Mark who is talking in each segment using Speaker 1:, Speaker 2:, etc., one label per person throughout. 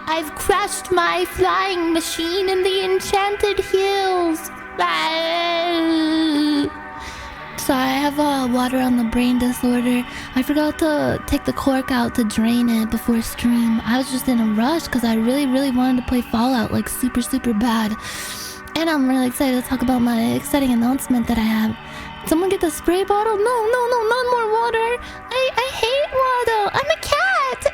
Speaker 1: I've crashed my flying machine in the enchanted hills. So I have water on the brain disorder. I forgot to take the cork out to drain it before stream. I was just in a rush because I really wanted to play Fallout like super bad. And I'm really excited to talk about my exciting announcement that I have. Someone get the spray bottle? No, not more water. I hate water. I'm a cat.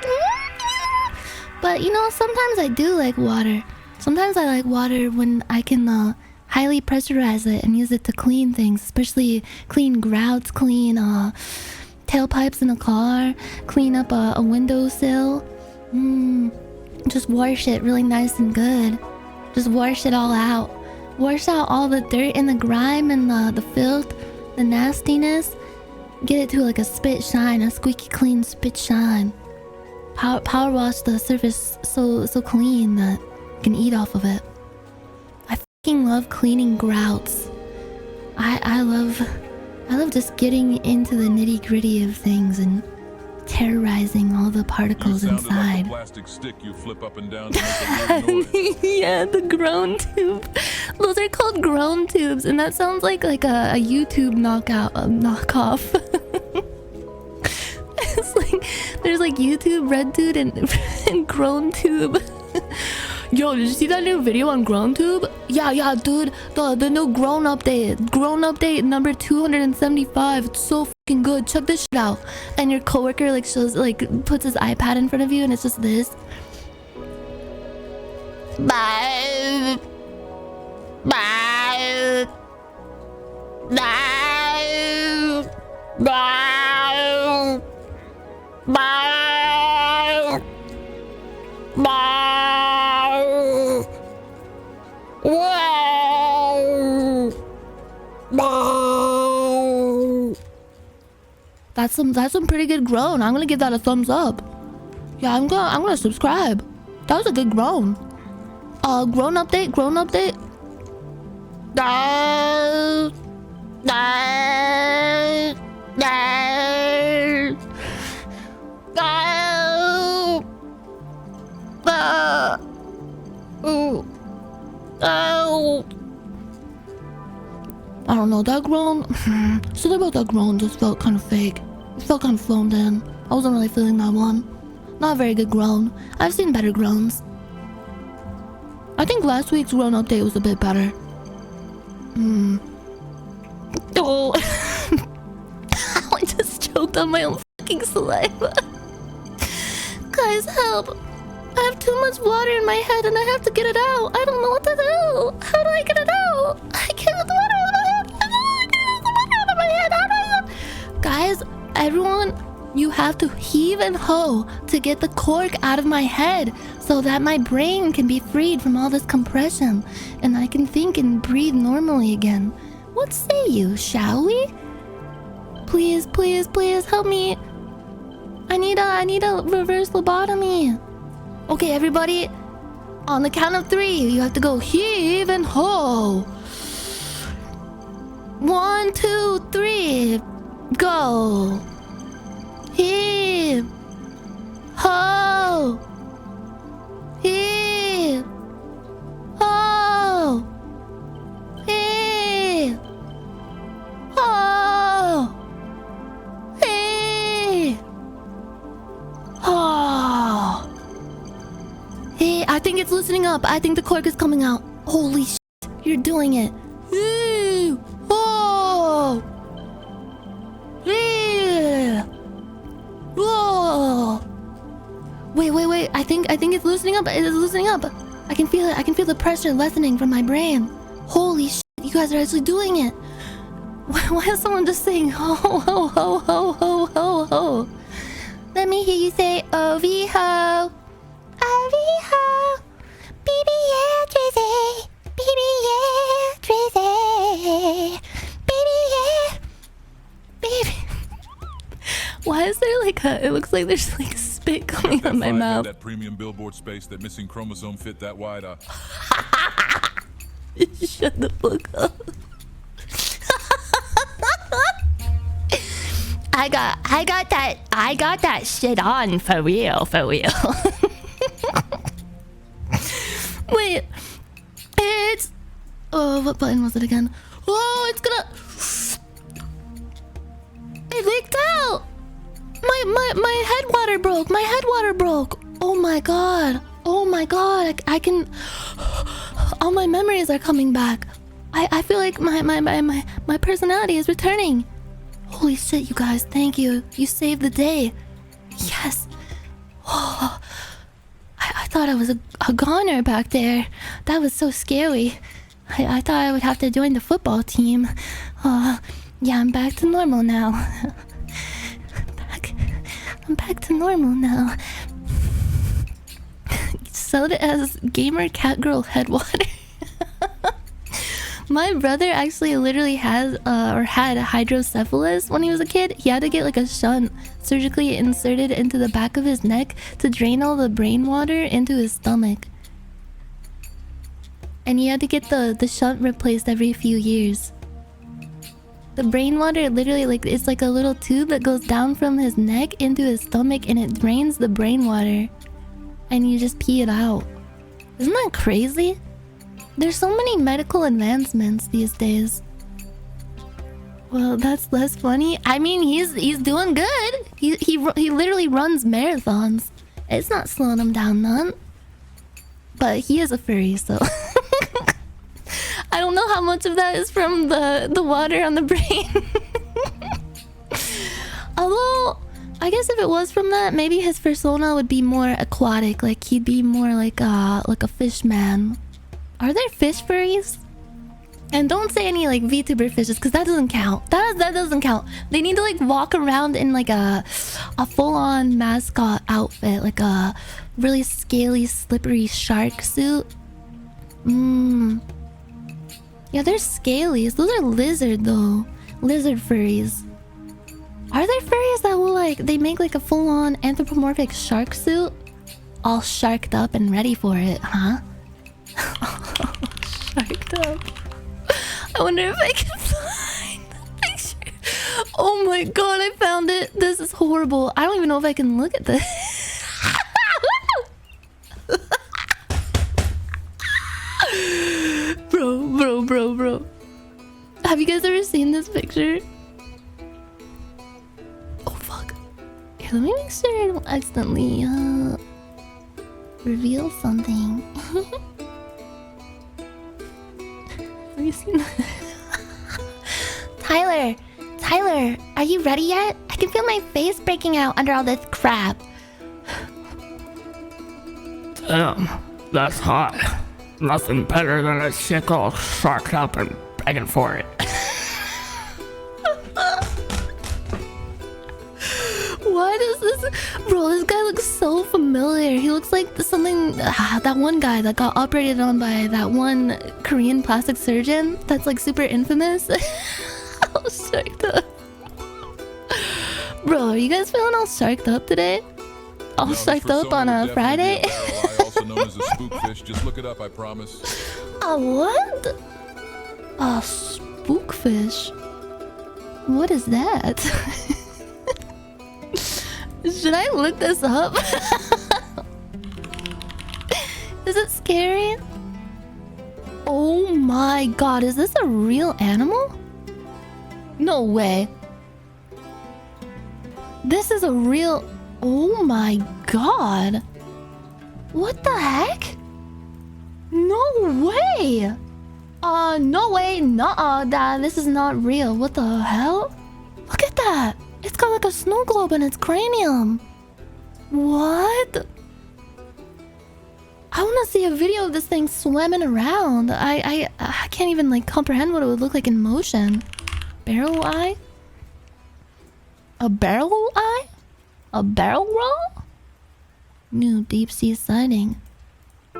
Speaker 1: But you know, sometimes I do like water. Sometimes I like water when I can highly pressurize it and use it to clean things, especially clean grouts, clean tailpipes in a car, clean up a windowsill. Just wash it really nice and good. Just wash it all out. Wash out all the dirt and the grime and the filth, the nastiness. Get it to like a spit shine, a squeaky clean spit shine. Power wash the surface so clean that you can eat off of it. I fucking love cleaning grouts. I love just getting into the nitty gritty of things and terrorizing all the particles inside.
Speaker 2: Like plastic stick you flip up and down to make a weird noise.
Speaker 1: Yeah, the groan tube. Those are called groan tubes, and that sounds like a YouTube knockoff. It's like there's like YouTube Red Dude and Grown Tube. Yo, did you see that new video on Grown Tube? Yeah, dude. The new Grown update. Grown update number 275. It's so fucking good. Check this shit out. And your coworker like shows puts his iPad in front of you and it's just this. Bye. Bye. Bye. Bye. Bye. Bye. Whoa. Bye. That's some pretty good groan. I'm gonna give that a thumbs up. Yeah, I'm gonna subscribe. That was a good groan. Groan update. I don't know, that groan. Something about that groan just felt kind of fake. It felt kind of flown in. I wasn't really feeling that one. Not a very good groan. I've seen better groans. I think last week's groan update was a bit better. Oh. I just choked on my own fucking saliva. Guys, help. I have too much water in my head and I have to get it out. I don't know what to do. How do I get it out? I can't get the water out of my head. I don't get the water out of my head. How do I... Guys, everyone, you have to heave and hoe to get the cork out of my head so that my brain can be freed from all this compression and I can think and breathe normally again. What say you, shall we? Please help me. I need a reverse lobotomy. Okay, everybody, on the count of 3, you have to go heave and hoe. 1, 2, 3, go. Heave, ho, heave, ho, heave, ho, heave, ho. Hey, I think it's loosening up. I think the cork is coming out. Holy shit, you're doing it. Heave, ho, heave. Whoa! Wait! I think it's loosening up. It is loosening up. I can feel it. I can feel the pressure lessening from my brain. Holy shit! You guys are actually doing it. Why is someone just saying ho ho ho ho ho ho ho? Let me hear you say OV ho, OV ho, It looks like there's like spit coming out my mouth.
Speaker 2: That premium billboard space, that missing chromosome fit that wide.
Speaker 1: Shut the fuck up. I got that shit on for real. Wait, it's what button was it again? Oh, it's gonna. It leaked out. My head water broke. My head water broke. Oh my god. I can. All my memories are coming back. I feel like my personality is returning. Holy shit, you guys! Thank you. You saved the day. Yes. Oh, I thought I was a goner back there. That was so scary. I thought I would have to join the football team. Yeah, I'm back to normal now. I'm back to normal now. Sold it as gamer cat girl head water. My brother actually literally has or had hydrocephalus when he was a kid. He had to get like a shunt surgically inserted into the back of his neck to drain all the brain water into his stomach. And he had to get the shunt replaced every few years. The brain water literally like it's like a little tube that goes down from his neck into his stomach and it drains the brain water. And you just pee it out. Isn't that crazy? There's so many medical advancements these days. Well, that's less funny. I mean, he's doing good. He literally runs marathons. It's not slowing him down none. But he is a furry, so I don't know how much of that is from the water on the brain. Although, I guess if it was from that, maybe his persona would be more aquatic. Like he'd be more like a fish man. Are there fish furries? And don't say any like VTuber fishes, because that doesn't count. That doesn't count. They need to like walk around in like a full-on mascot outfit, like a really scaly, slippery shark suit. Yeah, they're scalies. Those are lizard though. Lizard furries. Are there furries that will like they make like a full-on anthropomorphic shark suit? All sharked up and ready for it, huh? Sharked up. I wonder if I can find the picture. Oh my god, I found it. This is horrible. I don't even know if I can look at this. Bro. Have you guys ever seen this picture? Oh fuck. Here, let me make sure I don't accidentally reveal something. Have you seen that? Tyler, are you ready yet? I can feel my face breaking out under all this crap.
Speaker 3: Damn, that's hot. Nothing better than a chick all sharked up and begging for it.
Speaker 1: Why does this... Bro, this guy looks so familiar. He looks like something... that one guy that got operated on by that one Korean plastic surgeon that's like super infamous. All sharked up. Bro, are you guys feeling all sharked up today? All sharked up on a Friday?
Speaker 2: Also known as a spookfish. Just look it up, I promise.
Speaker 1: A what? A spookfish? What is that? Should I look this up? Is it scary? Oh my god, is this a real animal? No way. This is a real... Oh my god. What the heck? No way. No way. Nuh-uh, Dad. This is not real. What the hell? Look at that. It's got like a snow globe in its cranium. What? I want to see a video of this thing swimming around. I can't even like comprehend what it would look like in motion. Barrel eye? A barrel eye? A barrel roll? New deep sea sighting.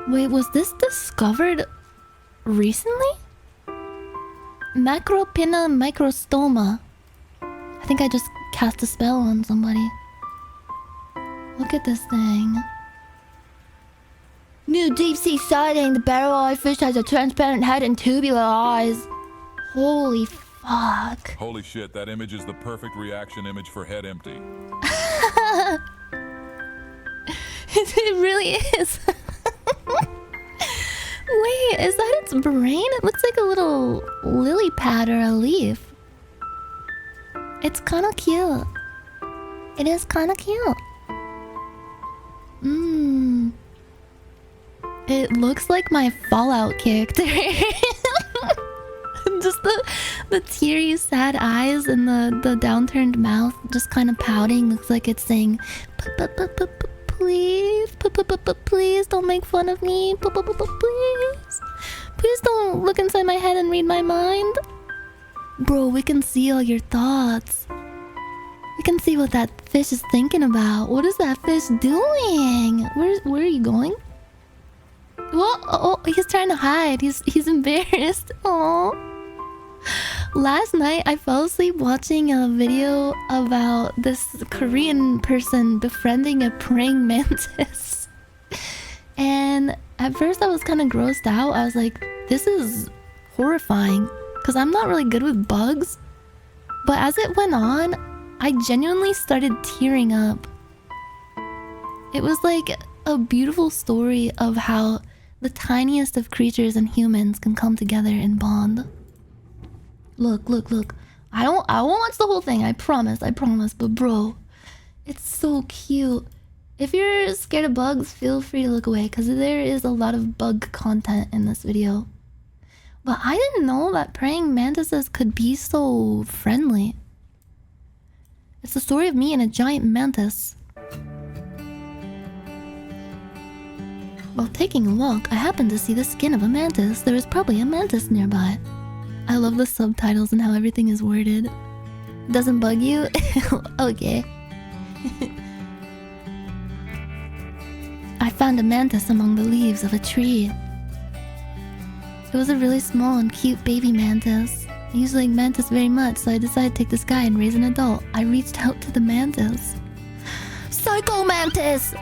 Speaker 1: Wait, was this discovered recently? Macropina microstoma. I think I just cast a spell on somebody. Look at this thing. New deep sea sighting. The barrel-eyed fish has a transparent head and tubular eyes. Holy fuck.
Speaker 2: Holy shit, that image is the perfect reaction image for head empty.
Speaker 1: It really is. Wait, is that its brain? It looks like a little lily pad or a leaf. It's kind of cute. It is kind of cute. It looks like my Fallout character. Just the teary, sad eyes and the downturned mouth, just kind of pouting. Looks like it's saying, please, please don't make fun of me. Please, please don't look inside my head and read my mind. Bro, we can see all your thoughts. We can see what that fish is thinking about. What is that fish doing? Where are you going? Whoa, oh, he's trying to hide. He's embarrassed. Oh. Last night I fell asleep watching a video about this Korean person befriending a praying mantis. And at first I was kind of grossed out. I was like, this is horrifying. Because I'm not really good with bugs. But as it went on, I genuinely started tearing up. It was like a beautiful story of how the tiniest of creatures and humans can come together and bond. Look, look, look. I won't watch the whole thing, I promise. But bro, it's so cute. If you're scared of bugs, feel free to look away, because there is a lot of bug content in this video. But I didn't know that praying mantises could be so friendly. It's the story of me and a giant mantis. While taking a walk, I happened to see the skin of a mantis. There was probably a mantis nearby. I love the subtitles and how everything is worded. Doesn't bug you? Okay. I found a mantis among the leaves of a tree. It was a really small and cute baby mantis. I used to like mantis very much, so I decided to take this guy and raise an adult. I reached out to the mantis. Psycho mantis!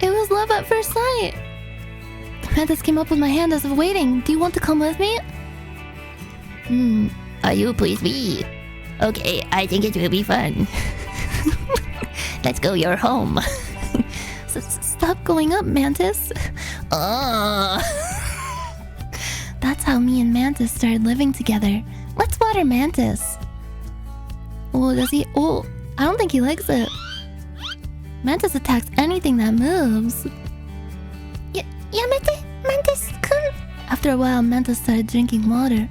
Speaker 1: It was love at first sight. The mantis came up with my hand as if waiting. Do you want to come with me? You please be. Okay, I think it will be fun. Let's go your home. Stop going up, Mantis. That's how me and Mantis started living together. Let's water Mantis. Oh, does he? Oh, I don't think he likes it. Mantis attacks anything that moves. Yeah, Mantis, come. After a while, Mantis started drinking water.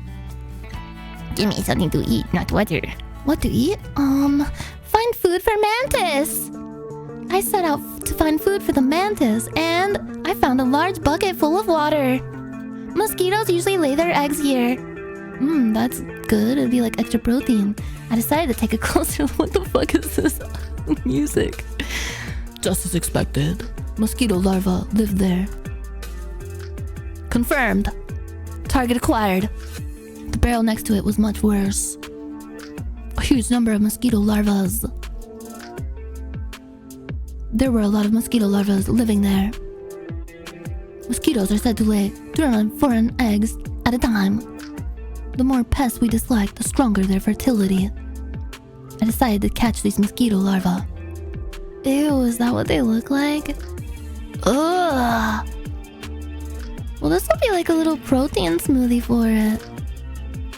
Speaker 1: Give me something to eat, not water. What to eat? Find food for Mantis. I set out to find food for the mantis, and I found a large bucket full of water. Mosquitoes usually lay their eggs here. That's good. It'd be like extra protein. I decided to take a closer look. What the fuck is this music? Just as expected. Mosquito larvae lived there. Confirmed. Target acquired. The barrel next to it was much worse. A huge number of mosquito larvae. There were a lot of mosquito larvae living there. Mosquitoes are said to lay 204 eggs at a time. The more pests we dislike, the stronger their fertility. I decided to catch these mosquito larvae. Ew, is that what they look like? Ugh. Well, this would be like a little protein smoothie for it.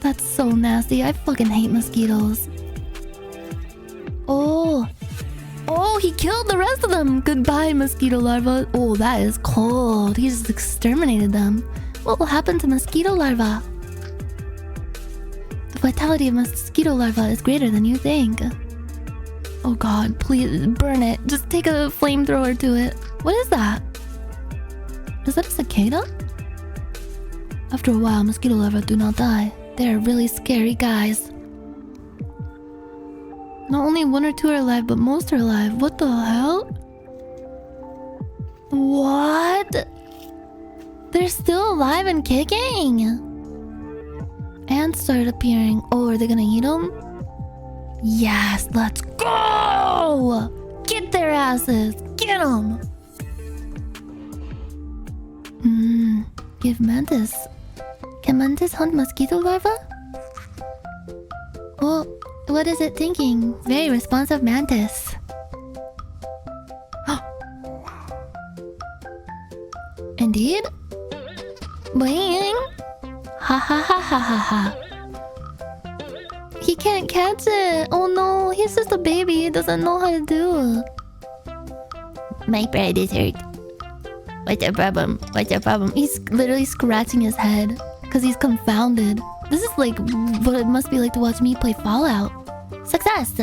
Speaker 1: That's so nasty. I fucking hate mosquitoes. Oh, he killed the rest of them. Goodbye, mosquito larvae. Oh, that is cold. He just exterminated them. What will happen to mosquito larvae? The vitality of mosquito larvae is greater than you think. Oh god, please burn it. Just take a flamethrower to it. What is that? Is that a cicada? After a while, mosquito larvae do not die. They are really scary guys. Not only 1 or 2 are alive, but most are alive. What the hell? What? They're still alive and kicking. Ants started appearing. Oh, are they gonna eat them? Yes, let's go! Go! Get their asses! Get them! Give Mantis. Can Mantis hunt mosquito larvae? Well, what is it thinking? Very responsive Mantis. Indeed? Boing! Ha ha ha ha ha ha. He can't catch it. Oh no, he's just a baby. He doesn't know how to do. My bread is hurt. What's the problem? What's the problem? He's literally scratching his head because he's confounded. This is like what it must be like to watch me play Fallout. Success!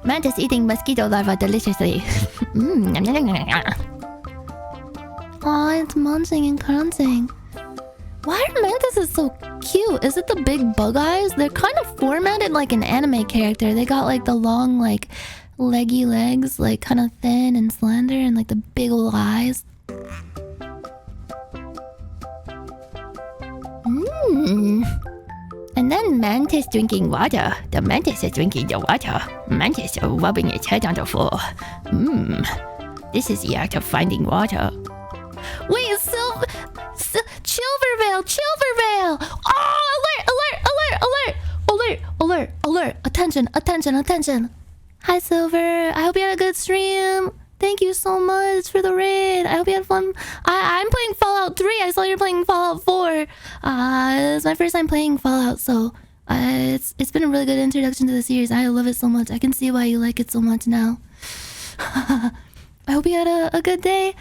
Speaker 1: Mantis eating mosquito larvae deliciously. Aw, it's munching and crunching. Why are mantises so cute? Is it the big bug eyes? They're kind of formatted like an anime character. They got like the long, like, leggy legs, like kind of thin and slender, and like the big old eyes. And then Mantis drinking water. The Mantis is drinking the water. Mantis rubbing its head on the floor. This is the act of finding water. Wait, Chilvervale! Chilvervale! Oh, alert! Attention! Hi, Silver. I hope you had a good stream. Thank you so much for the raid. I hope you had fun. I'm playing Fallout 3. I saw you're playing Fallout 4. It's my first time playing Fallout, so it's been a really good introduction to the series. I love it so much. I can see why you like it so much now. I hope you had a good day.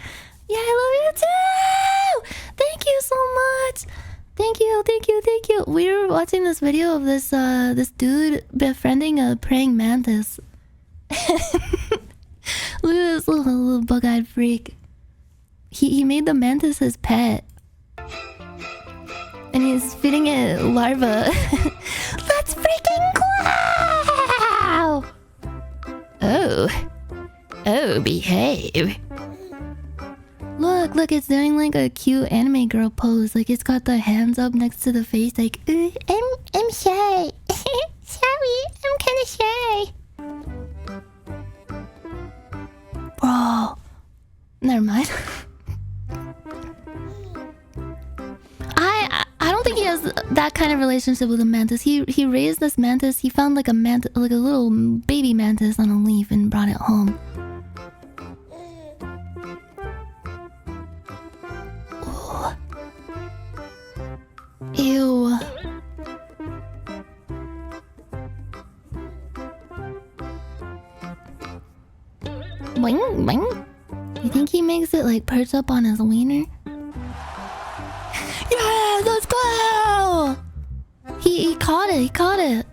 Speaker 1: Yeah, I love you too! Thank you so much! Thank you. We were watching this video of this dude befriending a praying mantis. Look at this little bug-eyed freak. He made the mantis his pet. And he's feeding it larvae. Let's freaking go! Oh, behave. Look, it's doing like a cute anime girl pose. Like it's got the hands up next to the face, like, I'm shy. Sorry, I'm kinda shy. Bro. Never mind. I don't think he has that kind of relationship with a mantis. He raised this mantis. He found like a little baby mantis on a leaf and brought it home. Ew. Boing, boing. You think he makes it like perch up on his wiener? Yeah, let's go! He caught it.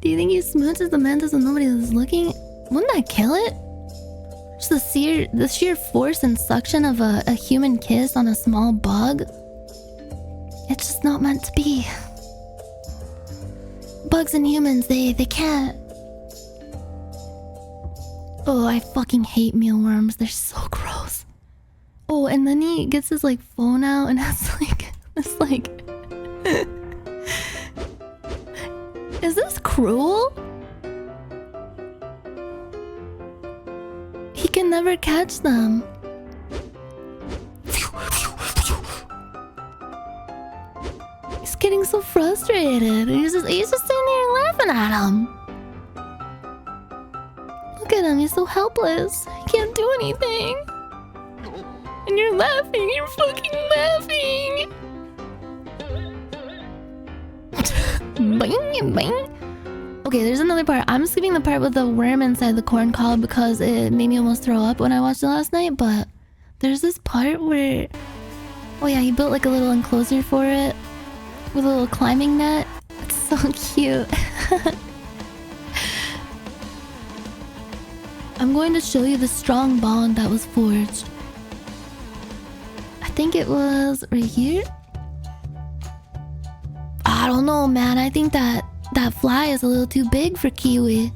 Speaker 1: Do you think he smooches the mantis when nobody is looking? Wouldn't that kill it? Just the sheer force and suction of a human kiss on a small bug. It's just not meant to be. Bugs and humans, they can't. Oh, I fucking hate mealworms. They're so gross. Oh, and then he gets his like phone out and has like this like. Is this cruel? He can never catch them. He's getting so frustrated. He's just sitting there laughing at him. Look at him, he's so helpless. He can't do anything. And you're laughing, you're fucking laughing. Bing, bing. Okay, there's another part. I'm skipping the part with the worm inside the corn cob because it made me almost throw up when I watched it last night, but there's this part where... Oh yeah, he built like a little enclosure for it with a little climbing net. It's so cute. I'm going to show you the strong bond that was forged. I think it was right here? I don't know, man. I think that fly is a little too big for Kiwi.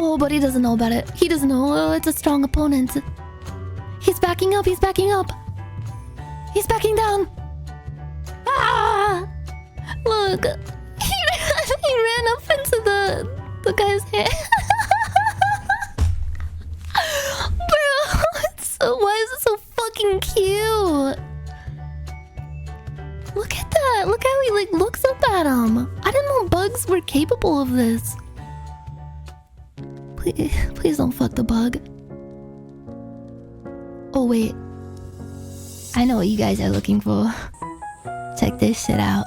Speaker 1: Oh, but he doesn't know about it. He doesn't know. Oh, it's a strong opponent. He's backing up. He's backing up. He's backing down. Ah! Look, he ran up into the guy's hand. Bro, why is it so fucking cute? Look at that. Look how he like looks up at him. I didn't know bugs were capable of this. Please don't fuck the bug. Oh wait, I know what you guys are looking for. Check this shit out.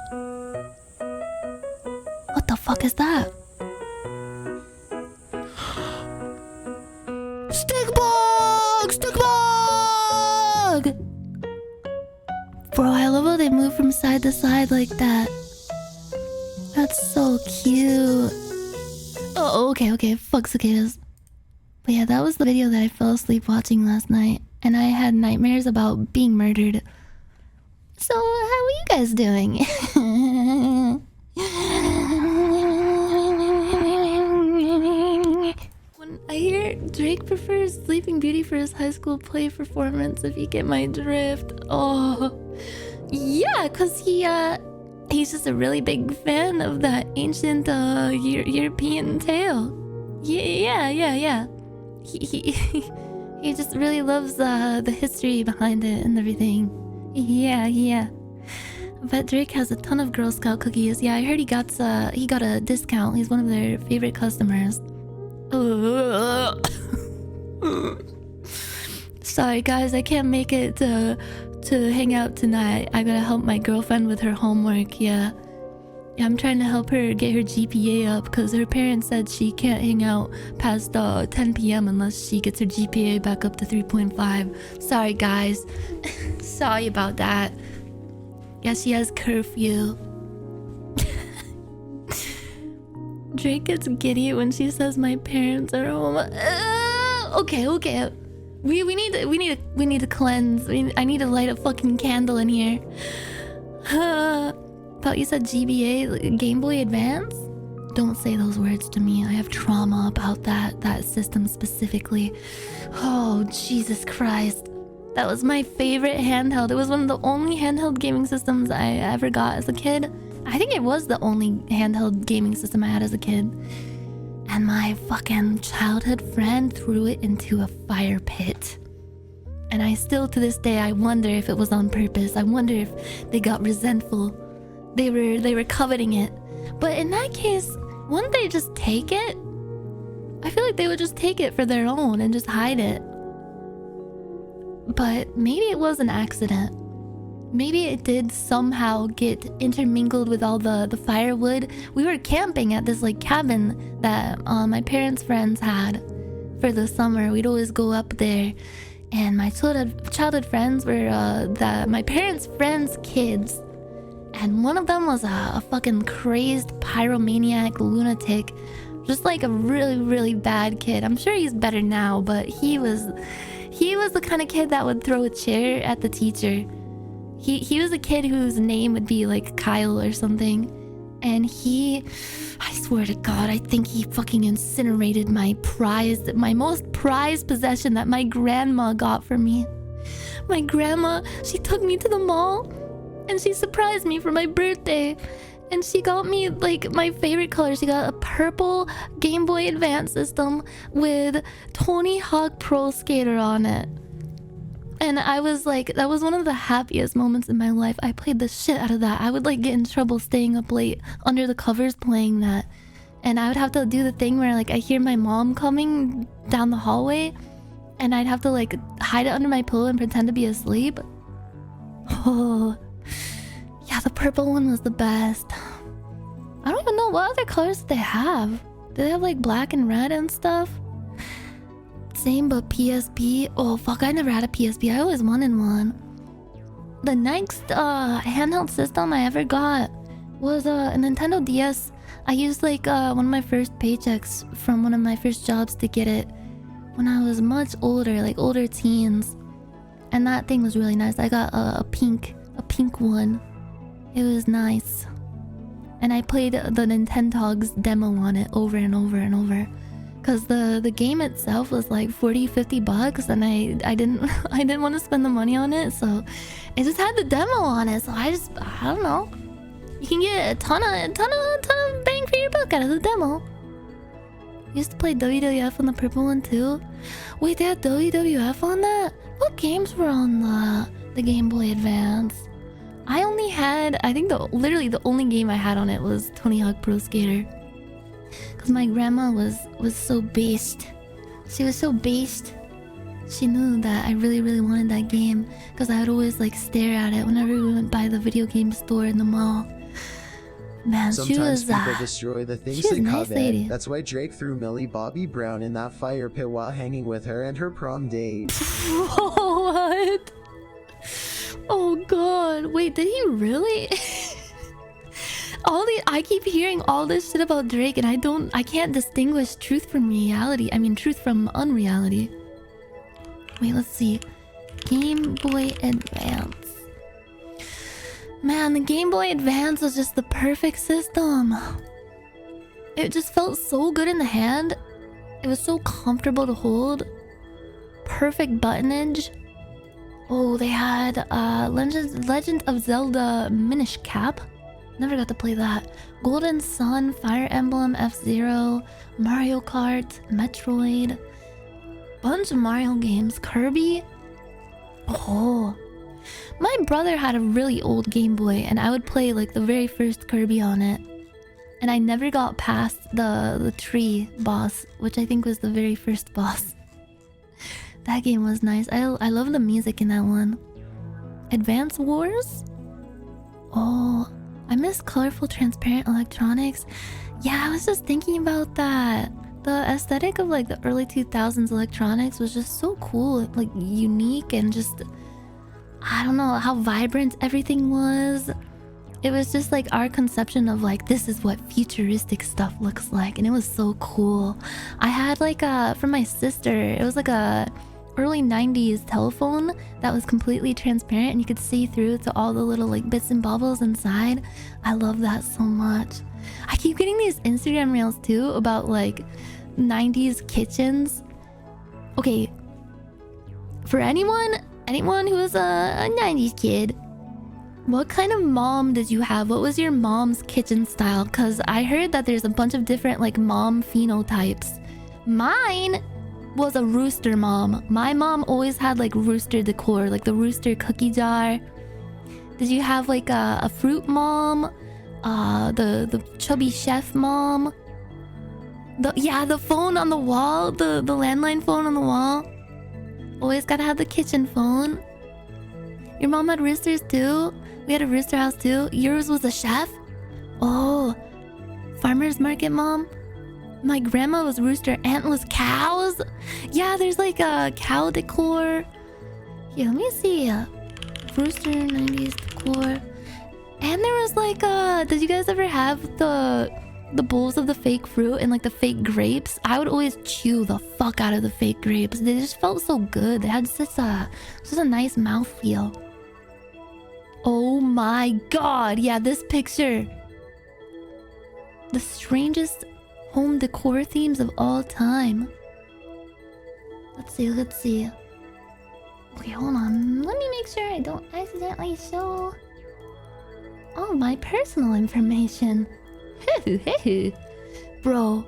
Speaker 1: What the fuck is that? Stick bug! Stick bug! Bro, I love how they move from side to side like that. That's so cute. Oh, okay. Fuck cicadas. But yeah, that was the video that I fell asleep watching last night. And I had nightmares about being murdered. So, how are you guys doing? When I hear Drake prefers Sleeping Beauty for his high school play performance, if you get my drift. Oh, yeah, because he's just a really big fan of that ancient European tale. Yeah. He just really loves the history behind it and everything. Yeah. But Drake has a ton of Girl Scout cookies. Yeah, I heard he got a discount. He's one of their favorite customers. Sorry guys, I can't make it to hang out tonight. I gotta help my girlfriend with her homework. Yeah, I'm trying to help her get her GPA up because her parents said she can't hang out past 10 p.m. unless she gets her GPA back up to 3.5. Sorry guys. Sorry about that. Yeah, she has curfew. Drake gets giddy when she says my parents are home. Okay. We need to cleanse. I need to light a fucking candle in here. Thought you said GBA, Game Boy Advance? Don't say those words to me. I have trauma about that system specifically. Oh, Jesus Christ. That was my favorite handheld. It was one of the only handheld gaming systems I ever got as a kid. I think it was the only handheld gaming system I had as a kid. And my fucking childhood friend threw it into a fire pit. And I still, to this day, I wonder if it was on purpose. I wonder if they got resentful. They were coveting it. But in that case, wouldn't they just take it? I feel like they would just take it for their own and just hide it. But maybe it was an accident. Maybe it did somehow get intermingled with all the firewood. We were camping at this like cabin that my parents' friends had for the summer. We'd always go up there, and my childhood friends were my parents' friends' kids, and one of them was a fucking crazed pyromaniac lunatic, just like a really, really bad kid. I'm sure he's better now, but he was the kind of kid that would throw a chair at the teacher. He was a kid whose name would be like Kyle or something. And I swear to God, I think he fucking incinerated my most prized possession that my grandma got for me. My grandma, she took me to the mall and she surprised me for my birthday. And she got me like my favorite color. She got a purple Game Boy Advance system with Tony Hawk Pro Skater on it. And I was like, that was one of the happiest moments in my life. I played the shit out of that. I would like get in trouble staying up late under the covers playing that. And I would have to do the thing where like I hear my mom coming down the hallway and I'd have to like hide it under my pillow and pretend to be asleep. Oh, yeah, the purple one was the best. I don't even know what other colors they have. Do they have like black and red and stuff? Same, but PSP. Oh fuck, I never had a PSP. I always wanted one. The next handheld system I ever got was a Nintendo DS. I used like one of my first paychecks from one of my first jobs to get it when I was much older, like older teens. And that thing was really nice. I got a pink one. It was nice. And I played the Nintendogs demo on it over and over and over. Cause the game itself was like $40-50 and I didn't want to spend the money on it, so it just had the demo on it. So I don't know. You can get a ton of bang for your buck out of the demo. Used to play WWF on the purple one too. Wait, they had WWF on that? What games were on the Game Boy Advance? I only had, I think literally the only game I had on it was Tony Hawk Pro Skater. Cause my grandma was so based. She was so based. She knew that I really wanted that game. Cause I would always like stare at it whenever we went by the video game store in the mall. Man,
Speaker 4: Sometimes
Speaker 1: she was
Speaker 4: people destroy the things
Speaker 1: she was
Speaker 4: they
Speaker 1: a nice
Speaker 4: covet.
Speaker 1: lady.
Speaker 4: That's why Drake threw Millie Bobby Brown in that fire pit while hanging with her and her prom date.
Speaker 1: What? Oh god. Wait, did he really? I keep hearing all this shit about Drake and I can't distinguish truth from reality. I mean truth from unreality. Wait, let's see. Game Boy Advance. Man, the Game Boy Advance was just the perfect system. It just felt so good in the hand. It was so comfortable to hold. Perfect buttonage. Oh, they had Legend of Zelda Minish Cap. Never got to play that. Golden Sun, Fire Emblem, F-Zero, Mario Kart, Metroid. Bunch of Mario games. Kirby. Oh. My brother had a really old Game Boy and I would play like the very first Kirby on it. And I never got past the tree boss, which I think was the very first boss. That game was nice. I love the music in that one. Advance Wars? Oh, I miss colorful transparent electronics. Yeah, I was just thinking about that. The aesthetic of like the early 2000s electronics was just so cool, like unique and just, I don't know how vibrant everything was. It was just like our conception of like, this is what futuristic stuff looks like. And it was so cool. I had like from my sister, it was like a early 90s telephone that was completely transparent and you could see through to all the little like bits and bobbles inside. I love that so much. I keep getting these Instagram reels too about like 90s kitchens. Okay, for anyone who is a 90s kid, what kind of mom did you have? What was your mom's kitchen style? Because I heard that there's a bunch of different like mom phenotypes. Mine was a rooster mom. My mom always had like rooster decor, like the rooster cookie jar. Did you have like a fruit mom? The chubby chef mom? The phone on the wall, the landline phone on the wall. Always gotta have the kitchen phone. Your mom had roosters too? We had a rooster house too. Yours was a chef? Oh, farmer's market mom? My grandma was rooster, aunt was cows? Yeah, there's like a cow decor. Here, let me see. Rooster 90s decor. And there was like did you guys ever have the bowls of the fake fruit and like the fake grapes? I would always chew the fuck out of the fake grapes. They just felt so good. They had such a nice mouthfeel. Oh my god, yeah, this picture. The strangest home decor themes of all time. Let's see. Okay, hold on. Let me make sure I don't accidentally show all my personal information. Bro,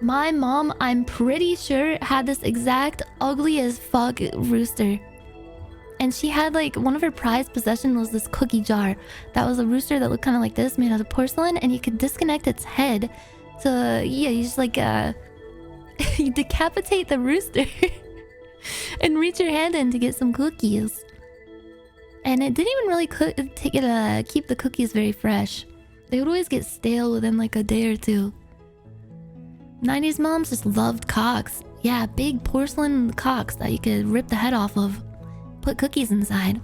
Speaker 1: my mom, I'm pretty sure, had this exact ugly as fuck rooster. And she had like, one of her prized possessions was this cookie jar. That was a rooster that looked kind of like this, made out of porcelain, and you could disconnect its head. So yeah, you just like you decapitate the rooster and reach your hand in to get some cookies. And it didn't even really keep the cookies very fresh. They would always get stale within like a day or two. 90s moms just loved cocks. Yeah, big porcelain cocks that you could rip the head off of. Put cookies inside.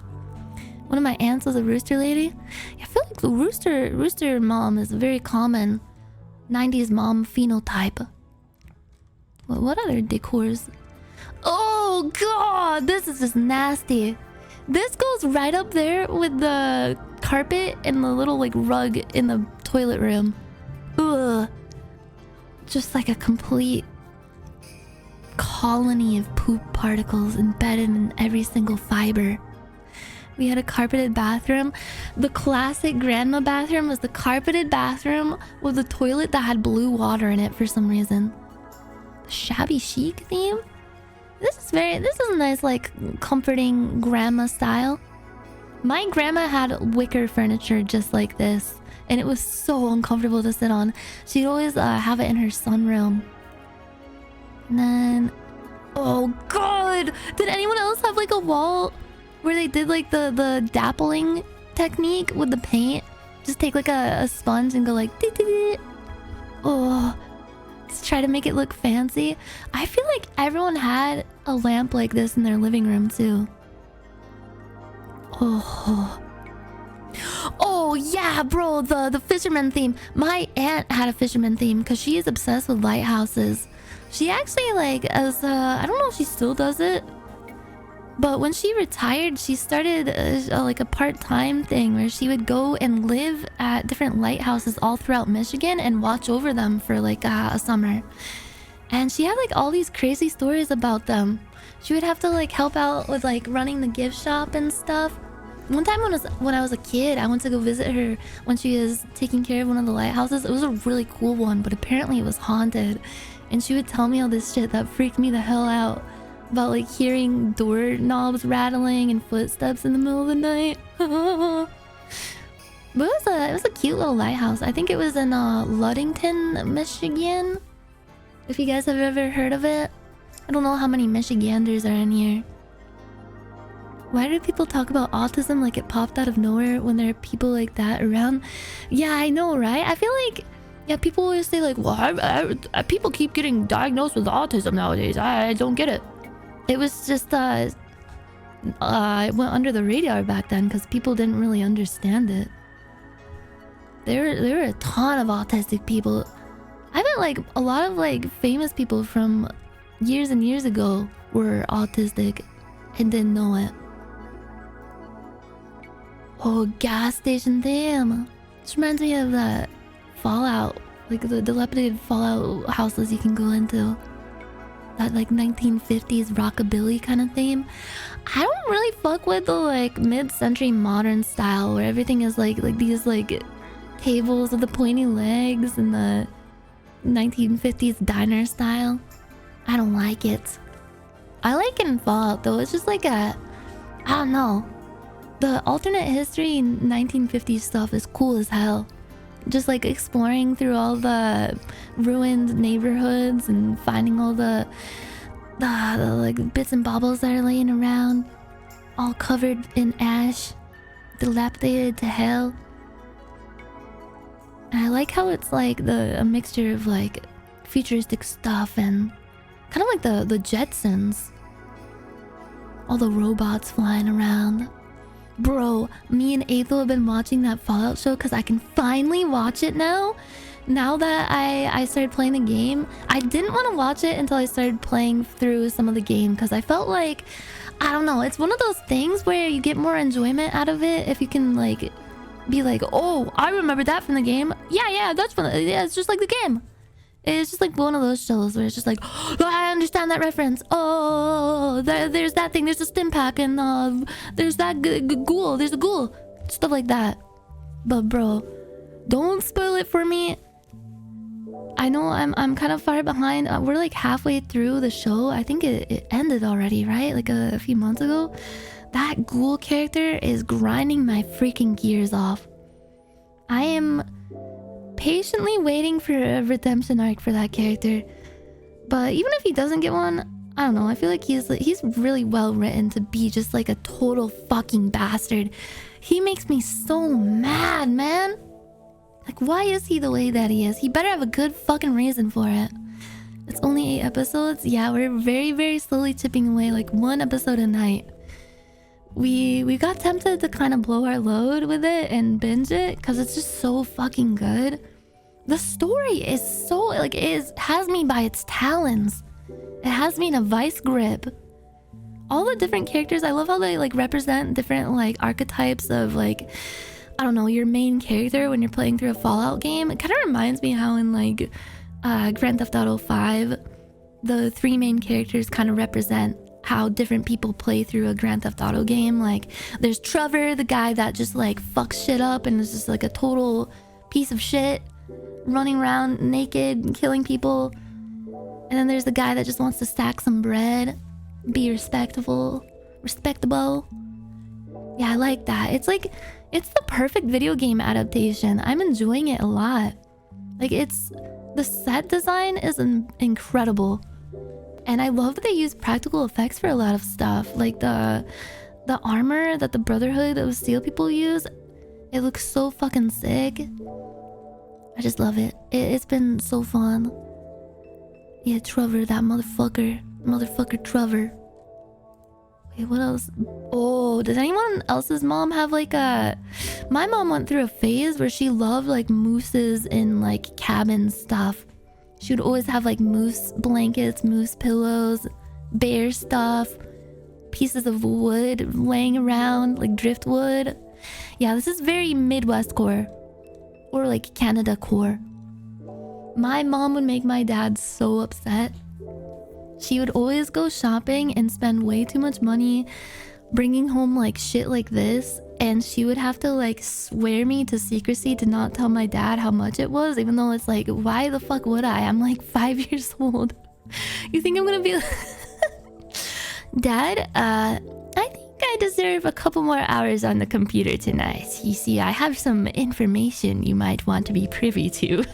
Speaker 1: One of my aunts was a rooster lady. I feel like the rooster mom is a very common 90s mom phenotype. What other decors? Oh god, this is just nasty. This goes right up there with the carpet and the little like rug in the toilet room. Ugh. Just like a complete colony of poop particles embedded in every single fiber. We had a carpeted bathroom. The classic grandma bathroom was the carpeted bathroom with a toilet that had blue water in it for some reason. Shabby chic theme. This is a nice, like, comforting grandma style. My grandma had wicker furniture just like this, and it was so uncomfortable to sit on. She'd always have it in her sunroom. And then, oh god, did anyone else have like a wall where they did like the dappling technique with the paint? Just take like a sponge and go like dee, dee, dee. Oh, just try to make it look fancy. I feel like everyone had a lamp like this in their living room too. Oh yeah, bro, the fisherman theme. My aunt had a fisherman theme because she is obsessed with lighthouses. She actually, like, as I don't know if she still does it, but when she retired, she started like a part-time thing where she would go and live at different lighthouses all throughout Michigan and watch over them for like a summer. And she had like all these crazy stories about them. She would have to like help out with like running the gift shop and stuff. One time when I was a kid, I went to go visit her when she was taking care of one of the lighthouses. It was a really cool one, but apparently it was haunted. And she would tell me all this shit that freaked me the hell out. About like hearing doorknobs rattling and footsteps in the middle of the night. But it was a cute little lighthouse. I think it was in Ludington, Michigan. If you guys have ever heard of it. I don't know how many Michiganders are in here. Why do people talk about autism like it popped out of nowhere when there are people like that around? Yeah, I know, right? I feel like, yeah, people always say like, well, people keep getting diagnosed with autism nowadays. I don't get it. It was just, it went under the radar back then because people didn't really understand it. There were a ton of autistic people. I bet like a lot of like famous people from years and years ago were autistic and didn't know it. Oh, gas station, damn. This reminds me of that Fallout, like the dilapidated Fallout houses you can go into. That like 1950s rockabilly kind of theme. I don't really fuck with the like mid-century modern style where everything is like these like tables with the pointy legs and the 1950s diner style. I don't like it. I like it in Fallout though. It's just like I don't know. The alternate history 1950s stuff is cool as hell. Just like exploring through all the ruined neighborhoods and finding all the like bits and baubles that are laying around, all covered in ash, dilapidated to hell. And I like how it's like a mixture of like futuristic stuff and kind of like the Jetsons. All the robots flying around. Bro, me and Aethel have been watching that Fallout show because I can finally watch it now. Now that I started playing the game. I didn't want to watch it until I started playing through some of the game because I felt like, I don't know, it's one of those things where you get more enjoyment out of it if you can like be like, oh, I remember that from the game. Yeah, that's fun. Yeah, it's just like the game. It's just like one of those shows where it's just like, oh, I understand that reference. Oh, there's that thing. There's a stim pack and there's that ghoul. There's a ghoul. Stuff like that. But bro, don't spoil it for me. I know I'm kind of far behind. We're like halfway through the show. I think it ended already, right? Like a few months ago. That ghoul character is grinding my freaking gears off. I am patiently waiting for a redemption arc for that character. But even if he doesn't get one, I don't know, I feel like he's really well written to be just like a total fucking bastard. He makes me so mad, man. Like, why is he the way that he is? He better have a good fucking reason for it. It's only 8 episodes. Yeah, we're very, very slowly chipping away, like 1 episode a night. We got tempted to kind of blow our load with it and binge it because it's just so fucking good. The story is so like has me by its talons. It has me in a vice grip. All the different characters, I love how they like represent different like archetypes of like, I don't know, your main character when you're playing through a Fallout game. It kind of reminds me how in like Grand Theft Auto 5, the 3 main characters kind of represent how different people play through a Grand Theft Auto game. Like there's Trevor, the guy that just like fucks shit up and is just like a total piece of shit, running around naked and killing people. And then there's the guy that just wants to stack some bread, be respectable. Yeah, I like that. It's like, it's the perfect video game adaptation. I'm enjoying it a lot. Like the set design is incredible. And I love that they use practical effects for a lot of stuff. Like the armor that the Brotherhood of Steel people use, it looks so fucking sick. I just love it. It's been so fun. Yeah, Trevor, that motherfucker Trevor. Wait, what else? Oh, does anyone else's mom have like a... My mom went through a phase where she loved like mooses in like cabin stuff. She would always have like moose blankets, moose pillows, bear stuff, pieces of wood laying around, like driftwood. Yeah, this is very Midwest core. Or like Canada core. My mom would make my dad so upset. She would always go shopping and spend way too much money bringing home like shit like this, and she would have to like swear me to secrecy to not tell my dad how much it was, even though it's like, why the fuck would I? I'm like 5 years old. You think I'm gonna be Dad, I think I deserve a couple more hours on the computer tonight. You see, I have some information you might want to be privy to.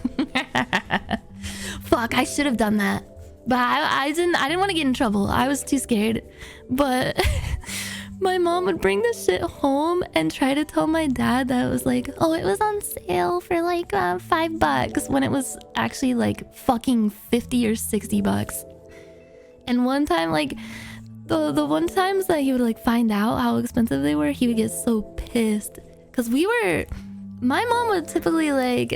Speaker 1: Fuck, I should have done that. But I didn't want to get in trouble. I was too scared. But my mom would bring this shit home and try to tell my dad that it was like, oh, it was on sale for like $5 when it was actually like fucking 50 or 60 bucks. And one time, like the one times that he would like find out how expensive they were, he would get so pissed. Cause my mom would typically like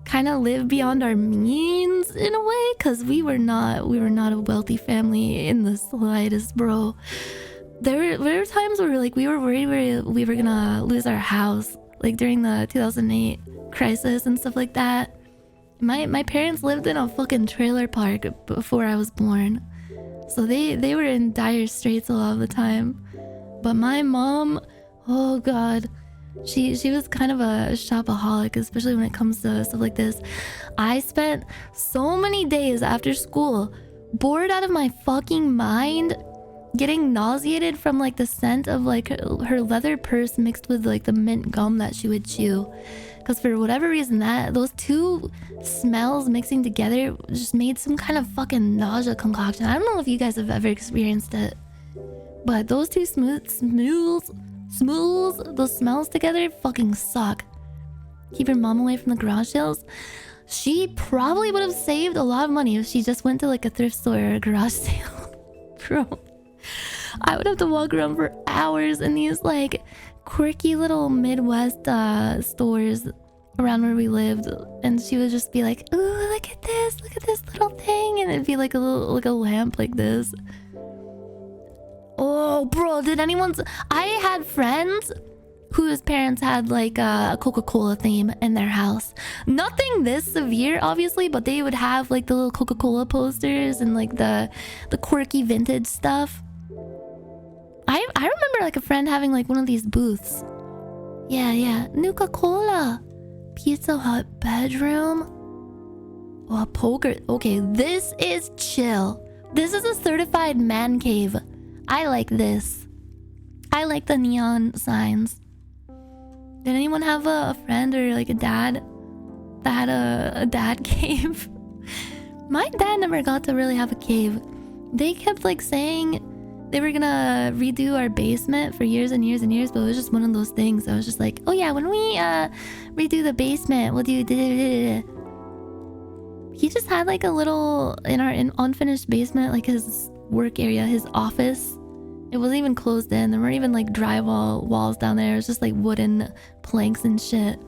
Speaker 1: kind of live beyond our means in a way, because we were not a wealthy family in the slightest, bro. There were times where like we were worried we were gonna lose our house, like during the 2008 crisis and stuff like that. My parents lived in a fucking trailer park before I was born, so they were in dire straits a lot of the time. But my mom, oh god, she was kind of a shopaholic, especially when it comes to stuff like this. I spent so many days after school bored out of my fucking mind, getting nauseated from like the scent of like her leather purse mixed with like the mint gum that she would chew. Because for whatever reason, those two smells mixing together just made some kind of fucking nausea concoction. I don't know if you guys have ever experienced it, but those two those smells together fucking suck. Keep your mom away from the garage sales. She probably would have saved a lot of money if she just went to like a thrift store or a garage sale. Bro, I would have to walk around for hours in these like quirky little Midwest stores around where we lived, and she would just be like, ooh, look at this little thing, and it'd be like a lamp like this. Oh, bro, I had friends whose parents had like a Coca-Cola theme in their house. Nothing this severe, obviously, but they would have like the little Coca-Cola posters and like the quirky vintage stuff. I remember like a friend having like one of these booths. Yeah, Nuka-Cola. Pizza Hut bedroom. Oh, poker. Okay, this is chill. This is a certified man cave. I like this. I like the neon signs. Did anyone have a friend or like a dad that had a dad cave? My dad never got to really have a cave. They kept like saying they were gonna redo our basement for years and years and years, but it was just one of those things. I was just like, oh yeah, when we redo the basement, we'll do da-da-da-da. He just had like a little in our unfinished basement, like his work area, his office. It wasn't even closed in. There weren't even like drywall walls down there. It was just like wooden planks and shit.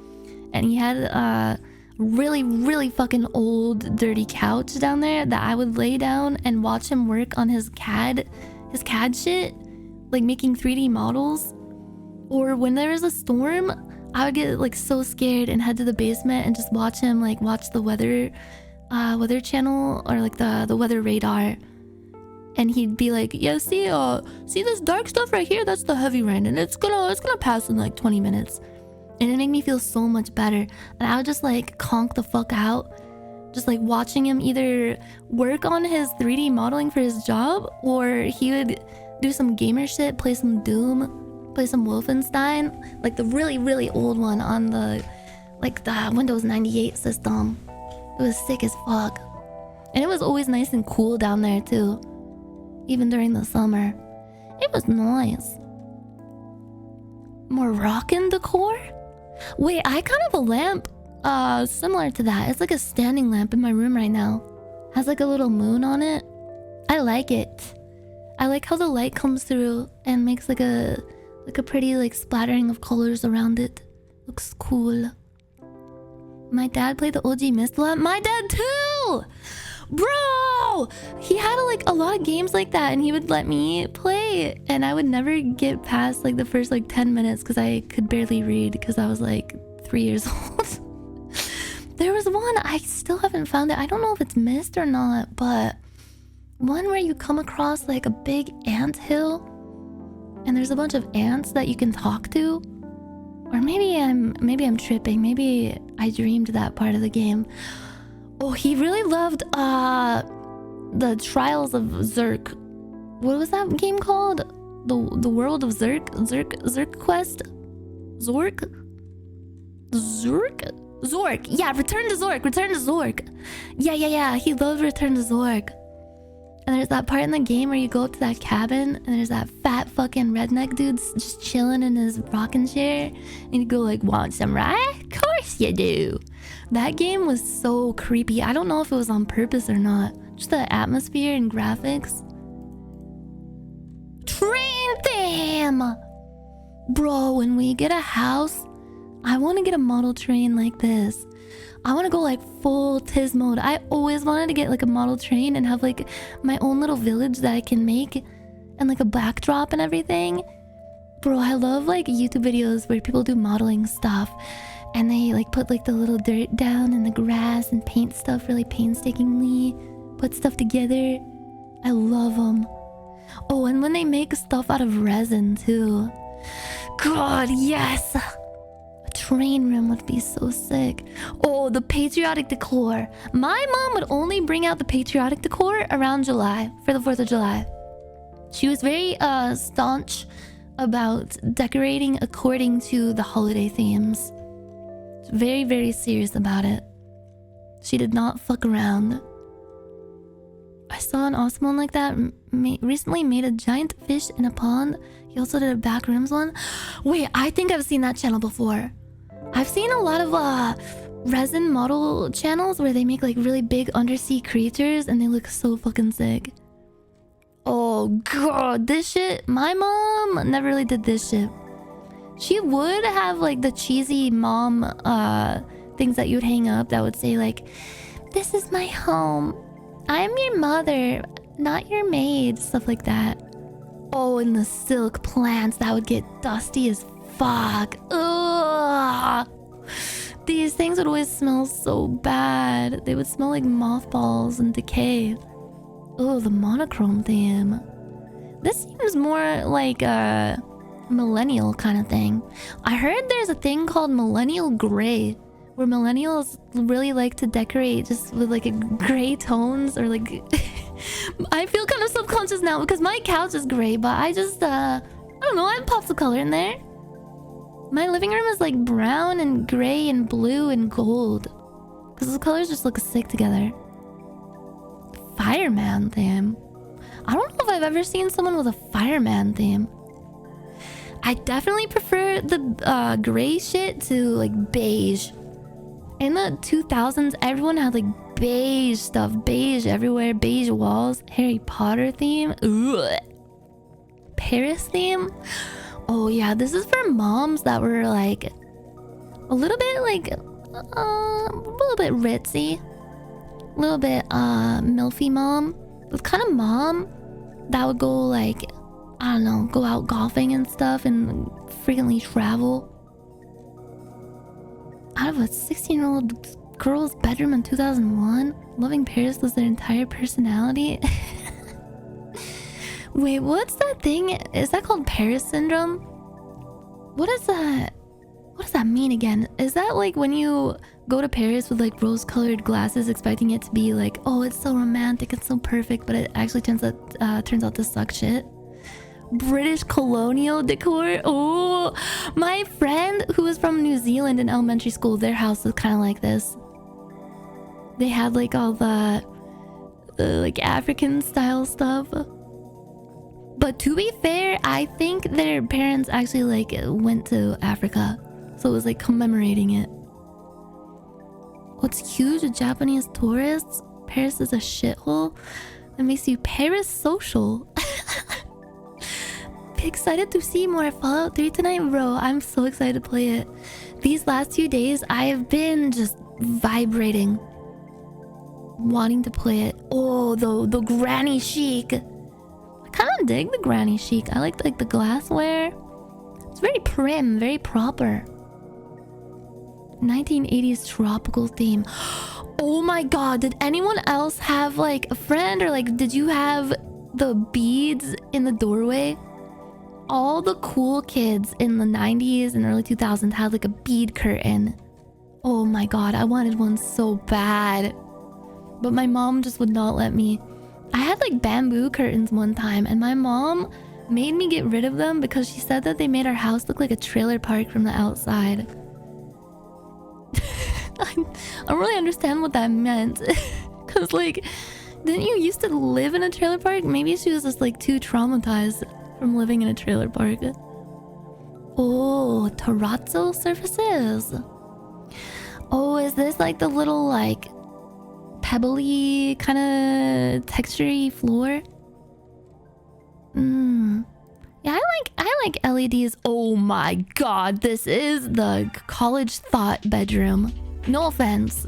Speaker 1: And he had a really, really fucking old, dirty couch down there that I would lay down and watch him work on his CAD shit, like making 3D models. Or when there was a storm, I would get like so scared and head to the basement and just watch him watch the weather channel or like the weather radar. and he'd be like, yeah, see this dark stuff right here? That's the heavy rain, and it's gonna pass in like 20 minutes. And it made me feel so much better. And I would just like conk the fuck out, just like watching him either work on his 3D modeling for his job, or he would do some gamer shit, play some Doom, play some Wolfenstein, like the really, really old one on the Windows 98 system. It was sick as fuck. And it was always nice and cool down there too, even during the summer. It was nice. Moroccan decor? Wait, I kind of have a lamp similar to that. It's like a standing lamp in my room right now. Has like a little moon on it. I like it. I like how the light comes through and makes like a pretty like splattering of colors around it. Looks cool. My dad played the OG Mist a lot. My dad too! Bro! He had like a lot of games like that, and he would let me play, and I would never get past like the first like 10 minutes because I could barely read because I was like 3 years old. There was one, I still haven't found it. I don't know if it's Mist or not, but one where you come across like a big ant hill and there's a bunch of ants that you can talk to. Or maybe I'm tripping. Maybe I dreamed that part of the game. Oh, he really loved the Trials of Zerk. What was that game called? The World of Zerk? Zerk Quest? Zork? Yeah, Return to Zork. Yeah. He loved Return to Zork. And there's that part in the game where you go up to that cabin and there's that fat fucking redneck dude just chilling in his rocking chair, and you go like, want some ride? Of course you do. That game was so creepy. I don't know if it was on purpose or not. Just the atmosphere and graphics. Train theme! Bro, when we get a house, I want to get a model train like this. I want to go like full Tiz mode. I always wanted to get like a model train and have like my own little village that I can make, and like a backdrop and everything. Bro, I love like YouTube videos where people do modeling stuff and they like put like the little dirt down in the grass and paint stuff really painstakingly, put stuff together. I love them. Oh, and when they make stuff out of resin too. God, yes! Train room would be so sick. Oh, the patriotic decor. My mom would only bring out the patriotic decor around July, for the 4th of July. She was very staunch about decorating according to the holiday themes. Very, very serious about it. She did not fuck around. I saw an awesome one like that. Recently made a giant fish in a pond. He also did a back rooms one. Wait, I think I've seen that channel before. I've seen a lot of resin model channels where they make like really big undersea creatures and they look so fucking sick. Oh god, this shit, my mom never really did this shit. She would have like the cheesy mom things that you would hang up that would say like, this is my home, I'm your mother, not your maid, stuff like that. Oh, and the silk plants that would get dusty as fuck. Ugh. These things would always smell so bad. They would smell like mothballs and decay. Oh, the monochrome theme. This seems more like a millennial kind of thing. I heard there's a thing called millennial gray, where millennials really like to decorate just with like a gray tones, or like I feel kind of subconscious now because my couch is gray, but I just I don't know, I popped some color in there. My living room is like brown and gray and blue and gold because the colors just look sick together. Fireman theme. I don't know if I've ever seen someone with a fireman theme. I definitely prefer the gray shit to like beige. In the 2000s, everyone had like beige stuff, beige everywhere, beige walls. Harry Potter theme. Ugh. Paris theme. Oh yeah, this is for moms that were like a little bit like a little bit ritzy, a little bit milfy mom. The kind of mom that would go like, I don't know, go out golfing and stuff and frequently travel. Out of a 16-year-old girl's bedroom in 2001, loving Paris was their entire personality. Wait, what's that thing? Is that called Paris syndrome? What is that? What does that mean again? Is that like when you go to Paris with like rose-colored glasses expecting it to be like, oh, it's so romantic, it's so perfect, but it actually turns out to suck shit? British colonial decor? Oh, my friend who was from New Zealand in elementary school, their house was kind of like this. They had like all the like African style stuff. But to be fair, I think their parents actually like went to Africa. So it was like commemorating it. What's huge with Japanese tourists? Paris is a shithole that makes you Paris social. Excited to see more Fallout 3 tonight, bro. I'm so excited to play it. These last few days, I have been just vibrating, wanting to play it. Oh, the granny chic. I kind of dig the granny chic. I like the glassware. It's very prim, very proper. 1980s tropical theme. Oh my god, did anyone else have like a friend, or like did you have the beads in the doorway? All the cool kids in the 90s and early 2000s had like a bead curtain. Oh my god, I wanted one so bad. But my mom just would not let me. I had like bamboo curtains one time, and my mom made me get rid of them because she said that they made our house look like a trailer park from the outside. I don't really understand what that meant. Cause like, didn't you used to live in a trailer park? Maybe she was just like too traumatized from living in a trailer park. Oh, terrazzo surfaces. Oh, is this like the little like pebbly kind of textury floor? Yeah, I like LEDs. Oh my god, this is the college thought bedroom. No offense.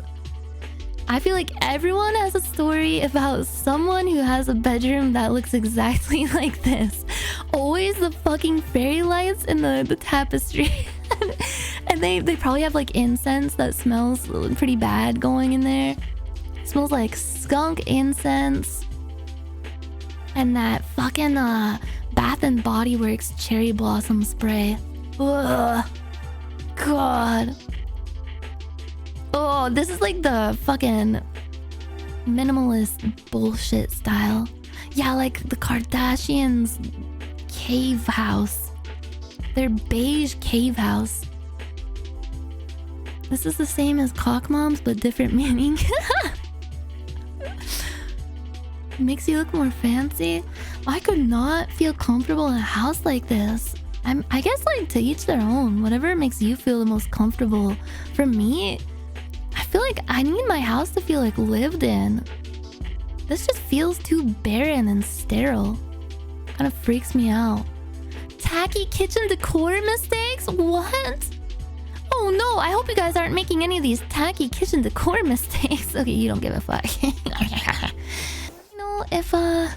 Speaker 1: I feel like everyone has a story about someone who has a bedroom that looks exactly like this. Always the fucking fairy lights in the tapestry. And they probably have like incense that smells pretty bad going in there. It smells like skunk incense. And that fucking Bath and Body Works cherry blossom spray. Ugh. God. Oh, this is like the fucking minimalist bullshit style. Yeah, like the Kardashians' cave house. Their beige cave house. This is the same as Cock Moms, but different meaning. Makes you look more fancy. I could not feel comfortable in a house like this. I guess like to each their own. Whatever makes you feel the most comfortable. For me, I feel like I need my house to feel like lived in. This just feels too barren and sterile. Kind of freaks me out. Tacky kitchen decor mistakes? What? Oh no, I hope you guys aren't making any of these tacky kitchen decor mistakes. Okay, you don't give a fuck. You know, if at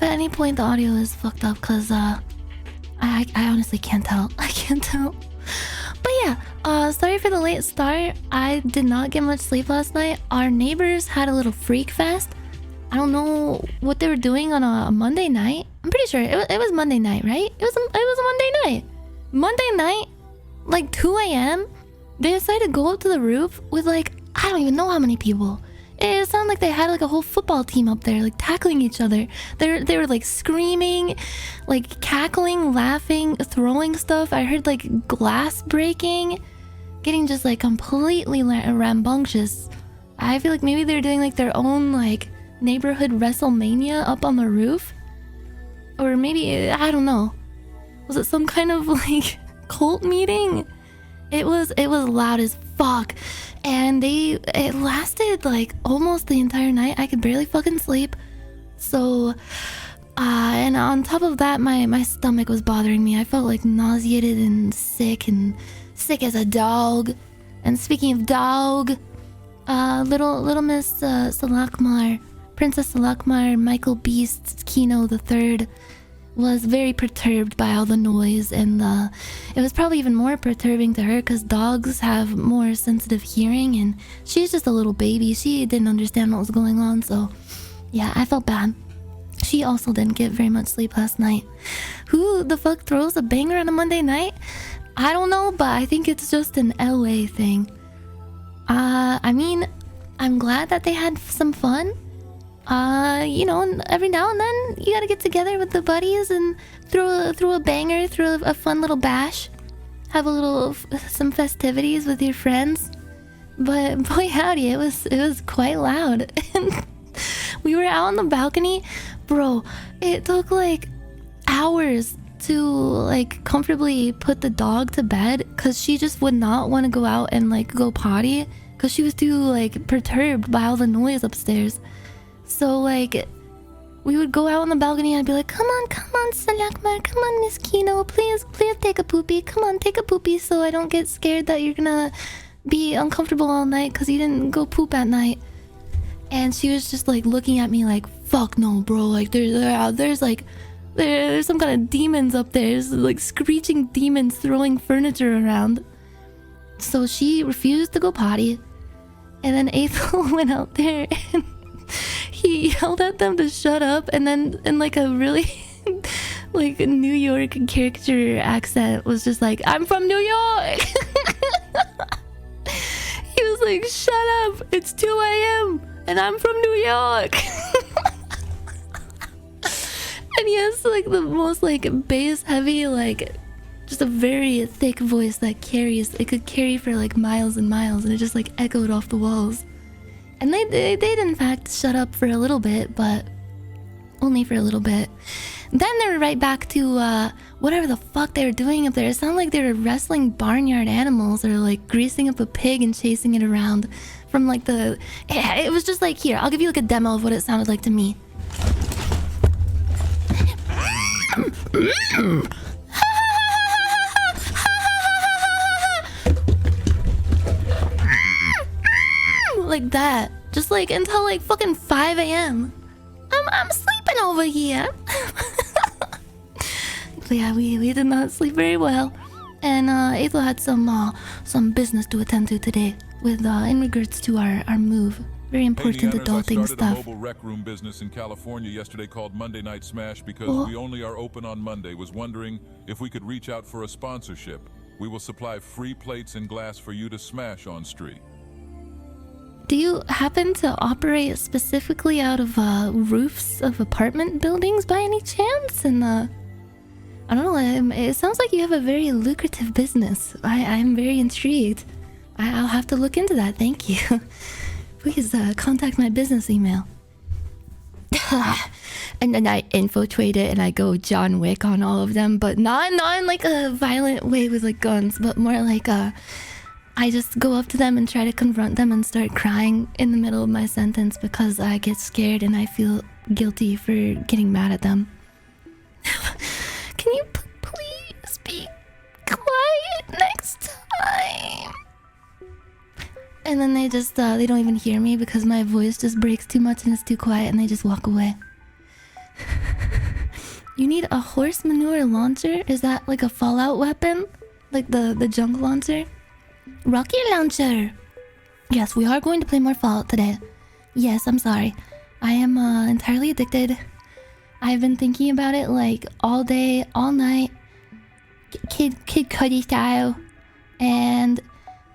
Speaker 1: any point the audio is fucked up, cause I honestly can't tell. I can't tell. But yeah, sorry for the late start. I did not get much sleep last night. Our neighbors had a little freak fest. I don't know what they were doing on a Monday night. I'm pretty sure it was Monday night, right? It was a Monday night. Monday night, like 2 a.m. They decided to go up to the roof with like, I don't even know how many people. It sounded like they had like a whole football team up there, like tackling each other. They were like screaming, like cackling, laughing, throwing stuff. I heard like glass breaking, getting just like completely rambunctious. I feel like maybe they're doing like their own like neighborhood WrestleMania up on the roof, or maybe I don't know. Was it some kind of like cult meeting? It was loud as fuck. And it lasted like almost the entire night. I could barely fucking sleep. So, and on top of that, my stomach was bothering me. I felt like nauseated and sick as a dog. And speaking of dog, little Miss Salakmar, Princess Salakmar, Michael Beast's Kino the Third, was very perturbed by all the noise, and it was probably even more perturbing to her because dogs have more sensitive hearing, and she's just a little baby. She didn't understand what was going on, so yeah, I felt bad. she also didn't get very much sleep last night. Who the fuck throws a banger on a Monday night? I don't know, but I think it's just an LA thing. I mean, I'm glad that they had some fun. You know, every now and then you gotta get together with the buddies and throw a banger, throw a fun little bash, have a little some festivities with your friends. But boy howdy, it was quite loud. And we were out on the balcony, bro. It took like hours to like comfortably put the dog to bed because she just would not want to go out and like go potty because she was too like perturbed by all the noise upstairs. So like we would go out on the balcony and I'd be like, come on Salakmar, come on Miss Kino, please take a poopy, come on take a poopy so I don't get scared that you're gonna be uncomfortable all night because you didn't go poop at night. And she was just like looking at me like, fuck no bro, like there's some kind of demons up there. There's like screeching demons throwing furniture around. So she refused to go potty. And then Ethel went out there and he yelled at them to shut up. And then in like a really like a New York caricature accent was just like, I'm from New York. He was like, shut up, it's 2 a.m. and I'm from New York. And he has like the most like bass heavy, like just a very thick voice that carries. It could carry for like miles and miles, and it just like echoed off the walls. And they did in fact shut up for a little bit, but only for a little bit. Then they were right back to whatever the fuck they were doing up there. It sounded like they were wrestling barnyard animals or like greasing up a pig and chasing it around from like the... It was just like, here, I'll give you like a demo of what it sounded like to me. Like that. Just like until like fucking 5 a.m. I'm sleeping over here. But yeah, we did not sleep very well. And Ethel had some business to attend to today with in regards to our move. Very important adulting stuff.
Speaker 2: I started a mobile rec room business in California yesterday called Monday Night Smash because we only are open on Monday. Was wondering if we could reach out for a sponsorship. We will supply free plates and glass for you to smash on street.
Speaker 1: Do you happen to operate specifically out of roofs of apartment buildings by any chance? And I don't know, it sounds like you have a very lucrative business. I'm very intrigued. I'll have to look into that, thank you. Please contact my business email. And then I infiltrate it and I go John Wick on all of them, but not in like a violent way with like guns, but more like I just go up to them and try to confront them and start crying in the middle of my sentence because I get scared and I feel guilty for getting mad at them. Can you please be quiet next time? And then they just, they don't even hear me because my voice just breaks too much and it's too quiet and they just walk away. You need a horse manure launcher? Is that like a Fallout weapon? Like the junk launcher? Rocket launcher! Yes, we are going to play more Fallout today. Yes, I'm sorry. I am entirely addicted. I've been thinking about it like all day, all night. Kid Cudi style. And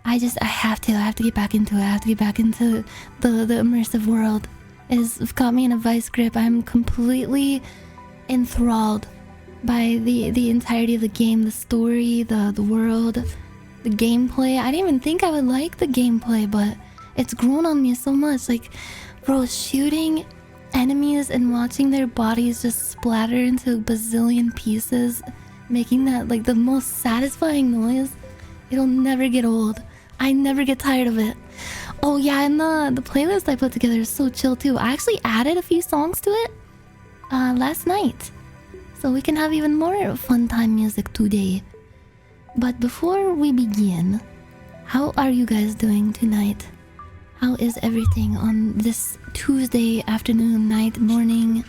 Speaker 1: I have to get back into it. I have to get back into the immersive world. It's got me in a vice grip. I'm completely enthralled by the entirety of the game, the story, the world, the gameplay. I didn't even think I would like the gameplay, but it's grown on me so much. Like, bro, shooting enemies and watching their bodies just splatter into a bazillion pieces, making that like the most satisfying noise. It'll never get old. I never get tired of it. Oh yeah, and the playlist I put together is so chill too. I actually added a few songs to it last night, so we can have even more fun time music today. But before we begin, how are you guys doing tonight? How is everything on this Tuesday afternoon, night, morning?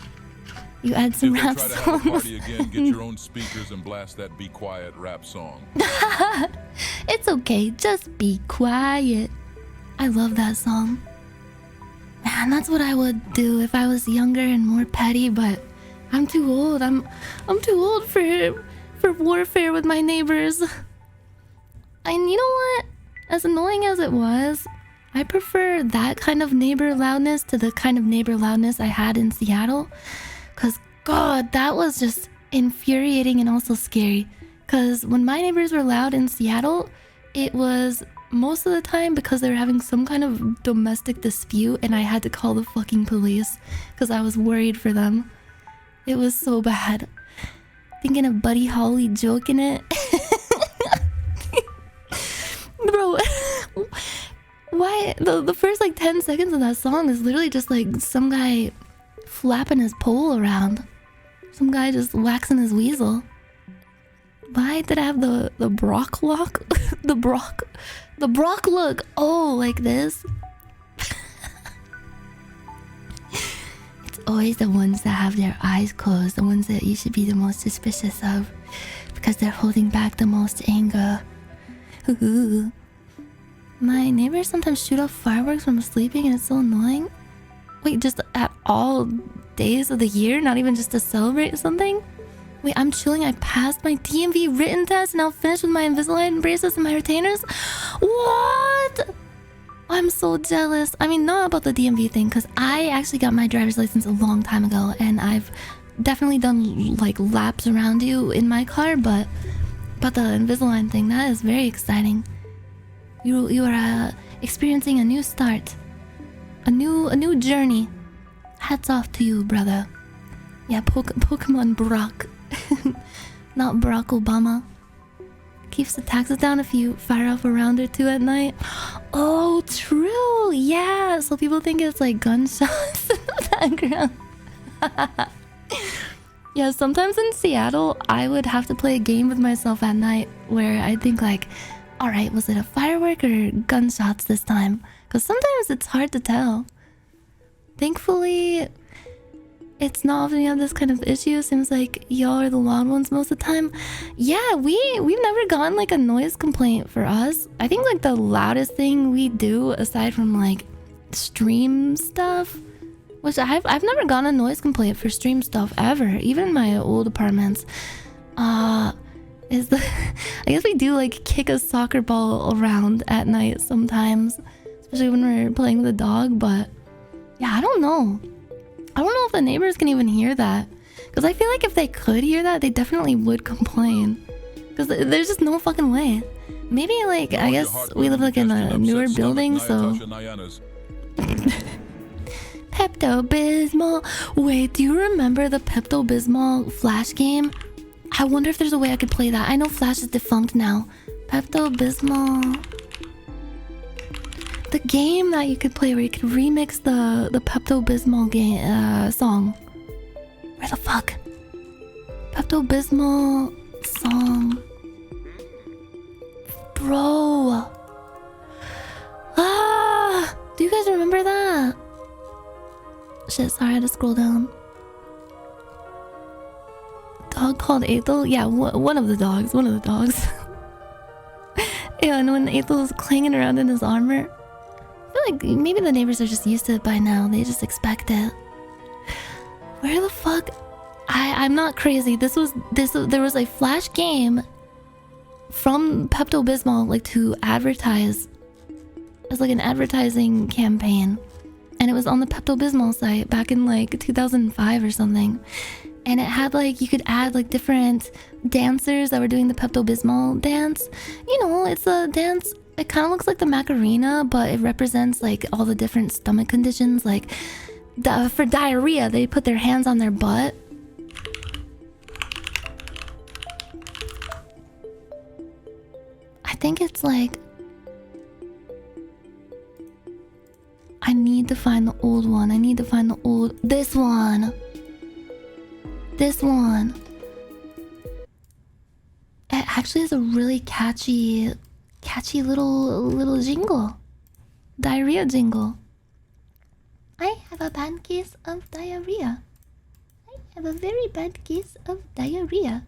Speaker 1: You add some rap songs. If they try to have a party again, get your own speakers and blast that Be Quiet rap song. It's okay, just be quiet. I love that song. Man, that's what I would do if I was younger and more petty, but I'm too old. I'm too old for warfare with my neighbors. And you know what? As annoying as it was, I prefer that kind of neighbor loudness to the kind of neighbor loudness I had in Seattle. Cause God, that was just infuriating and also scary. Cause when my neighbors were loud in Seattle, it was most of the time because they were having some kind of domestic dispute and I had to call the fucking police because I was worried for them. It was so bad. Thinking of Buddy Holly joking it. Bro, why? The first like 10 seconds of that song is literally just like some guy flapping his pole around. Some guy just waxing his weasel. Why did I have the Brock look? the Brock look. Oh, like this. It's always the ones that have their eyes closed, the ones that you should be the most suspicious of, because they're holding back the most anger. My neighbors sometimes shoot off fireworks when I'm sleeping and it's so annoying. Wait, just at all days of the year? Not even just to celebrate something? Wait, I'm chilling. I passed my DMV written test and I'll finish with my Invisalign braces and my retainers? What? I'm so jealous. I mean, not about the DMV thing, because I actually got my driver's license a long time ago and I've definitely done like laps around you in my car, but the Invisalign thing, that is very exciting. You are experiencing a new start. A new journey. Hats off to you, brother. Yeah, Pokemon Brock. Not Barack Obama. Keeps the taxes down if you fire off a round or two at night. Oh, true. Yeah, so people think it's like gunshots in the background. Yeah, sometimes in Seattle, I would have to play a game with myself at night where I think like, all right, was it a firework or gunshots this time? Because sometimes it's hard to tell. Thankfully, it's not often you have this kind of issue. Seems like y'all are the loud ones most of the time. Yeah, we've never gotten like a noise complaint for us. I think like the loudest thing we do, aside from like stream stuff, which I've never gotten a noise complaint for stream stuff ever, even in my old apartments. Is the I guess we do like kick a soccer ball around at night sometimes, especially when we're playing with a dog. But yeah, I don't know if the neighbors can even hear that, because I feel like if they could hear that, they definitely would complain, because there's just no fucking way. Maybe like I guess we live like in a newer building, so Pepto-Bismol. Wait, do you remember the Pepto-Bismol Flash game? I wonder if there's a way I could play that. I know Flash is defunct now. Pepto-Bismol. The game that you could play where you could remix the Pepto-Bismol game song. Where the fuck? Pepto-Bismol song. Bro. Ah! Do you guys remember that? Shit, sorry, I had to scroll down. Dog called Ethel? Yeah, one of the dogs. Yeah, and when Ethel was clanging around in his armor, I feel like maybe the neighbors are just used to it by now. They just expect it. Where the fuck? I'm not crazy. There was a Flash game from Pepto-Bismol, like to advertise. It's like an advertising campaign. And it was on the Pepto-Bismol site back in like 2005 or something. And it had like, you could add like different dancers that were doing the Pepto-Bismol dance. You know, it's a dance, it kind of looks like the Macarena, but it represents like all the different stomach conditions. Like for diarrhea, they put their hands on their butt. I think it's like, I need to find the old one. This one. It actually is a really catchy little jingle. Diarrhea jingle. I have a bad case of diarrhea. I have a very bad case of diarrhea.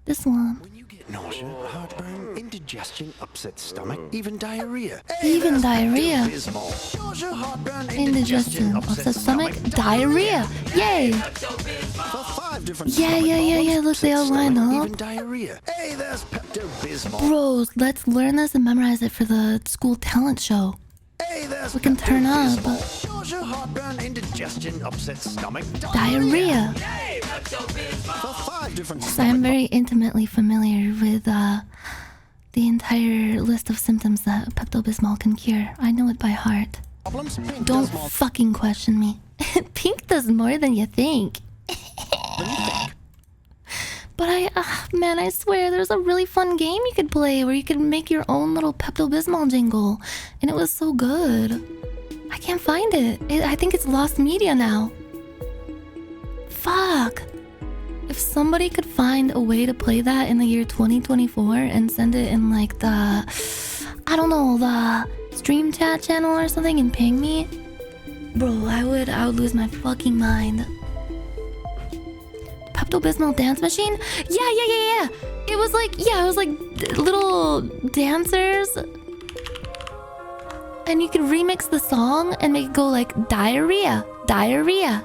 Speaker 1: This one.
Speaker 5: When you get nausea, heartburn, indigestion, upset stomach, even diarrhea.
Speaker 1: Even diarrhea.
Speaker 5: Nausea, heartburn,
Speaker 1: Indigestion, upset stomach, diarrhea. Yay!
Speaker 5: For 5 different
Speaker 1: Yeah,
Speaker 5: stomach
Speaker 1: yeah, yeah,
Speaker 5: problems,
Speaker 1: yeah. Look, they
Speaker 5: upset
Speaker 1: all line
Speaker 5: stomach,
Speaker 1: up.
Speaker 5: even diarrhea. Hey, there's Pepto-Bismol.
Speaker 1: Bros, let's learn this and memorize it for the school talent show.
Speaker 5: Hey, there's
Speaker 1: We can turn up.
Speaker 5: Pepto-Bismol. Nausea, heartburn, indigestion, upset stomach,
Speaker 1: Diarrhea.
Speaker 5: For 5 different
Speaker 1: So
Speaker 5: stomach
Speaker 1: I'm very intimately familiar with the entire list of symptoms that Pepto-Bismol can cure. I know it by heart.
Speaker 5: problems. Pink
Speaker 1: Don't
Speaker 5: does more
Speaker 1: fucking question me. Pink does more than you think.
Speaker 5: than you think.
Speaker 1: But man, I swear, there's a really fun game you could play where you could make your own little Pepto-Bismol jingle. And it was so good. I can't find it. I think it's lost media now. Fuck. If somebody could find a way to play that in the year 2024 and send it in like the, I don't know, the stream chat channel or something and ping me, bro, I would lose my fucking mind. Pepto-Bismol dance machine? Yeah. It was like little dancers. And you could remix the song and make it go like diarrhea. Diarrhea.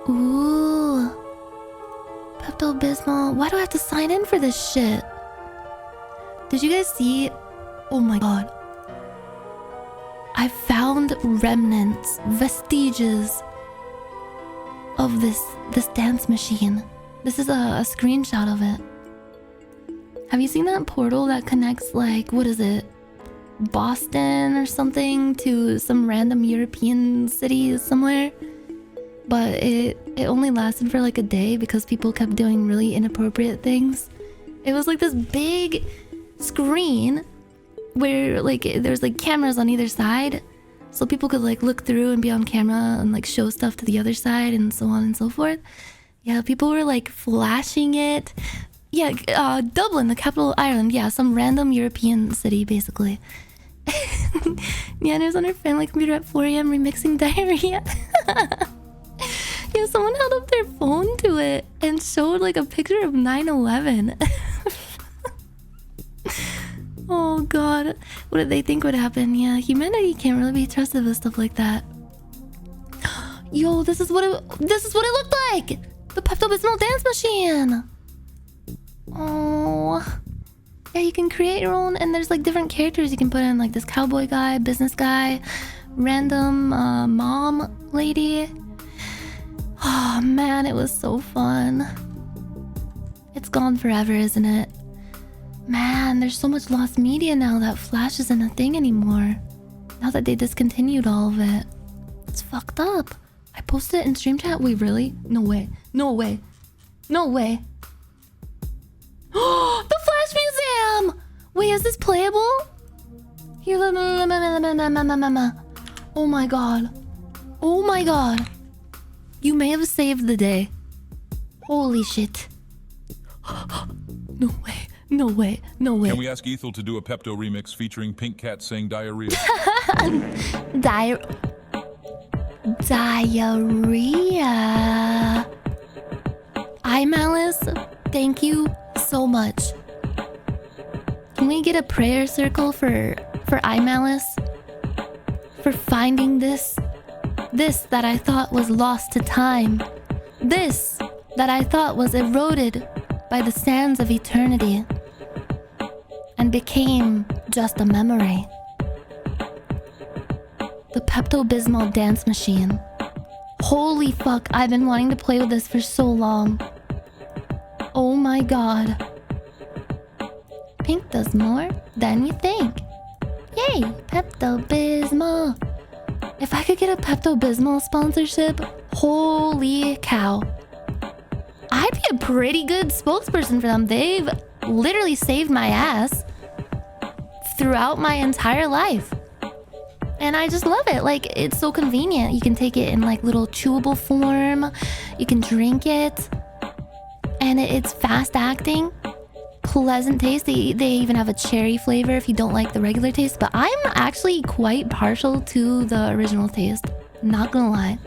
Speaker 1: Ooh. Pepto-Bismol. Why do I have to sign in for this shit? Did you guys see? Oh my god. I found remnants, vestiges of this dance machine. This is a screenshot of it. Have you seen that portal that connects, like, what is it? Boston or something to some random European city somewhere? But it only lasted for like a day because people kept doing really inappropriate things. It was like this big screen where like there's like cameras on either side, so people could like look through and be on camera and like show stuff to the other side and so on and so forth. Yeah, people were like flashing it. Yeah, Dublin, the capital of Ireland. Yeah, some random European city basically. Nyanners on her family computer at 4 a.m. remixing diarrhea. Yeah, someone held up their phone to it and showed like a picture of 9/11. Oh god, what did they think would happen? Yeah, humanity can't really be trusted with stuff like that. Yo, this is what it looked like. The Pepto-Bismol dance machine. Oh, yeah, you can create your own, and there's like different characters you can put in, like this cowboy guy, business guy, random mom lady. Oh man, it was so fun. It's gone forever, isn't it? Man, there's so much lost media now that Flash isn't a thing anymore. Now that they discontinued all of it. It's fucked up. I posted it in stream chat? Wait, really? No way. No way. No way. Oh, the Flash Museum! Wait, is this playable? Here, oh my god. Oh my god. You may have saved the day. Holy shit. No way. No way. No way.
Speaker 2: Can we ask Ethel to do a Pepto remix featuring Pink Cat saying diarrhea?
Speaker 1: Diarrhea. Malice, thank you so much. Can we get a prayer circle for Malice? For finding this that I thought was lost to time. This that I thought was eroded by the sands of eternity and became just a memory. The Pepto-Bismol dance machine. Holy fuck, I've been wanting to play with this for so long. Oh my god. Pink does more than you think. Yay, Pepto-Bismol. If I could get a Pepto-Bismol sponsorship, holy cow. I'd be a pretty good spokesperson for them. They've literally saved my ass throughout my entire life. And I just love it. Like, it's so convenient. You can take it in like little chewable form. You can drink it. And it's fast acting. Pleasant taste. They even have a cherry flavor if you don't like the regular taste. But I'm actually quite partial to the original taste. Not gonna lie.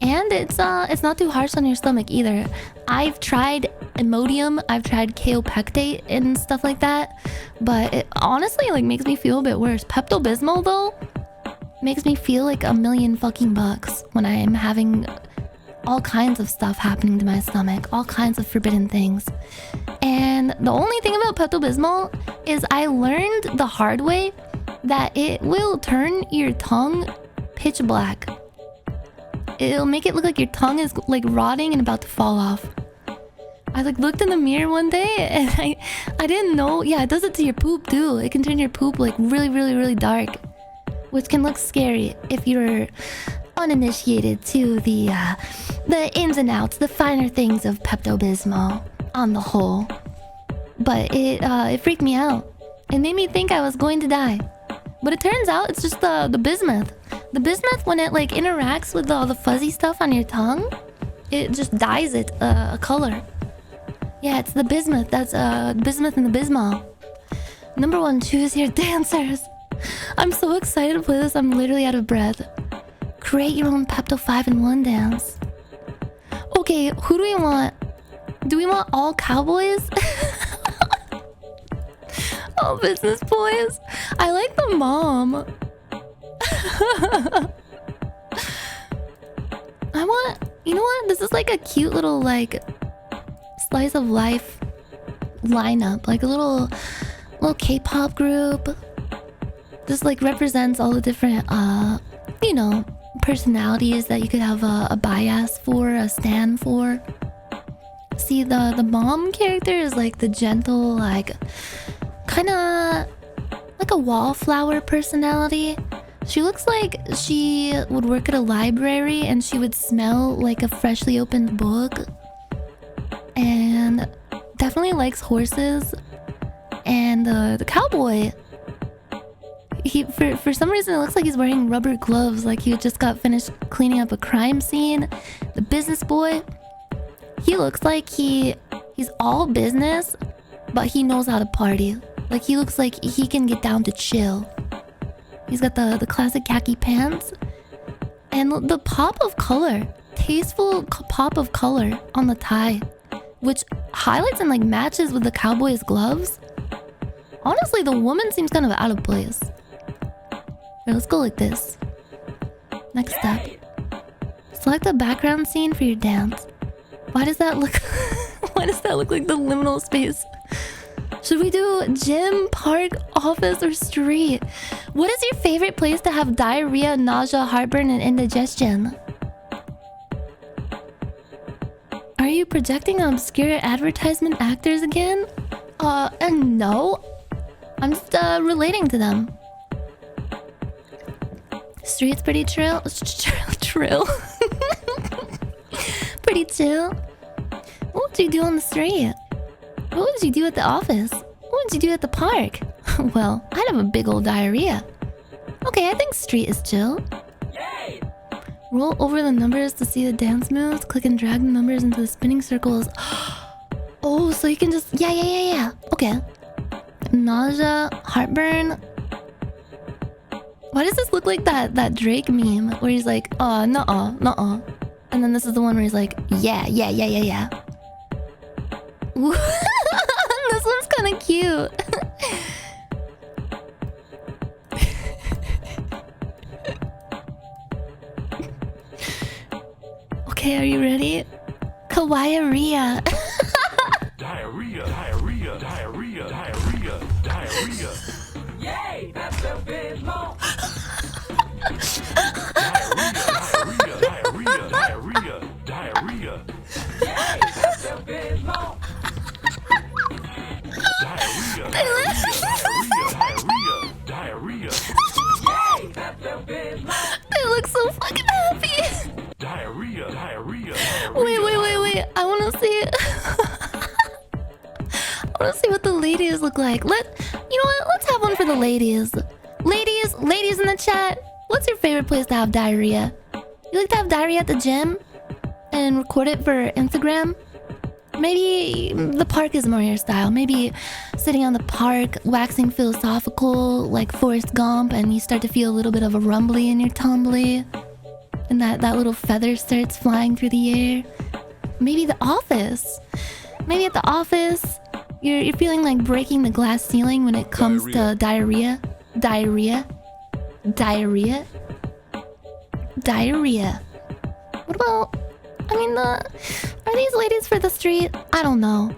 Speaker 1: And it's not too harsh on your stomach either. I've tried Imodium, I've tried Kaopectate and stuff like that, but it honestly like makes me feel a bit worse. Pepto-Bismol though, makes me feel like $1,000,000 when I am having all kinds of stuff happening to my stomach, all kinds of forbidden things. And the only thing about Pepto-Bismol is I learned the hard way that it will turn your tongue pitch black. It'll make it look like your tongue is like rotting and about to fall off. I like looked in the mirror one day and I didn't know. Yeah, it does it to your poop too. It can turn your poop like really dark, which can look scary if you're uninitiated to the ins and outs, the finer things of Pepto-Bismol on the whole. But it freaked me out. It made me think I was going to die. But it turns out it's just the bismuth. The bismuth, when it like interacts with all the fuzzy stuff on your tongue, it just dyes it a color. Yeah, it's the bismuth. That's bismuth and the Bismol. Number 1, choose your dancers. I'm so excited to play this. I'm literally out of breath. Create your own Pepto 5-in-1 dance. Okay, who do we want? Do we want all cowboys? All business boys? I like the mom. I want... You know what? This is like a cute little like slice of life lineup. Like a little K-pop group. This like represents all the different you know, personalities that you could have a bias for, a stand for. See, the mom character is like the gentle, like kind of like a wallflower personality. She looks like she would work at a library and she would smell like a freshly opened book. And definitely likes horses. And the cowboy, he for some reason it looks like he's wearing rubber gloves, like he just got finished cleaning up a crime scene. The business boy, he looks like he's all business, but he knows how to party. Like he looks like he can get down to chill. He's got the classic khaki pants and the pop of color, tasteful pop of color on the tie, which highlights and like matches with the cowboy's gloves. Honestly, the woman seems kind of out of place. Right, let's go like this. Next step. Select the background scene for your dance. Why does that look... Why does that look like the liminal space? Should we do gym, park, office, or street? What is your favorite place to have diarrhea, nausea, heartburn, and indigestion? Are you projecting obscure advertisement actors again? No. I'm just relating to them. Street's pretty trill. Pretty chill. What would you do on the street? What would you do at the office? What would you do at the park? Well, I'd have a big old diarrhea. Okay, I think street is chill. Yay! Roll over the numbers to see the dance moves. Click and drag the numbers into the spinning circles. Oh, so you can just... Yeah. Okay. Nausea, heartburn. Why does this look like that Drake meme where he's like, nuh-uh. And then this is the one where he's like, yeah. This one's kind of cute. Okay, are you ready? Kawaii-rhea.
Speaker 6: Diarrhea. Yay, that's the Bismol. Diarrhea. Yay, that's the Bismol. Diarrhea. Yay, that's the Bismol.
Speaker 1: They look so fucking happy.
Speaker 6: Diarrhea.
Speaker 1: Wait. I want to see. I want to see what the ladies look like. You know what? Let's have one for the ladies. Ladies in the chat. What's your favorite place to have diarrhea? You like to have diarrhea at the gym and record it for Instagram? Maybe the park is more your style. Maybe sitting on the park, waxing philosophical like Forrest Gump, and you start to feel a little bit of a rumbly in your tumbly. And that little feather starts flying through the air. Maybe the office. Maybe at the office, you're feeling like breaking the glass ceiling when it comes to diarrhea. diarrhea. What about... I mean, are these ladies for the street? I don't know.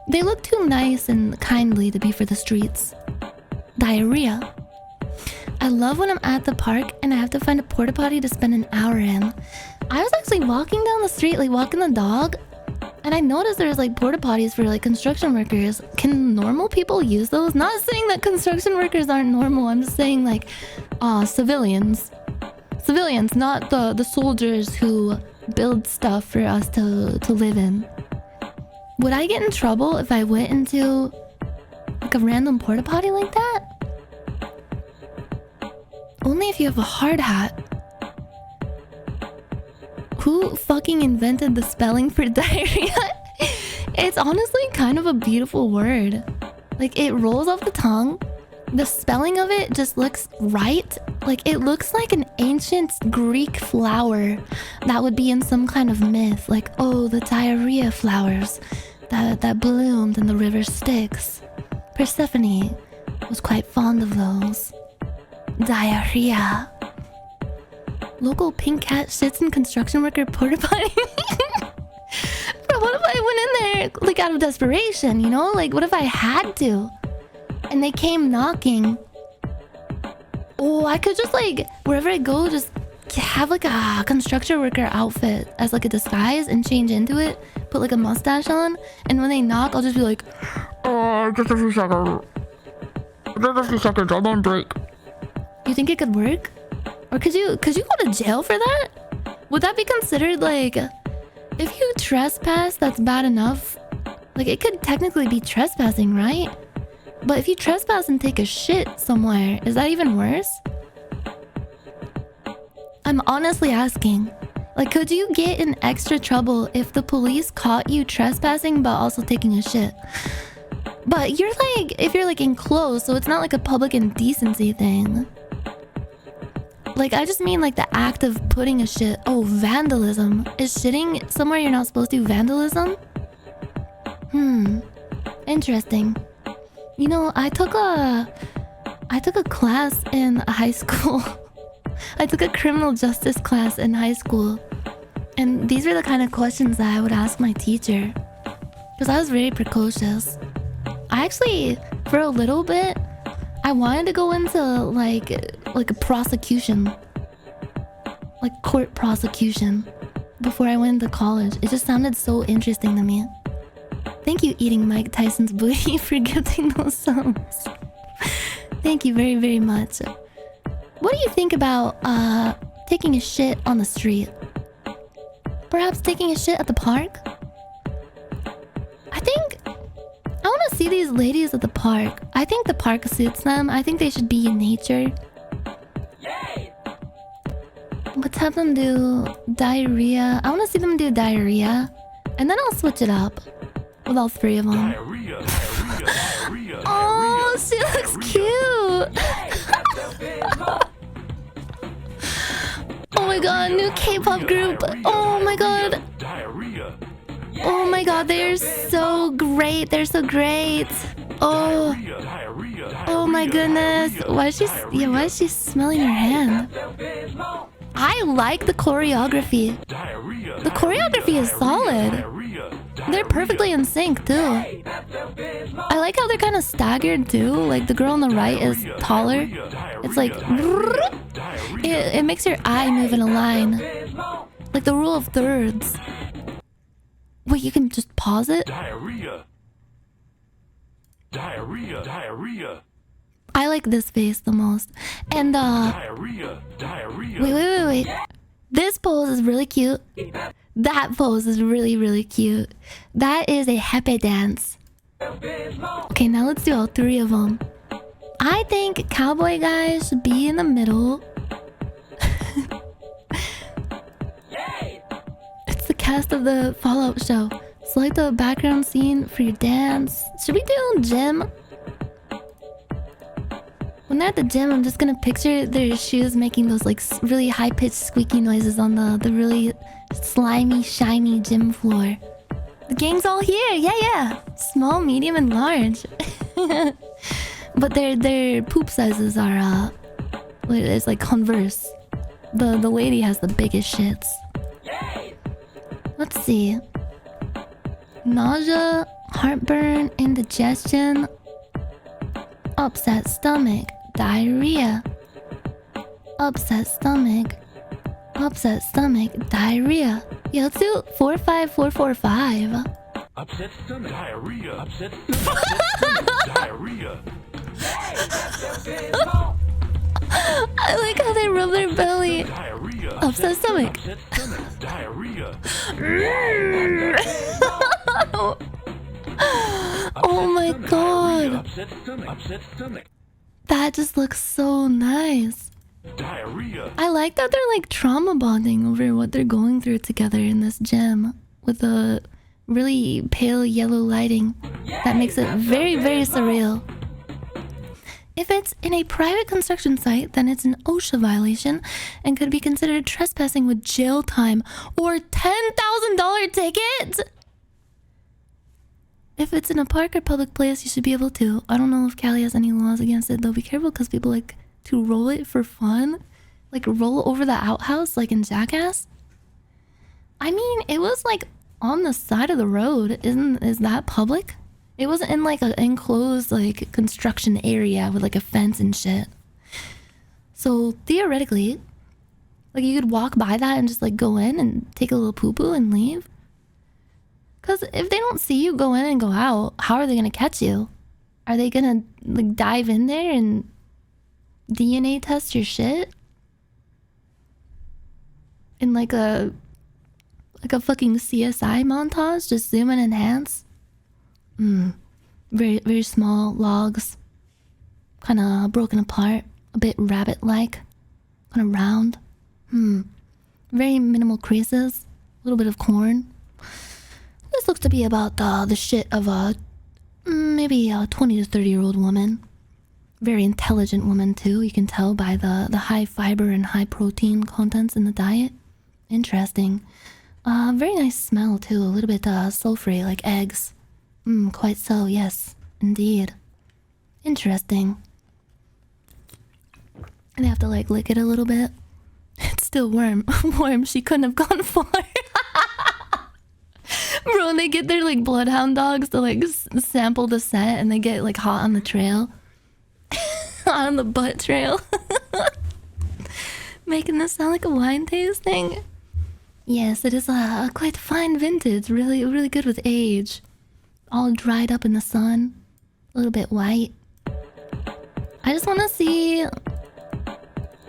Speaker 1: They look too nice and kindly to be for the streets. Diarrhea. I love when I'm at the park and I have to find a porta potty to spend an hour in. I was actually walking down the street, like walking the dog, and I noticed there's like porta potties for like construction workers. Can normal people use those? Not saying that construction workers aren't normal. I'm just saying like, civilians. Civilians, not the soldiers who build stuff for us to live in. Would I get in trouble if I went into like a random porta potty like that? Only if you have a hard hat. Who fucking invented the spelling for diarrhea? It's honestly kind of a beautiful word. Like, it rolls off the tongue. The spelling of it just looks right. Like, it looks like an ancient Greek flower that would be in some kind of myth. Like, oh, the diarrhea flowers that bloomed in the river Styx. Persephone was quite fond of those. Diarrhea. Local pink cat shits in construction worker porta potty. Bro, what if I went in there like out of desperation, you know? Like, what if I had to? And they came knocking. Oh, I could just like, wherever I go, just have like a construction worker outfit as like a disguise and change into it. Put like a mustache on. And when they knock, I'll just be like,
Speaker 3: Just a few seconds. Just a few seconds, I'm on break.
Speaker 1: you think it could work? Or could you go to jail for that? Would that be considered like, if you trespass, that's bad enough? Like, it could technically be trespassing, right? But if you trespass and take a shit somewhere, is that even worse? I'm honestly asking. Like, could you get in extra trouble if the police caught you trespassing but also taking a shit? But you're like, if you're like enclosed, so it's not like a public indecency thing. Like, I just mean like the act of putting a shit. Oh, vandalism. Is shitting somewhere you're not supposed to vandalism? Interesting. You know, I took a class in high school. I took a criminal justice class in high school. And these were the kind of questions that I would ask my teacher. Because I was very precocious. I actually, for a little bit, I wanted to go into like a prosecution. Like court prosecution. Before I went into college. It just sounded so interesting to me. Thank you, Eating Mike Tyson's Booty, for gifting those songs. Thank you very, very much. What do you think about taking a shit on the street? Perhaps taking a shit at the park? I want to see these ladies at the park. I think the park suits them. I think they should be in nature.
Speaker 6: Yay!
Speaker 1: Let's have them do diarrhea. I want to see them do diarrhea. And then I'll switch it up. With all three of them.
Speaker 6: Diarrhea, diarrhea, diarrhea,
Speaker 1: Oh,
Speaker 6: diarrhea,
Speaker 1: she looks
Speaker 6: diarrhea.
Speaker 1: cute.
Speaker 6: Yay, Pepto-Bismol.
Speaker 1: Oh my god, new K-pop group. Oh my god.
Speaker 6: Diarrhea.
Speaker 1: Oh my god, they're so great. They're so great. Oh.
Speaker 6: Diarrhea, diarrhea,
Speaker 1: Oh my goodness. Why is she smelling her hand?
Speaker 6: Pepto-Bismol.
Speaker 1: I like the choreography.
Speaker 6: Diarrhea.
Speaker 1: The choreography is solid.
Speaker 6: Diarrhea.
Speaker 1: They're perfectly in sync too.
Speaker 6: Yay, Pepto-Bismol.
Speaker 1: I like how they're kind of staggered too. Like the girl on the right is taller. It's like it makes your eye move in a line. Like the rule of thirds. Wait, you can just pause it?
Speaker 6: Diarrhea. Diarrhea, diarrhea,
Speaker 1: I like this face the most. And
Speaker 6: diarrhea, diarrhea.
Speaker 1: wait. This pose is really cute. That pose is really, really cute. That is a happy dance. Okay, now let's do all three of them. I think cowboy guys should be in the middle. It's the cast of the Fallout show. Select the background scene for your dance. Should we do gym? When they're at the gym, I'm just gonna picture their shoes making those like really high-pitched squeaky noises on the really slimy, shiny gym floor. The gang's all here, yeah. Small, medium, and large. But their poop sizes are it's like Converse. The lady has the biggest shits. Let's see. Nausea, heartburn, indigestion, upset stomach, diarrhea, upset stomach, diarrhea. Yeah, let's do 45445.
Speaker 6: Upset stomach. Diarrhea. Upset stomach. Diarrhea.
Speaker 1: I like how they rub their belly.
Speaker 6: Diarrhea.
Speaker 1: Upset stomach.
Speaker 6: Upset stomach. Diarrhea.
Speaker 1: Oh my god.
Speaker 6: Upset stomach. Upset stomach.
Speaker 1: That just looks so nice.
Speaker 6: Diarrhea.
Speaker 1: I like that they're like trauma bonding over what they're going through together in this gym with the really pale yellow lighting that makes it very, very surreal. If it's in a private construction site, then it's an OSHA violation and could be considered trespassing with jail time or $10,000 ticket. If it's in a park or public place, you should be able to. I don't know if Cali has any laws against it, though. Be careful because people like to roll it for fun. Like roll over the outhouse like in Jackass. I mean, it was like on the side of the road. Is that public? It wasn't in like an enclosed like construction area with like a fence and shit. So theoretically, like you could walk by that and just like go in and take a little poo-poo and leave. Cause if they don't see you go in and go out, how are they gonna catch you? Are they gonna like dive in there and DNA test your shit? In like a fucking CSI montage, just zoom and enhance. Very, very small logs. Kind of broken apart. A bit rabbit-like. Kind of round. Very minimal creases. A little bit of corn. This looks to be about the shit of maybe a 20 to 30-year-old woman. Very intelligent woman, too. You can tell by the high fiber and high protein contents in the diet. Interesting. Very nice smell, too. A little bit sulfury, like eggs. Quite so, yes, indeed. Interesting. And they have to like lick it a little bit. It's still warm. Warm, she couldn't have gone far. Bro, and they get their like bloodhound dogs to like sample the scent and they get like hot on the trail. On the butt trail. Making this sound like a wine tasting. Yes, it is a quite fine vintage. Really, really good with age. All dried up in the sun. A little bit white. I just want to see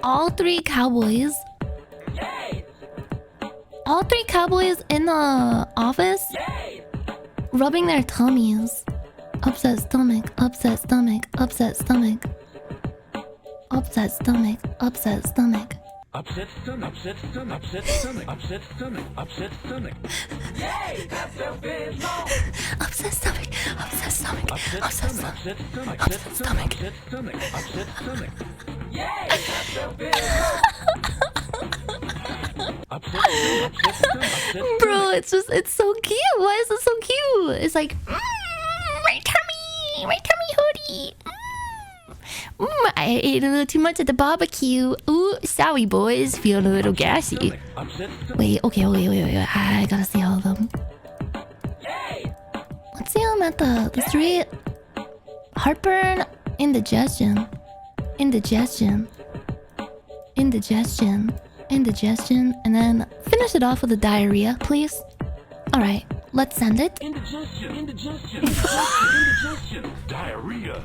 Speaker 1: all three cowboys. All three cowboys in the office rubbing their tummies. Upset stomach, upset stomach, upset stomach. Upset stomach, upset stomach.
Speaker 6: Upset stomach, upset stomach, upset stomach, upset stomach, upset stomach. Yay! Pepto-Bismol!
Speaker 1: Upset stomach, upset stomach, upset stomach,
Speaker 6: upset stomach,
Speaker 1: upset stomach,
Speaker 6: upset stomach, upset stomach. Yay! Pepto-Bismol!
Speaker 1: Bro, it's so cute. Why is it so cute? It's like, my tummy hoodie. I ate a little too much at the barbecue. Ooh, sorry boys, feeling a little gassy. Wait, okay, wait. I gotta see all of them. Let's see them at the three. Heartburn, indigestion, and then finish it off with the diarrhea, please. Alright, let's send it.
Speaker 6: Indigestion, diarrhea.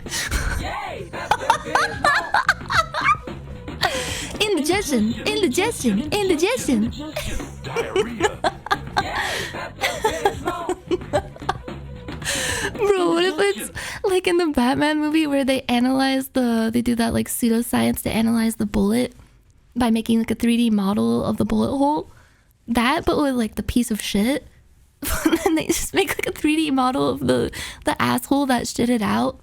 Speaker 6: Yay!
Speaker 1: Indigestion.
Speaker 6: Diarrhea.
Speaker 1: Bro, what if it's like in the Batman movie where they do that like pseudoscience to analyze the bullet by making like a 3D model of the bullet hole? That, but with like the piece of shit. And then they just make like a 3D model of the asshole that shit it out.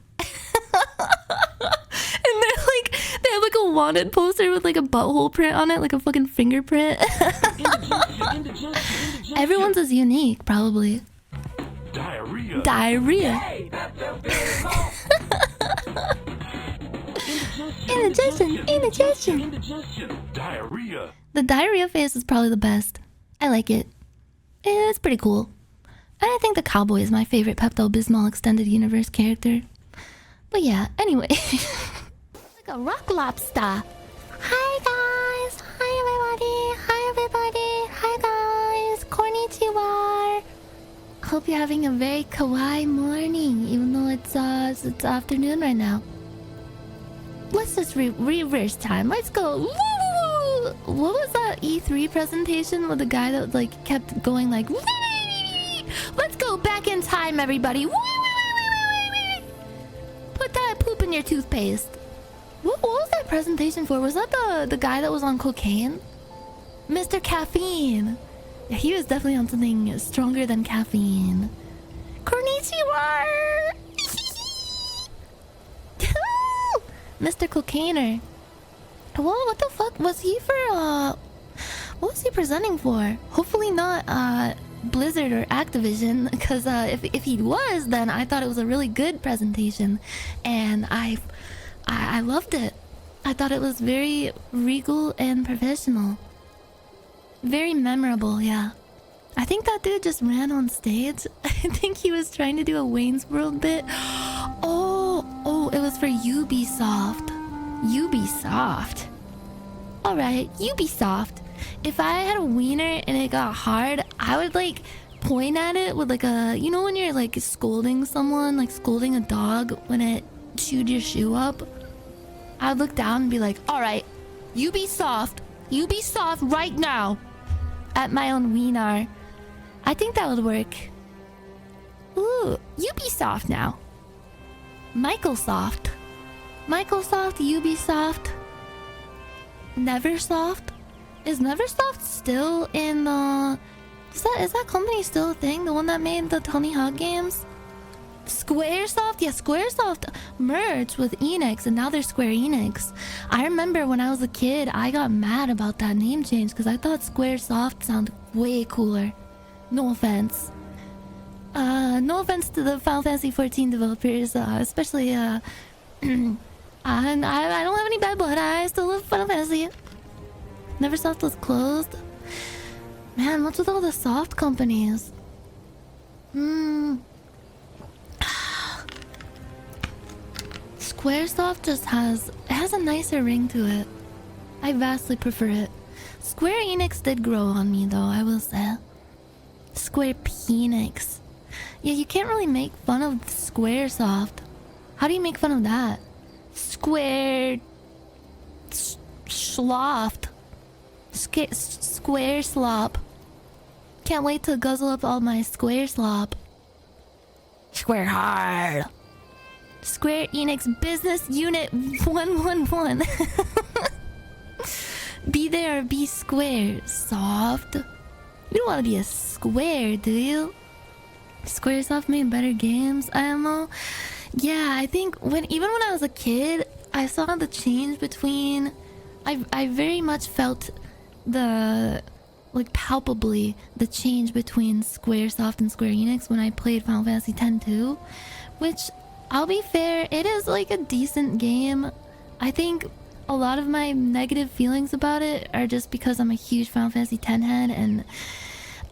Speaker 1: And they have like a wanted poster with like a butthole print on it, like a fucking fingerprint. Everyone's is unique, probably.
Speaker 6: Diarrhea. Indigestion. Diarrhea.
Speaker 1: The diarrhea face is probably the best. I like it. It's pretty cool. And I think the cowboy is my favorite Pepto-Bismol extended universe character. But yeah, anyway. Like a rock lobster. Hi guys. Hi everybody. Hi everybody. Hi guys. Konnichiwa. Hope you're having a very kawaii morning, even though it's afternoon right now. Let's just reverse time. Let's go. Woo! What was that E3 presentation with the guy that like kept going like? Wee! Let's go back in time, everybody. Wee! Put that poop in your toothpaste. What was that presentation for? Was that the guy that was on cocaine? Mr. Caffeine. Yeah, he was definitely on something stronger than caffeine. Konnichiwa! Mr. Cocainer. Whoa, what the fuck was he for? What was he presenting for? Hopefully not Blizzard or Activision, because if he was, then I thought it was a really good presentation, and I loved it. I thought it was very regal and professional, very memorable. Yeah, I think that dude just ran on stage. I think he was trying to do a Wayne's World bit. Oh, it was for Ubisoft. Ubisoft. Alright, Ubisoft. If I had a wiener and it got hard, I would like point at it with like a... You know when you're like scolding someone, like scolding a dog when it chewed your shoe up? I'd look down and be like, alright, Ubisoft right now. At my own wiener. I think that would work. Ooh, Ubisoft now. Microsoft, Ubisoft, Neversoft. Is Neversoft still in the... Is that company still a thing? The one that made the Tony Hawk games? Squaresoft? Yeah, Squaresoft merged with Enix and now they're Square Enix. I remember when I was a kid, I got mad about that name change because I thought Squaresoft sounded way cooler. No offense. No offense to the Final Fantasy 14 developers, especially, I don't have any bad blood. I still love Final Fantasy. Neversoft was closed. Man, what's with all the soft companies? Squaresoft just has a nicer ring to it. I vastly prefer it. Square Enix did grow on me though, I will say. Square Penix. Yeah, you can't really make fun of Squaresoft. How do you make fun of that? Square... Schloft. Square slop. Can't wait to guzzle up all my square slop. Square hard. Square Enix Business Unit 111. Be there or be square. Soft. You don't want to be a square, do you? Squaresoft made better games, IMO. Yeah, I think even when I was a kid, I saw the change between... I very much felt palpably the change between Squaresoft and Square Enix when I played Final Fantasy X-2, which, I'll be fair, it is like a decent game. I think a lot of my negative feelings about it are just because I'm a huge Final Fantasy X head, and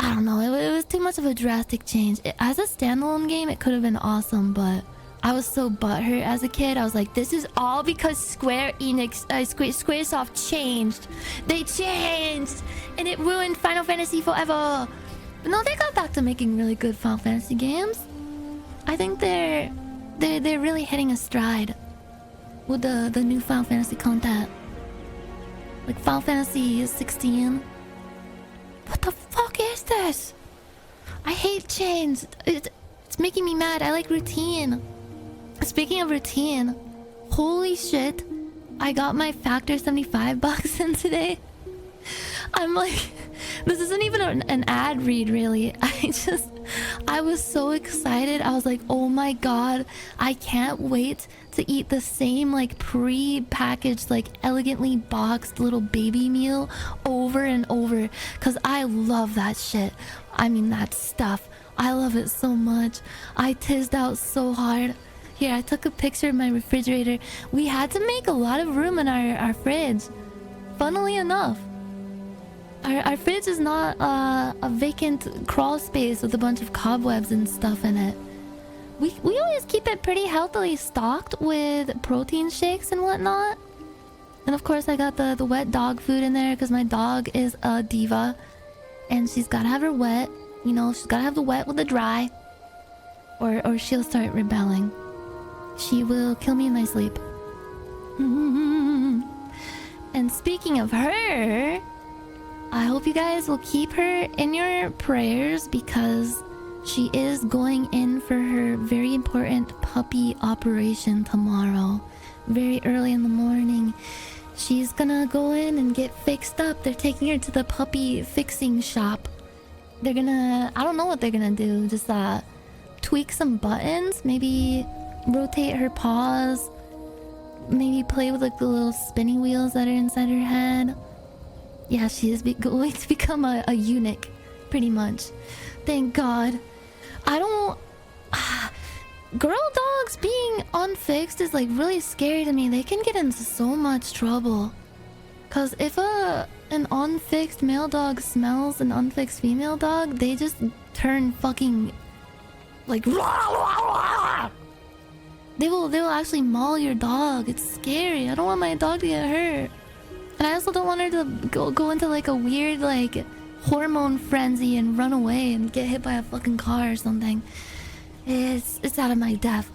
Speaker 1: I don't know, it was too much of a drastic change. As a standalone game, it could have been awesome, but I was so butthurt as a kid. I was like, this is all because Square Enix, Squaresoft changed. They changed! And it ruined Final Fantasy forever! But no, they got back to making really good Final Fantasy games. I think they're really hitting a stride with the new Final Fantasy content. Like Final Fantasy 16. What the fuck is this? I hate change. It's making me mad. I like routine. Speaking of routine, holy shit, I got my Factor 75 box in today. I'm like, this isn't even an ad read really. I was so excited. I was like, oh my god, I can't wait to eat the same like pre-packaged, like elegantly boxed little baby meal over and over, because I love that shit. I mean, that stuff. I love it so much. I tizzed out so hard. Here, I took a picture of my refrigerator. We had to make a lot of room in our fridge. Funnily enough. Our fridge is not a vacant crawl space with a bunch of cobwebs and stuff in it. We always keep it pretty healthily stocked with protein shakes and whatnot. And of course I got the wet dog food in there because my dog is a diva. And she's gotta have her wet. You know, she's gotta have the wet with the dry. Or she'll start rebelling. She will kill me in my sleep. And speaking of her, I hope you guys will keep her in your prayers because she is going in for her very important puppy operation tomorrow. Very early in the morning. She's gonna go in and get fixed up. They're taking her to the puppy fixing shop. They're gonna... I don't know what they're gonna do. Just tweak some buttons. Maybe rotate her paws. Maybe play with like the little spinning wheels that are inside her head. Yeah, she is going to become a eunuch. Pretty much. Thank God. I don't... Girl dogs being unfixed is like really scary to me. They can get into so much trouble. Cause if an unfixed male dog smells an unfixed female dog, they just turn fucking like they will actually maul your dog. It's scary. I don't want my dog to get hurt. And I also don't want her to go into like a weird like hormone frenzy and run away and get hit by a fucking car or something. It's out of my depth.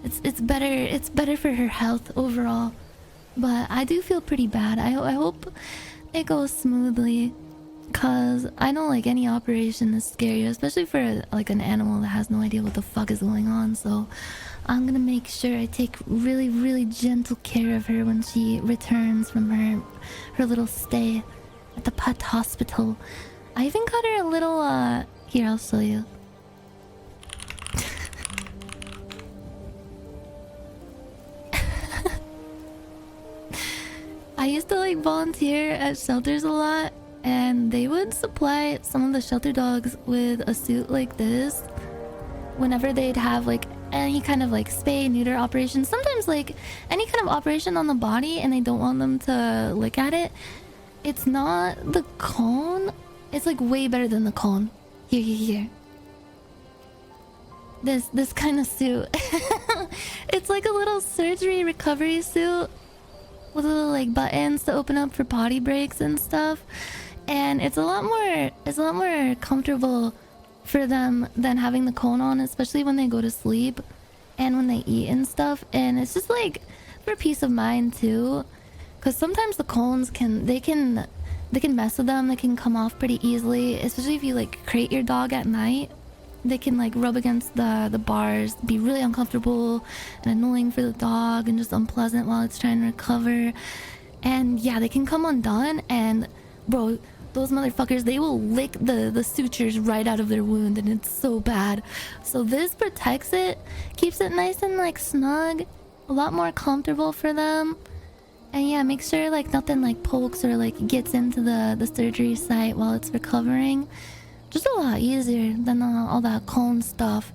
Speaker 1: It's better for her health overall. But I do feel pretty bad. I hope it goes smoothly. Cause I know like any operation is scary, especially for like an animal that has no idea what the fuck is going on. So I'm gonna make sure I take really, really gentle care of her when she returns from her little stay at the pet hospital. I even got her a little here, I'll show you. I used to like volunteer at shelters a lot, and they would supply some of the shelter dogs with a suit like this whenever they'd have like any kind of like spay neuter operation. Sometimes like any kind of operation on the body and they don't want them to look at it. It's not the cone. It's like way better than the cone. Here. This kind of suit. It's like a little surgery recovery suit with little like buttons to open up for potty breaks and stuff. And it's a lot more comfortable for them than having the cone on, especially when they go to sleep and when they eat and stuff. And it's just like for peace of mind too, because sometimes the cones can mess with them. They can come off pretty easily, especially if you like crate your dog at night. They can like rub against the bars, be really uncomfortable and annoying for the dog and just unpleasant while it's trying to recover. And yeah, they can come undone, and bro, those motherfuckers, they will lick the sutures right out of their wound, and it's so bad. So this protects it, keeps it nice and like snug, a lot more comfortable for them. And yeah, make sure like nothing like pokes or like gets into the surgery site while it's recovering. Just a lot easier than all that cone stuff.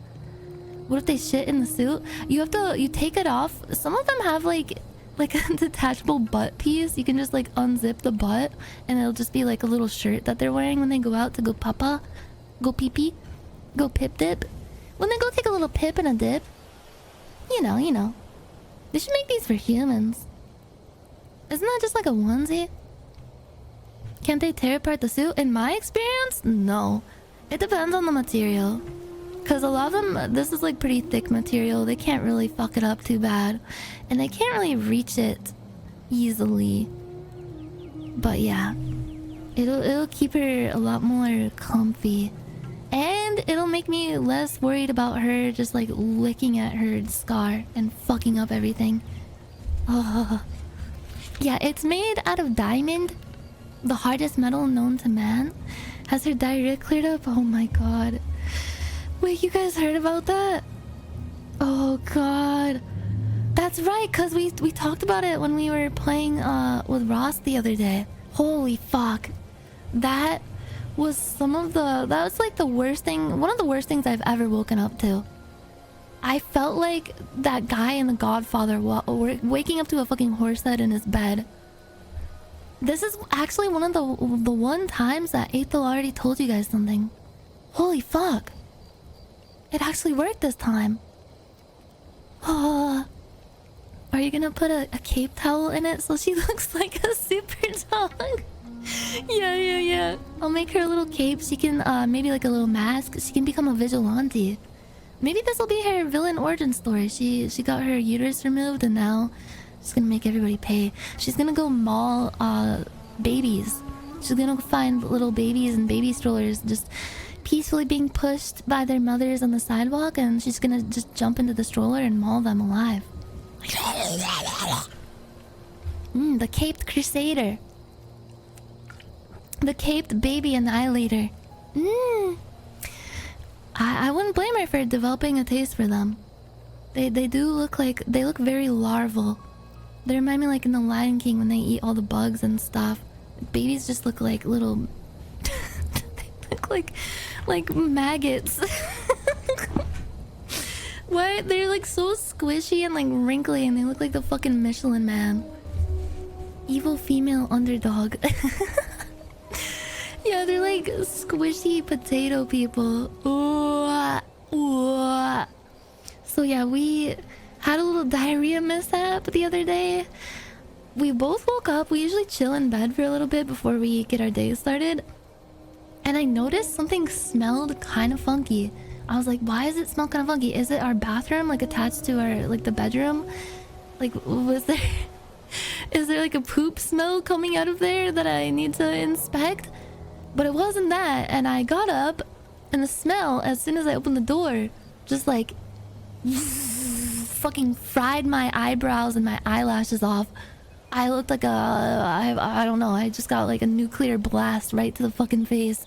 Speaker 1: What if they shit in the suit? You take it off. Some of them have like a detachable butt piece. You can just like unzip the butt and it'll just be like a little shirt that they're wearing when they go out to go papa, go pee pee, go pip dip. When they go take a little pip and a dip. You know. They should make these for humans. Isn't that just like a onesie? Can't they tear apart the suit? In my experience, no. It depends on the material. Because a lot of them, this is like pretty thick material. They can't really fuck it up too bad. And they can't really reach it easily. But yeah. It'll keep her a lot more comfy. And it'll make me less worried about her just like licking at her scar and fucking up everything. Oh. Yeah, it's made out of diamond. The hardest metal known to man. Has her diarrhea cleared up? Oh my god. Wait, you guys heard about that? Oh god. That's right, because we talked about it when we were playing with Ross the other day. Holy fuck. That was like the worst thing, one of the worst things I've ever woken up to. I felt like that guy in The Godfather waking up to a fucking horse head in his bed. This is actually one of the one times that Ethel already told you guys something. Holy fuck. It actually worked this time. Oh. Are you gonna put a cape towel in it so she looks like a super dog? Yeah. I'll make her a little cape. She can, maybe like a little mask. She can become a vigilante. Maybe this will be her villain origin story. She got her uterus removed and now she's gonna make everybody pay. She's gonna go maul, babies. She's gonna find little babies and baby strollers just peacefully being pushed by their mothers on the sidewalk, and she's gonna just jump into the stroller and maul them alive. The caped crusader. The caped baby annihilator. I wouldn't blame her for developing a taste for them. They do look like, they look very larval. They remind me like in The Lion King when they eat all the bugs and stuff. Babies just look like little they look like maggots. What? They're like so squishy and like wrinkly and they look like the fucking Michelin Man. Evil female underdog. Yeah, they're like squishy potato people. Ooh. So yeah, we had a little diarrhea mishap the other day. We both woke up. We usually chill in bed for a little bit before we get our day started. And I noticed something smelled kind of funky. I was like, why does it smell kind of funky? Is it our bathroom like attached to our like the bedroom? Like is there like a poop smell coming out of there that I need to inspect? But it wasn't that, and I got up and the smell as soon as I opened the door just like fucking fried my eyebrows and my eyelashes off. I looked like I don't know, I just got like a nuclear blast right to the fucking face.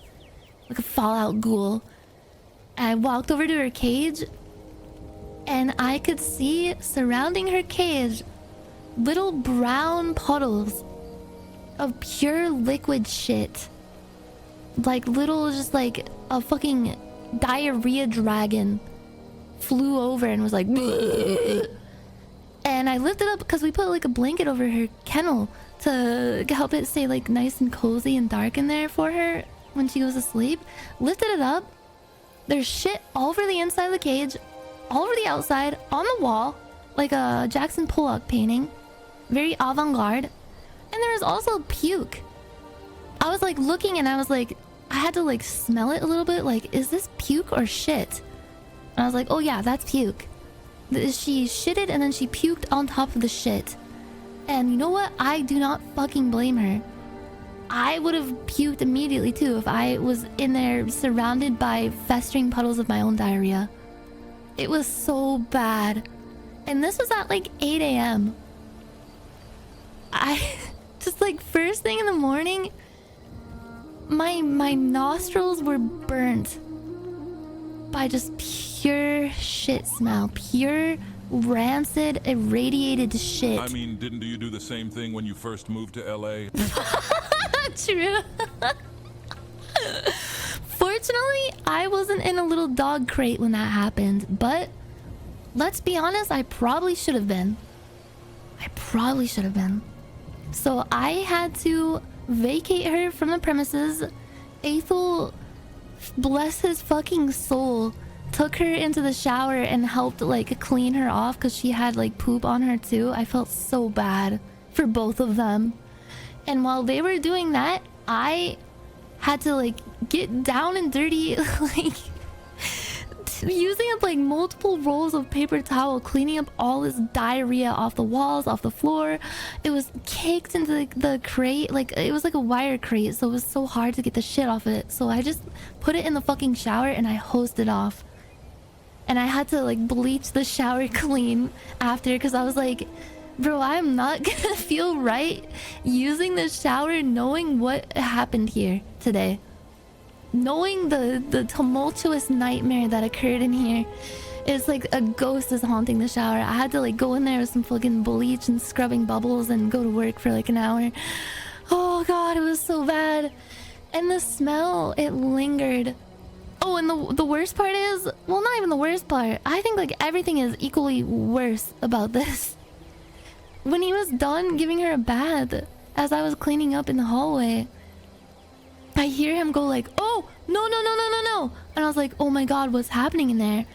Speaker 1: Like a Fallout ghoul. I walked over to her cage and I could see surrounding her cage little brown puddles of pure liquid shit. Like little, just like a fucking diarrhea dragon flew over and was like bleh. And I lifted up because we put like a blanket over her kennel to help it stay like nice and cozy and dark in there for her when she goes to sleep. Lifted it up. There's shit all over the inside of the cage, all over the outside, on the wall, like a Jackson Pollock painting. Very avant-garde. And there was also puke. I was like looking and I was like, I had to like smell it a little bit. Like, is this puke or shit? And I was like, oh yeah, that's puke. She shitted and then she puked on top of the shit. And you know what? I do not fucking blame her. I would have puked immediately too if I was in there surrounded by festering puddles of my own diarrhea. It was so bad. And this was at like 8 a.m. I just like first thing in the morning, my nostrils were burnt by just pure shit smell. Pure rancid irradiated shit.
Speaker 2: I mean, didn't you do the same thing when you first moved to LA?
Speaker 1: True. Fortunately, I wasn't in a little dog crate when that happened, but let's be honest, I probably should have been. So I had to vacate her from the premises. Ethel, bless his fucking soul, took her into the shower and helped like clean her off because she had like poop on her too. I felt so bad for both of them. And while they were doing that, I had to like get down and dirty, like using up like multiple rolls of paper towel, cleaning up all this diarrhea off the walls, off the floor. It was caked into the crate, like it was like a wire crate, so it was so hard to get the shit off of it. So I just put it in the fucking shower and I hosed it off. And I had to like bleach the shower clean after because I was like, bro, I'm not gonna feel right using the shower knowing what happened here today. Knowing the tumultuous nightmare that occurred in here. It's like a ghost is haunting the shower. I had to like go in there with some fucking bleach and scrubbing bubbles and go to work for like an hour. Oh god, it was so bad. And the smell, it lingered. Oh, and the worst part is, well, not even the worst part. I think like everything is equally worse about this. When he was done giving her a bath, as I was cleaning up in the hallway, I hear him go like, "Oh, no, no, no, no, no, no." And I was like, "Oh my God, what's happening in there?"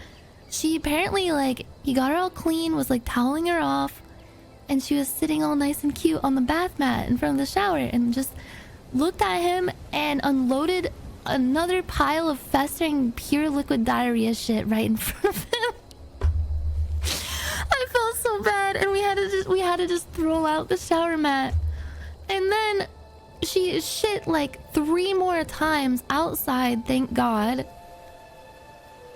Speaker 1: She apparently, like, he got her all clean, was like toweling her off, and she was sitting all nice and cute on the bath mat in front of the shower and just looked at him and unloaded another pile of festering pure liquid diarrhea shit right in front of him. I felt so bad, and we had to just throw out the shower mat. And then she shit like 3 more times outside, thank God.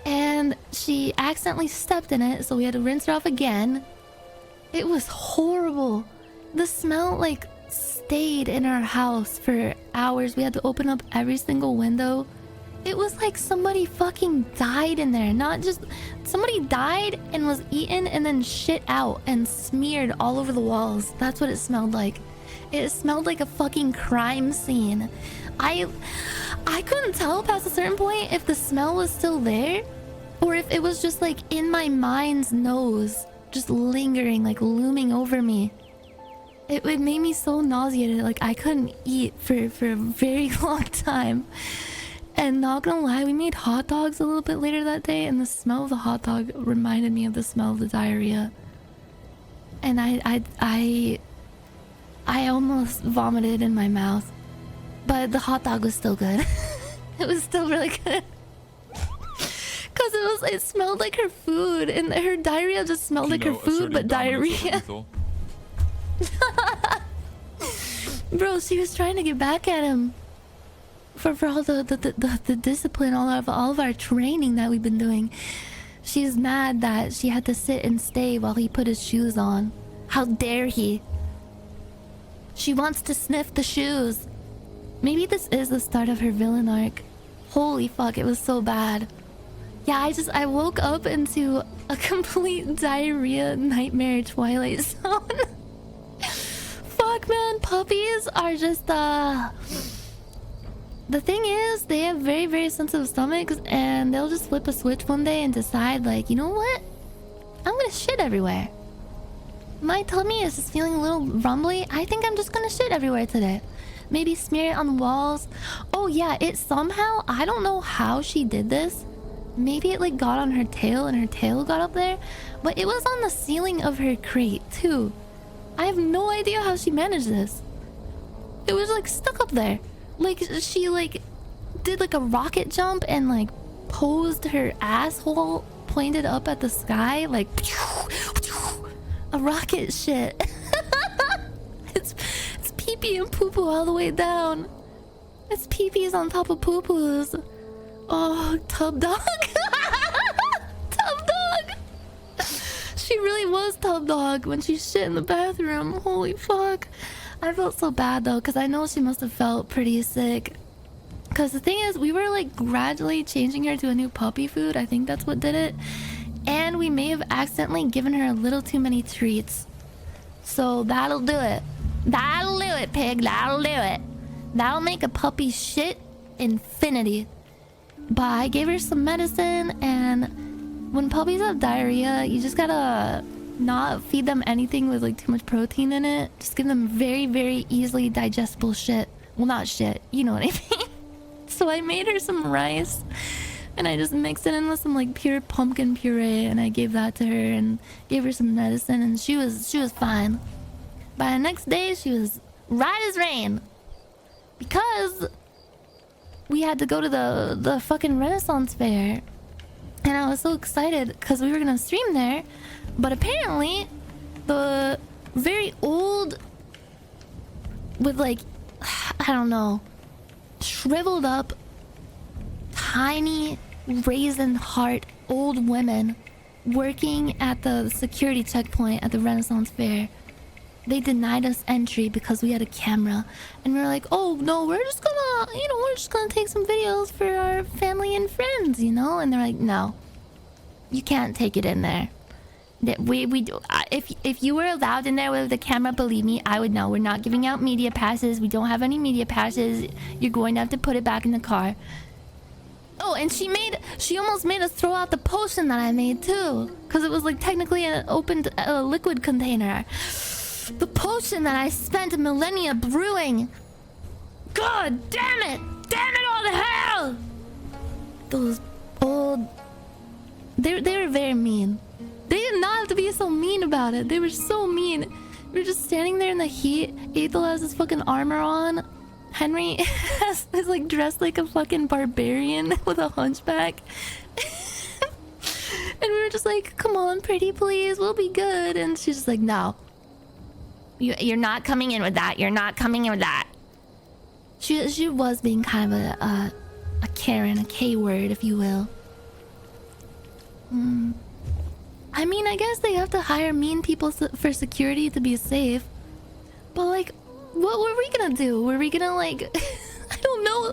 Speaker 1: And she accidentally stepped in it, so we had to rinse her off again. It was horrible. The smell like stayed in our house for hours. We had to open up every single window. It was like somebody fucking died in there. Not just... Somebody died and was eaten and then shit out and smeared all over the walls. That's what it smelled like. It smelled like a fucking crime scene. I couldn't tell past a certain point if the smell was still there or if it was just like in my mind's nose, just lingering, like looming over me. It made me so nauseated, like I couldn't eat for a very long time. And not gonna lie, we made hot dogs a little bit later that day, and the smell of the hot dog reminded me of the smell of the diarrhea. And I almost vomited in my mouth, but the hot dog was still good. It was still really good. Cause it smelled like her food, and her diarrhea just smelled like her food, but diarrhea. Bro, she was trying to get back at him for all the discipline, all of our training that we've been doing. She's mad that she had to sit and stay while he put his shoes on. How dare he? She wants to sniff the shoes. Maybe this is the start of her villain arc. Holy fuck, it was so bad. Yeah, I woke up into a complete diarrhea nightmare Twilight Zone. Fuck, man, puppies are just the thing is, they have very, very sensitive stomachs, and they'll just flip a switch one day and decide, like, you know what? I'm gonna shit everywhere. My tummy is just feeling a little rumbly. I think I'm just gonna shit everywhere today. Maybe smear it on the walls. Oh yeah, it somehow, I don't know how she did this. Maybe it like got on her tail and her tail got up there, but it was on the ceiling of her crate too. I have no idea how she managed this. It was like stuck up there. Like she like did like a rocket jump and like posed her asshole pointed up at the sky like a rocket shit. It's pee-pee and poo-poo all the way down. It's pee-pees on top of poo-poos. Oh, tub dog. Tub dog. She really was tub dog when she shit in the bathroom. Holy fuck. I felt so bad though, because I know she must have felt pretty sick. Because the thing is, we were like gradually changing her to a new puppy food. I think that's what did it. And we may have accidentally given her a little too many treats. So that'll do it. That'll do it, pig. That'll do it. That'll make a puppy shit infinity. But I gave her some medicine, and when puppies have diarrhea, you just gotta not feed them anything with like too much protein in it. Just give them very, very easily digestible shit. Well, not shit, you know what I mean. So I made her some rice, and I just mixed it in with some like pure pumpkin puree, and I gave that to her and gave her some medicine, and she was fine. By the next day, she was right as rain, because we had to go to the fucking Renaissance Fair, and I was so excited because we were gonna stream there. But apparently, the very old, with like, I don't know, shriveled up, tiny, raisin heart old women working at the security checkpoint at the Renaissance Fair, they denied us entry because we had a camera. And we were like, oh no, we're just gonna take some videos for our family and friends, you know? And they're like, no, you can't take it in there. If you were allowed in there with the camera, believe me, I would know. We're not giving out media passes. We don't have any media passes. You're going to have to put it back in the car. Oh, and she almost made us throw out the potion that I made too, because it was like technically an opened liquid container. The potion that I spent millennia brewing. God damn it! Damn it all to hell! Those old... They were very mean. They did not have to be so mean about it. They were so mean. We were just standing there in the heat. Ethel has his fucking armor on. Henry is like dressed like a fucking barbarian with a hunchback. And we were just like, come on, pretty please, we'll be good. And she's just like, no. You're not coming in with that. You're not coming in with that. She was being kind of a Karen, a K-word, if you will. I mean, I guess they have to hire mean people for security to be safe. But like, what were we gonna do? Were we gonna like... I don't know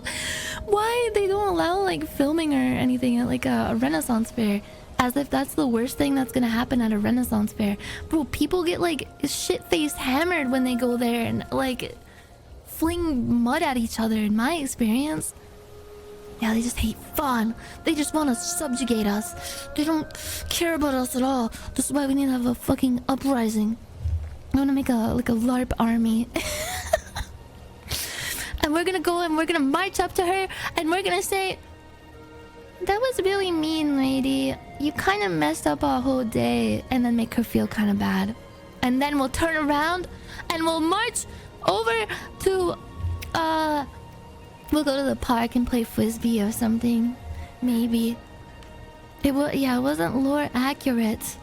Speaker 1: why they don't allow like filming or anything at like a Renaissance fair. As if that's the worst thing that's gonna happen at a Renaissance fair. Bro, people get like shit-faced hammered when they go there and like fling mud at each other in my experience. Yeah, they just hate fun. They just want to subjugate us. They don't care about us at all. This is why we need to have a fucking uprising. I want to make a LARP army. And we're gonna go and we're gonna march up to her and we're gonna say, that was really mean, lady. You kind of messed up our whole day. And then make her feel kind of bad. And then we'll turn around and we'll march over to, we'll go to the park and play frisbee or something. Maybe. It wasn't lore accurate.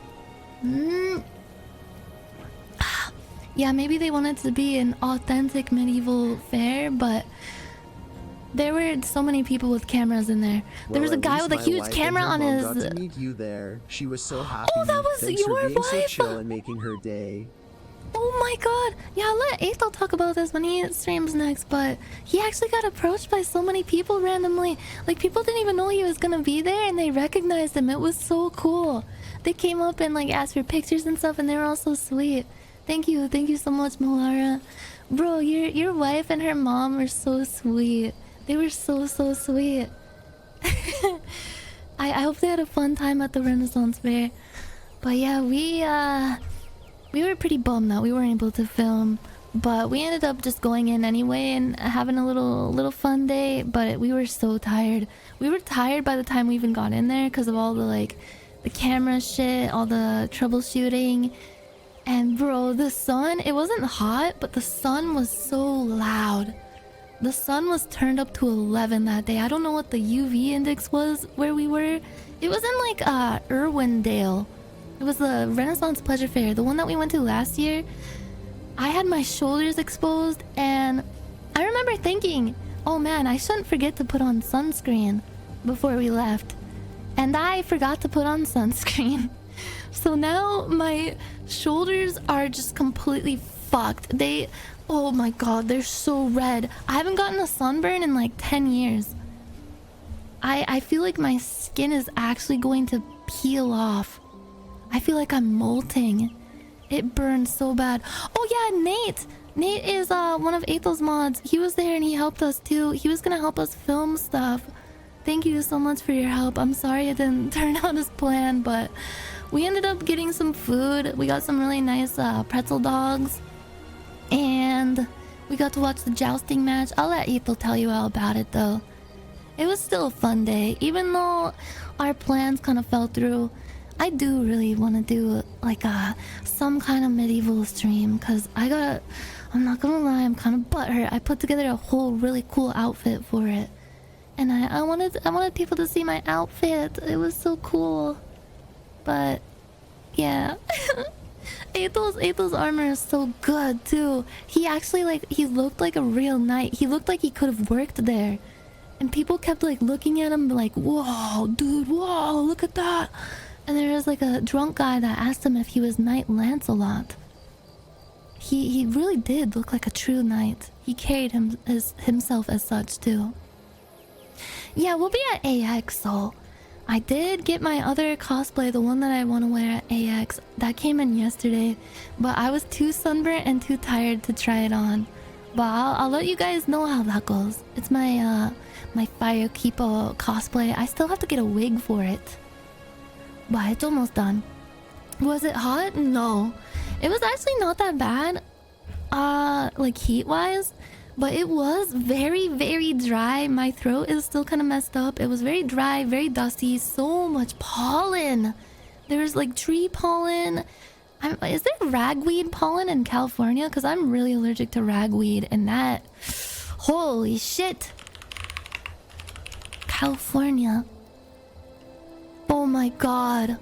Speaker 1: Yeah, maybe they wanted to be an authentic medieval fair, but there were so many people with cameras in there. There was a guy with a huge camera on his...
Speaker 4: got to meet you there. She was so happy.
Speaker 1: Oh, that was
Speaker 4: Thanks
Speaker 1: your
Speaker 4: for being
Speaker 1: wife?
Speaker 4: so chill and making her day.
Speaker 1: Oh my god. Yeah, I'll let Ethel talk about this when he streams next, but he actually got approached by so many people randomly. Like, people didn't even know he was gonna be there and they recognized him. It was so cool. They came up and like asked for pictures and stuff and they were all so sweet. Thank you so much, Malara. Bro, your wife and her mom were so sweet. They were so sweet. I hope they had a fun time at the Renaissance Fair. But yeah, we were pretty bummed that we weren't able to film. But we ended up just going in anyway and having a little fun day. But we were so tired. We were tired by the time we even got in there because of all the like the camera shit, all the troubleshooting. And bro, the sun, it wasn't hot, but the sun was so loud. The sun was turned up to 11 that day. I don't know what the UV index was where we were. It was in like Irwindale. It was the Renaissance Pleasure Fair, the one that we went to last year. I had my shoulders exposed and I remember thinking, oh man, I shouldn't forget to put on sunscreen before we left. And I forgot to put on sunscreen. So now my shoulders are just completely fucked. Oh my god, they're so red. I haven't gotten a sunburn in like 10 years. I feel like my skin is actually going to peel off. I feel like I'm molting. It burns so bad. Oh yeah, Nate! Nate is one of Ethel's mods. He was there and he helped us too. He was gonna help us film stuff. Thank you so much for your help. I'm sorry it didn't turn out as planned, but we ended up getting some food. We got some really nice pretzel dogs. And we got to watch the jousting match. I'll let Ethel tell you all about it though. It was still a fun day. Even though our plans kind of fell through, I do really want to do like some kind of medieval stream. Because I'm not gonna lie, I'm kind of butthurt. I put together a whole really cool outfit for it. And I wanted people to see my outfit. It was so cool. But yeah. Ethel's armor is so good too. He actually he looked like a real knight. He looked like he could have worked there. And people kept like looking at him like, whoa, dude, whoa, look at that. And there was like a drunk guy that asked him if he was Knight Lancelot. He really did look like a true knight. He carried himself as such too. Yeah, we'll be at AX, so I did get my other cosplay, the one that I want to wear at AX. That came in yesterday, but I was too sunburnt and too tired to try it on. But I'll let you guys know how that goes. It's my my Fire Keeper cosplay. I still have to get a wig for it, but it's almost done. Was it hot? No, it was actually not that bad. Like heat wise, but it was very, very dry. My throat is still kind of messed up. It was very dry, very dusty, so much pollen. There's like tree pollen. Is there ragweed pollen in California? Because I'm really allergic to ragweed, and that, holy shit. California. Oh my god.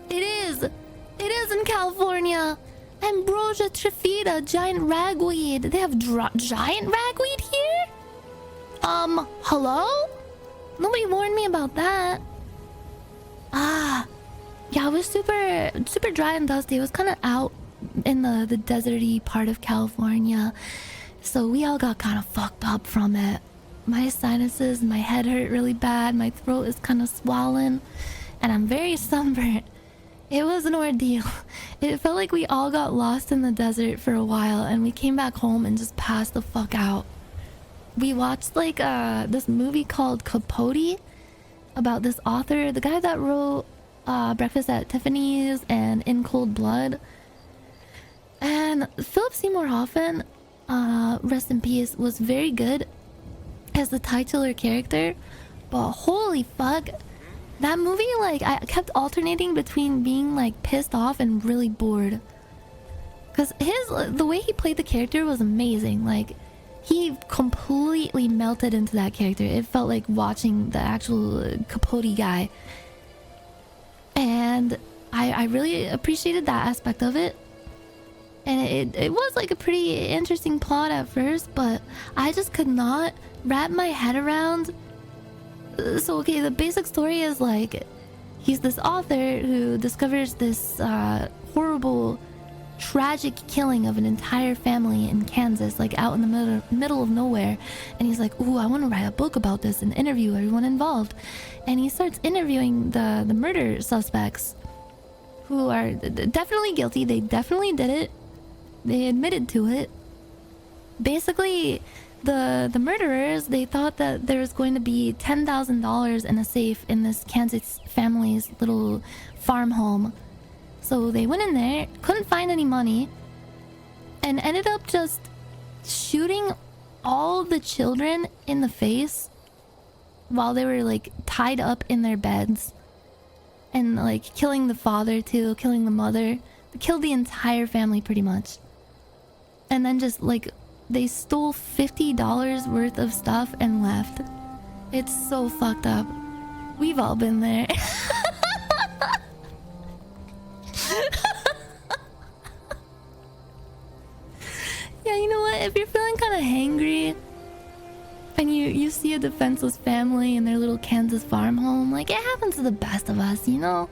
Speaker 1: It is in California. Ambrosia trifida, giant ragweed. They have giant ragweed here? Hello? Nobody warned me about that. Yeah, it was super dry and dusty. It was kind of out in the deserty part of California. So we all got kind of fucked up from it. My sinuses, my head hurt really bad. My throat is kind of swollen. And I'm very sunburnt. It was an ordeal. It felt like we all got lost in the desert for a while. And we came back home and just passed the fuck out. We watched like this movie called Capote. About this author. The guy that wrote Breakfast at Tiffany's and In Cold Blood. And Philip Seymour Hoffman, rest in peace, was very good as the titular character. But holy fuck, that movie, like, I kept alternating between being like pissed off and really bored. Because the way he played the character was amazing. Like, he completely melted into that character. It felt like watching the actual Capote guy. And I really appreciated that aspect of it. And it was like a pretty interesting plot at first, but I just could not wrap my head around. So okay, the basic story is like, he's this author who discovers this horrible, tragic killing of an entire family in Kansas, like out in the middle of nowhere. And he's like, ooh, I want to write a book about this and interview everyone involved. And he starts interviewing the murder suspects, who are definitely guilty. They definitely did it. They admitted to it. Basically, the murderers, they thought that there was going to be $10,000 in a safe in this Kansas family's little farm home. So they went in there, couldn't find any money, and ended up just shooting all the children in the face while they were like tied up in their beds. And like killing the father too, killing the mother. They killed the entire family pretty much. And then just like they stole $50 worth of stuff and left. It's so fucked up. We've all been there. Yeah, you know what? If you're feeling kind of hangry and you see a defenseless family in their little Kansas farm home, like, it happens to the best of us, you know?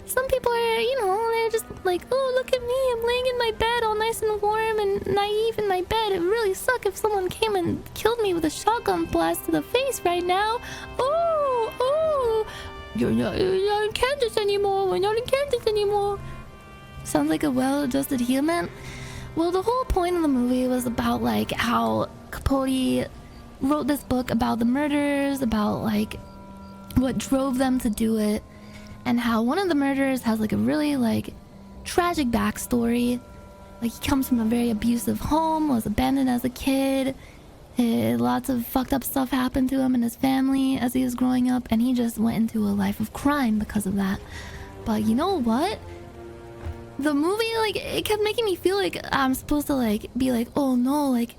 Speaker 1: Some people are, you know, they're just like, oh, look at me, I'm laying in my bed all nice and warm and naive in my bed. It would really suck if someone came and killed me with a shotgun blast to the face right now. Oh, you're not in Kansas anymore. We're not in Kansas anymore. Sounds like a well-adjusted human. Well, the whole point of the movie was about like how Capote wrote this book about the murders, about like what drove them to do it, and how one of the murderers has like a really like tragic backstory. Like, he comes from a very abusive home, was abandoned as a kid, lots of fucked up stuff happened to him and his family as he was growing up, and he just went into a life of crime because of that. But you know what? The movie, like, it kept making me feel like I'm supposed to like be like, oh no, like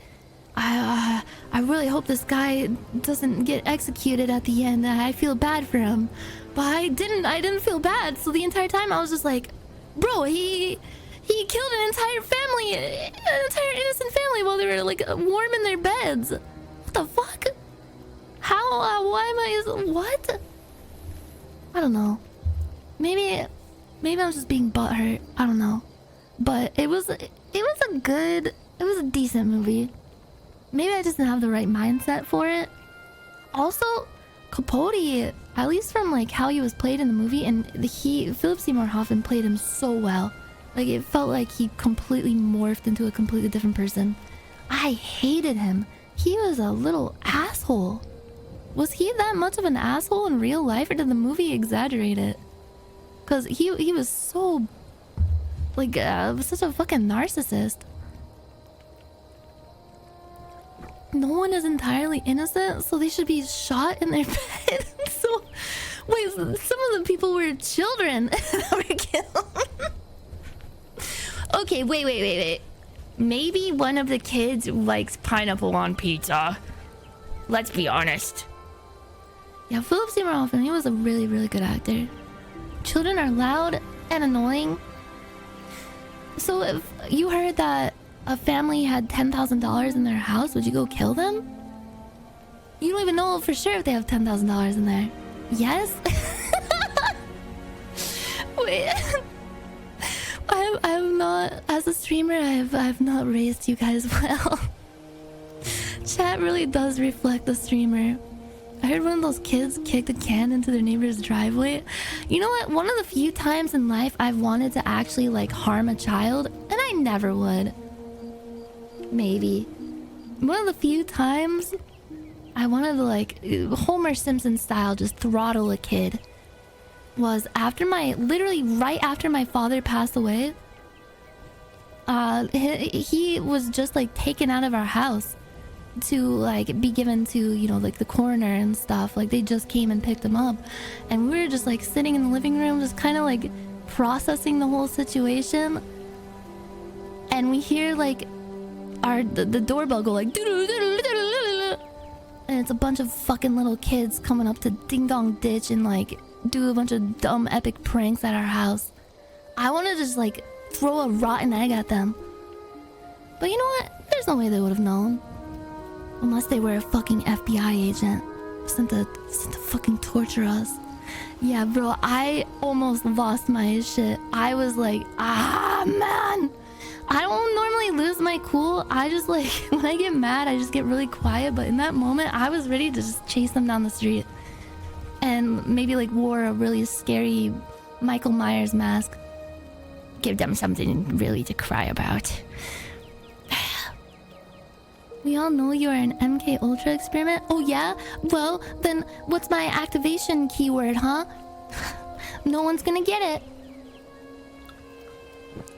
Speaker 1: I really hope this guy doesn't get executed at the end. I feel bad for him. But I didn't feel bad. So the entire time I was just like, bro, he killed an entire family, an entire innocent family while they were like warm in their beds. What the fuck? How? Why am I? What? I don't know. Maybe I'm just being butthurt. I don't know. But it was a decent movie. Maybe I just didn't have the right mindset for it. Also, Capote, at least from like how he was played in the movie, and Philip Seymour Hoffman played him so well. Like, it felt like he completely morphed into a completely different person. I hated him. He was a little asshole. Was he that much of an asshole in real life, or did the movie exaggerate it? Cause he was so like such a fucking narcissist. No one is entirely innocent, so they should be shot in their bed. So wait, some of the people were children that were killed. Okay, wait.
Speaker 3: Maybe one of the kids likes pineapple on pizza. Let's be honest.
Speaker 1: Yeah, Philip Seymour Hoffman, he was a really, really good actor. Children are loud and annoying. So if you heard that a family had $10,000 in their house, would you go kill them? You don't even know for sure if they have $10,000 in there. Yes? Wait. I have not, as a streamer, I have not raised you guys well. Chat really does reflect the streamer. I heard one of those kids kicked a can into their neighbor's driveway. You know what? One of the few times in life I've wanted to actually like harm a child, and I never would. Maybe. One of the few times I wanted to like Homer Simpson style just throttle a kid was after literally right after my father passed away. He was just like taken out of our house to like be given to, you know, like the coroner and stuff. Like they just came and picked him up, and we were just like sitting in the living room just kind of like processing the whole situation, and we hear like the doorbell go like and it's a bunch of fucking little kids coming up to Ding Dong Ditch and like do a bunch of dumb epic pranks at our house. I want to just like throw a rotten egg at them, but you know what, there's no way they would have known unless they were a fucking FBI agent sent to fucking torture us. Yeah, bro, I almost lost my shit. I was like, man, I don't normally lose my cool. I just like when I get mad I just get really quiet, but in that moment I was ready to just chase them down the street and maybe like wore a really scary Michael Myers mask. Give them something really to cry about. We all know you are an MK Ultra experiment. Oh yeah? Well, then what's my activation keyword, huh? No one's gonna get it.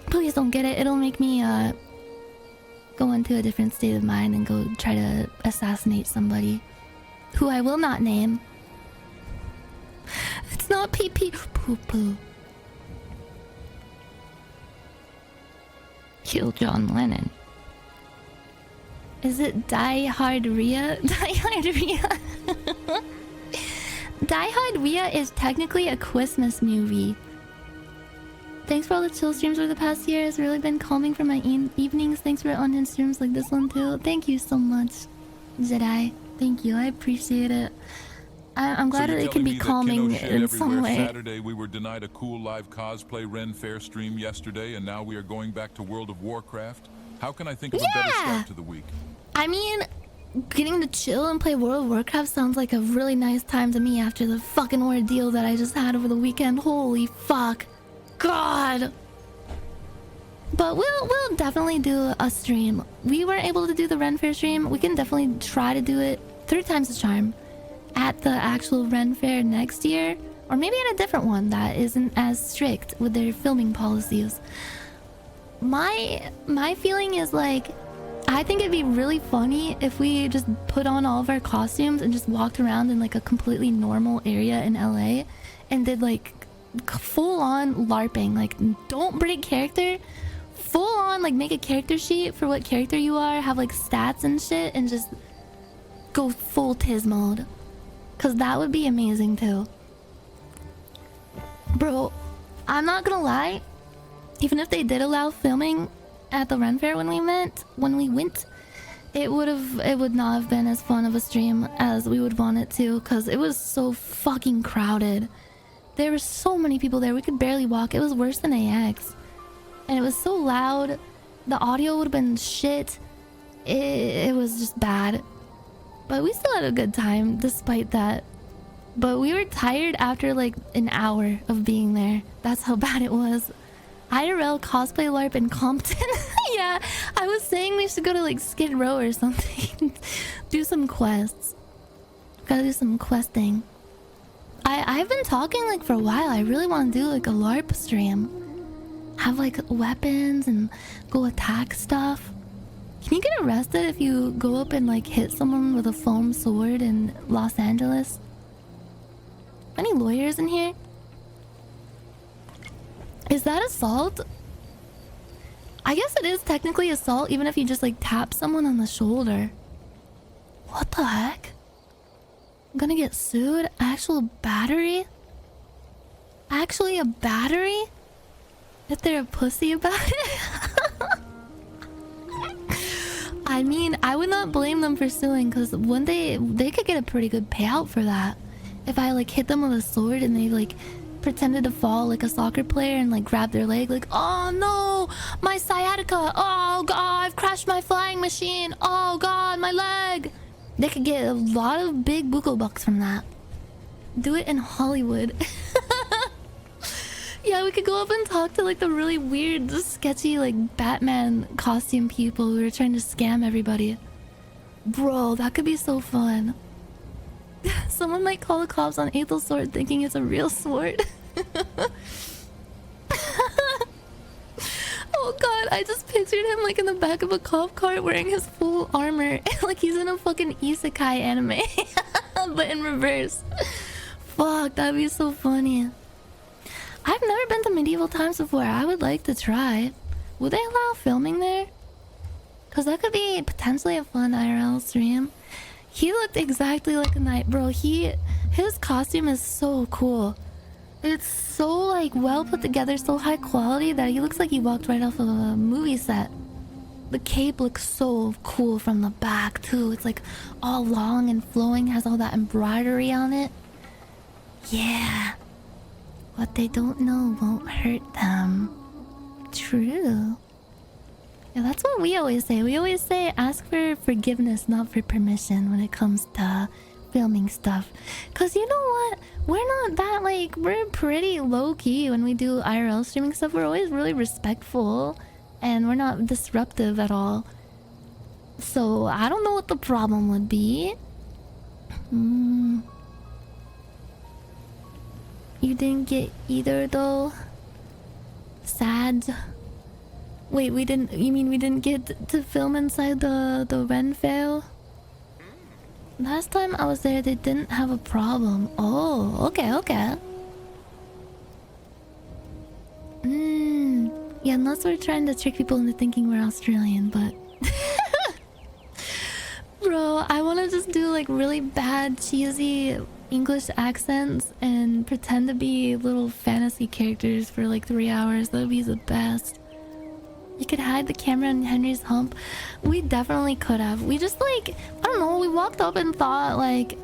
Speaker 1: Please don't get it. It'll make me go into a different state of mind and go try to assassinate somebody who I will not name. It's not pee-pee. Poo-poo. Kill John Lennon. Is it diarrhea? Diarrhea. Diarrhea is technically a Christmas movie. Thanks for all the chill streams over the past year. It's really been calming for my evenings. Thanks for on streams like this one too. Thank you so much, Jedi. Thank you. I appreciate it. I'm glad that it can be calming in some way.
Speaker 2: Saturday we were denied a cool live cosplay Ren Fair stream yesterday, and now we are going back to World of Warcraft. How can I think of a better start to the week?
Speaker 1: I mean, getting to chill and play World of Warcraft sounds like a really nice time to me after the fucking ordeal that I just had over the weekend. Holy fuck. God. But we'll definitely do a stream. We weren't able to do the Ren Fair stream. We can definitely try to do it 3 times the charm at the actual Ren Fair next year, or maybe at a different one that isn't as strict with their filming policies. My feeling is like, I think it'd be really funny if we just put on all of our costumes and just walked around in like a completely normal area in LA and did like full on LARPing. Like, don't break character, full on like make a character sheet for what character you are, have like stats and shit, and just go full Tiz mode. Cause that would be amazing too. Bro, I'm not gonna lie, even if they did allow filming at the Ren Fair when we went, it would not have been as fun of a stream as we would want it to, because it was so fucking crowded. There were so many people there, we could barely walk. It was worse than AX. And it was so loud. The audio would have been shit. It was just bad. But we still had a good time despite that. But we were tired after like an hour of being there. That's how bad it was. IRL cosplay LARP in Compton. Yeah, I was saying we should go to like Skid Row or something. Do some quests. Gotta do some questing. I've been talking like for a while. I really want to do like a LARP stream. Have like weapons and go attack stuff. Can you get arrested if you go up and like hit someone with a foam sword in Los Angeles? Any lawyers in here? Is that assault? I guess it is technically assault even if you just like tap someone on the shoulder. What the heck? I'm gonna get sued? Actual battery? Actually a battery? If they're a pussy about it? I mean, I would not blame them for suing because one day they could get a pretty good payout for that. If I like hit them with a sword and they like pretended to fall like a soccer player and like grab their leg like, oh no, my sciatica, oh god, I've crashed my flying machine, oh god, my leg. They could get a lot of big buko bucks from that. Do it in Hollywood. Yeah, we could go up and talk to like the really weird, sketchy like Batman costume people who are trying to scam everybody. Bro, that could be so fun. Someone might call the cops on Ethel's sword thinking it's a real sword. Oh god, I just pictured him like in the back of a cop car wearing his full armor. Like he's in a fucking isekai anime. But in reverse. Fuck, that'd be so funny. I've never been to medieval times before. I would like to try. Would they allow filming there? Because that could be potentially a fun IRL stream. He looked exactly like a knight. Bro, his costume is so cool. It's so like well put together, so high quality that he looks like he walked right off of a movie set. The cape looks so cool from the back too. It's like all long and flowing, has all that embroidery on it. Yeah. What they don't know won't hurt them. True. Yeah, that's what we always say. We always say ask for forgiveness, not for permission when it comes to filming stuff. Cause you know what? We're not that like, we're pretty low-key when we do IRL streaming stuff. We're always really respectful and we're not disruptive at all. So I don't know what the problem would be. You didn't get either though? Sad. Wait, we didn't... You mean we didn't get to film inside the Renfail? Last time I was there, they didn't have a problem. Oh, okay. Yeah, unless we're trying to trick people into thinking we're Australian, but... Bro, I want to just do like really bad, cheesy English accents and pretend to be little fantasy characters for like 3 hours. That would be the best. You could hide the camera in Henry's hump. We definitely could have. We just like, I don't know, we walked up and thought like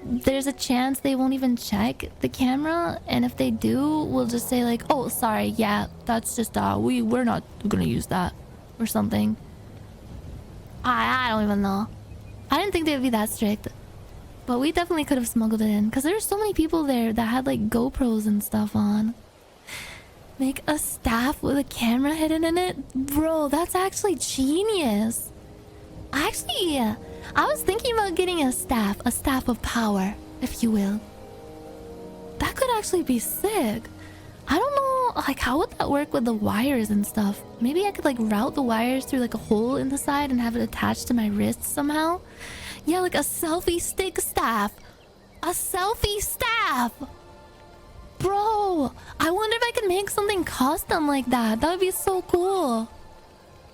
Speaker 1: there's a chance they won't even check the camera, and if they do, we'll just say like, oh sorry, yeah, that's just we're not gonna use that or something. I don't even know. I didn't think they'd be that strict. But we definitely could have smuggled it in because there's so many people there that had like GoPros and stuff on. Make a staff with a camera hidden in it? Bro, that's actually genius. Actually, I was thinking about getting a staff of power, if you will. That could actually be sick. I don't know, like how would that work with the wires and stuff? Maybe I could like route the wires through like a hole in the side and have it attached to my wrist somehow. Yeah, like a selfie stick staff. A selfie staff! Bro, I wonder if I could make something custom like that. That would be so cool.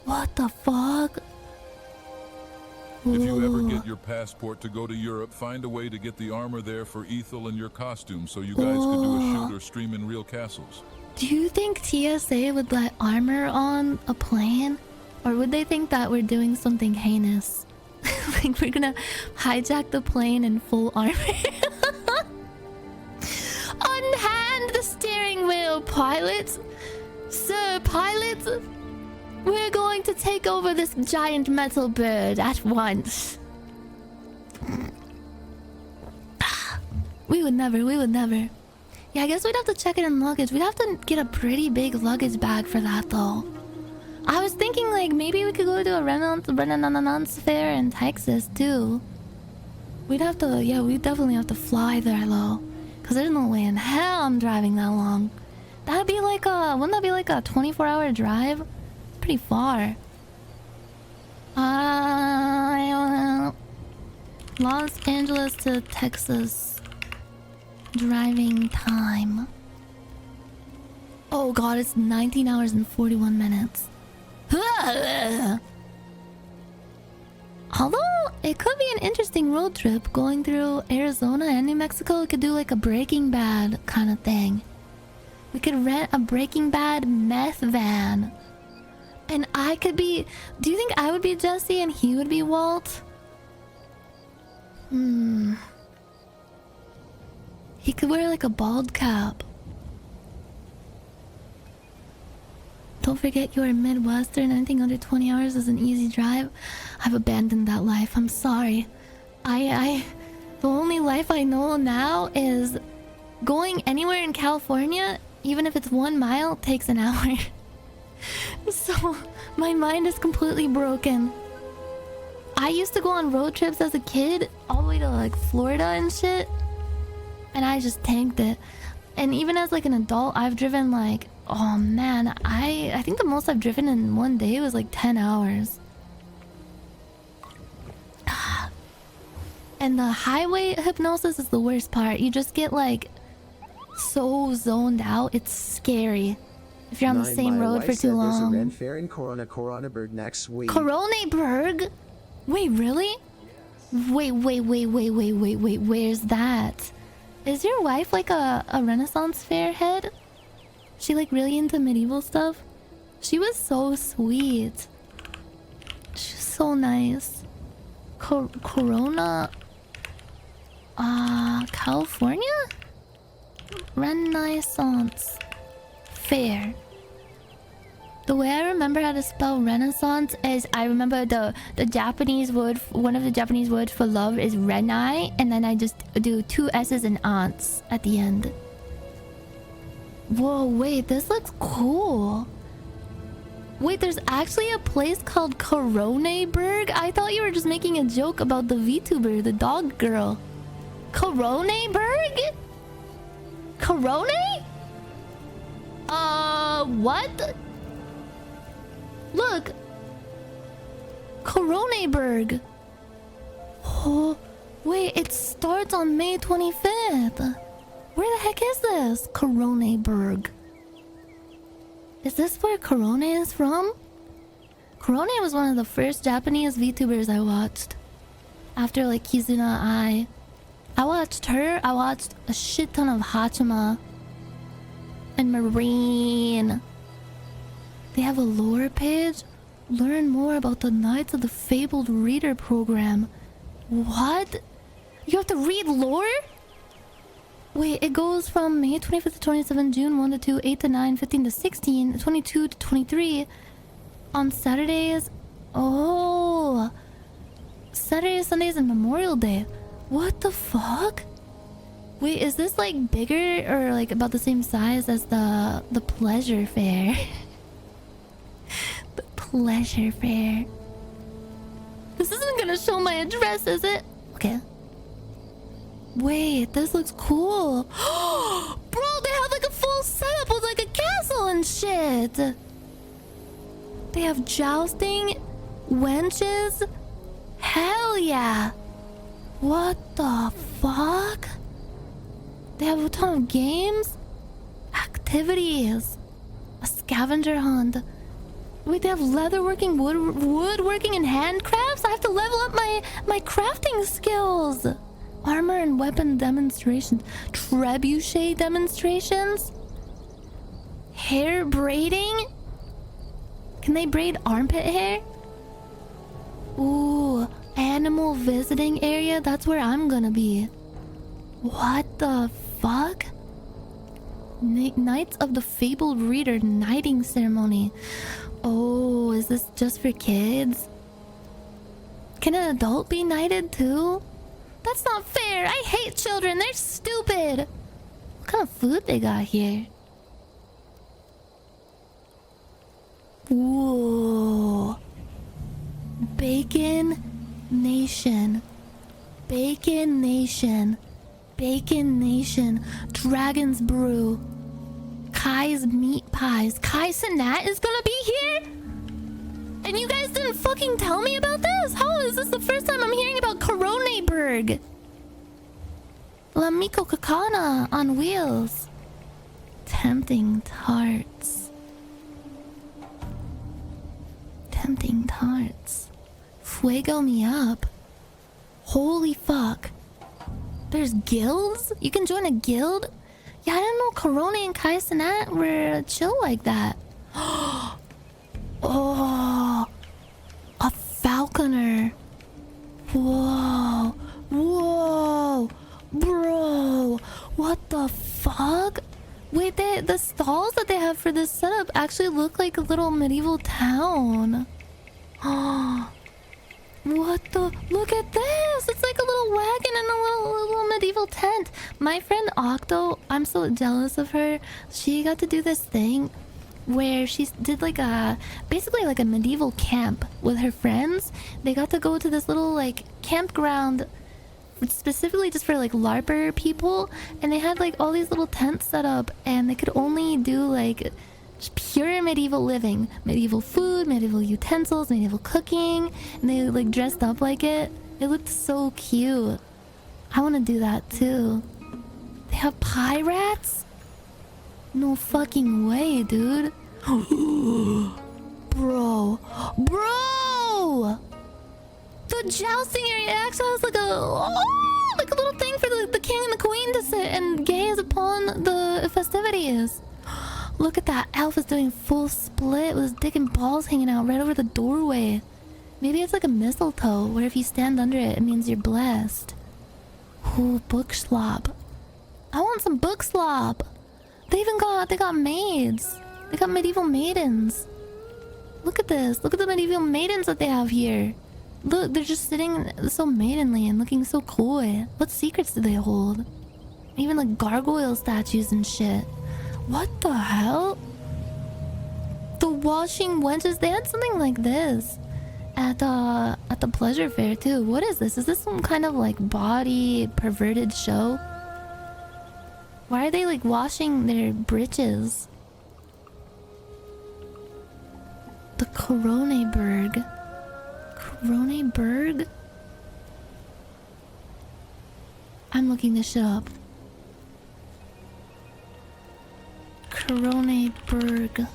Speaker 1: What the fuck?
Speaker 2: If you ever get your passport to go to Europe, find a way to get the armor there for Ethel and your costume so you guys could do a shoot or stream in real castles.
Speaker 1: Do you think TSA would let armor on a plane? Or would they think that we're doing something heinous? Like we're gonna hijack the plane in full armor? Unhand the steering wheel, pilots! Sir, pilots! We're going to take over this giant metal bird at once. We would never. Yeah, I guess we'd have to check it in luggage. We'd have to get a pretty big luggage bag for that though. I was thinking like maybe we could go to a Renaissance fair in Texas too. We'd have to, yeah, we definitely have to fly there though, cause there's no way in hell I'm driving that long. That'd be like wouldn't that be like a 24-hour drive? Pretty far. Los Angeles to Texas driving time. Oh god, it's 19 hours and 41 minutes. Although it could be an interesting road trip going through Arizona and New Mexico. We could do like a Breaking Bad kind of thing. We could rent a Breaking Bad meth van. And I could be... Do you think I would be Jesse and he would be Walt? He could wear like a bald cap. Don't forget you're Midwestern. Anything under 20 hours is an easy drive. I've abandoned that life. I'm sorry. The only life I know now is going anywhere in California, even if it's 1 mile, takes an hour. So my mind is completely broken. I used to go on road trips as a kid all the way to like Florida and shit, and I just tanked it. And even as like an adult, I've driven like, oh man, I think the most I've driven in one day was like 10 hours. And the highway hypnosis is the worst part. You just get like so zoned out. It's scary if you're on the same road for too long.
Speaker 4: There's a Ren Fair in Coronaburg next week.
Speaker 1: Coronaburg? Wait, really? Wait, where's that? Is your wife like a Renaissance fair head? She like really into medieval stuff? She was so sweet. She's so nice. Corona... California? Renaissance fair. The way I remember how to spell Renaissance is I remember the Japanese word, one of the Japanese words for love is renai, and then I just do 2 S's and aunts at the end. Whoa, wait, this looks cool. Wait, there's actually a place called Coronaburg? I thought you were just making a joke about the VTuber, the dog girl. Coronaburg? Corona? What? Look. Coronaburg. Oh, wait, it starts on May 25th. Where the heck is this? Coronaburg. Is this where Corona is from? Corona was one of the first Japanese VTubers I watched. After like Kizuna Ai. I watched her, I watched a shit ton of Hachima. And Marine. They have a lore page? Learn more about the Knights of the Fabled Reader program. What? You have to read lore? Wait, it goes from May 25th to 27, June 1 to 2, 8 to 9, 15 to 16, 22 to 23. On Saturdays... Oh... Saturdays, Sundays, and Memorial Day. What the fuck? Wait, is this like bigger or like about the same size as the pleasure fair? The pleasure fair. This isn't gonna show my address, is it? Okay. Wait, this looks cool. Bro, they have like a full setup with like a castle and shit. They have jousting, wenches. Hell yeah. What the fuck? They have a ton of games, activities, a scavenger hunt. Wait, they have leatherworking, woodworking, and handcrafts? I have to level up my crafting skills. Armor and weapon demonstrations. Trebuchet demonstrations. Hair braiding? Can they braid armpit hair? Ooh, animal visiting area? That's where I'm gonna be. What the fuck? Knights of the Fabled Reader knighting ceremony. Oh, is this just for kids? Can an adult be knighted too? That's not fair. I hate children. They're stupid. What kind of food they got here? Ooh. Bacon Nation. Bacon Nation. Bacon Nation. Dragon's Brew. Kai's Meat Pies. Kai Sinat is gonna be here? And you guys didn't fucking tell me about this? How is this the first time I'm hearing about Coronaberg? La Miko Kakana on wheels. Tempting tarts. Tempting tarts. Fuego me up. Holy fuck. There's guilds? You can join a guild? Yeah, I didn't know Corona and Kai Sinat were chill like that. Oh, a falconer. Whoa. Whoa. Bro. What the fuck? Wait, the stalls that they have for this setup actually look like a little medieval town. Oh. What the? Look at this! It's like a little wagon and a little medieval tent. My friend Octo, I'm so jealous of her. She got to do this thing where she did like basically like a medieval camp with her friends. They got to go to this little like campground specifically just for like LARPer people, and they had like all these little tents set up, and they could only do like just pure medieval living, medieval food, medieval utensils, medieval cooking, and they like dressed up like it. It looked so cute. I want to do that too. They have pirates? No fucking way, dude. Bro. The jousting area actually has like a little thing for the king and the queen to sit and gaze upon the festivities. Look at that. Elf is doing full split with his dick and balls hanging out right over the doorway. Maybe it's like a mistletoe where if you stand under it, it means you're blessed. Ooh, book slop. I want some book slop. They got maids. They got medieval maidens. Look at this. Look at the medieval maidens that they have here. Look, they're just sitting so maidenly and looking so coy. What secrets do they hold? Even like gargoyle statues and shit. What the hell? The washing wenches, they had something like this at the pleasure fair too. What is this? Is this some kind of like body perverted show? Why are they like washing their britches? The Coronaberg. Coronaberg? I'm looking this shit up. Coronaberg.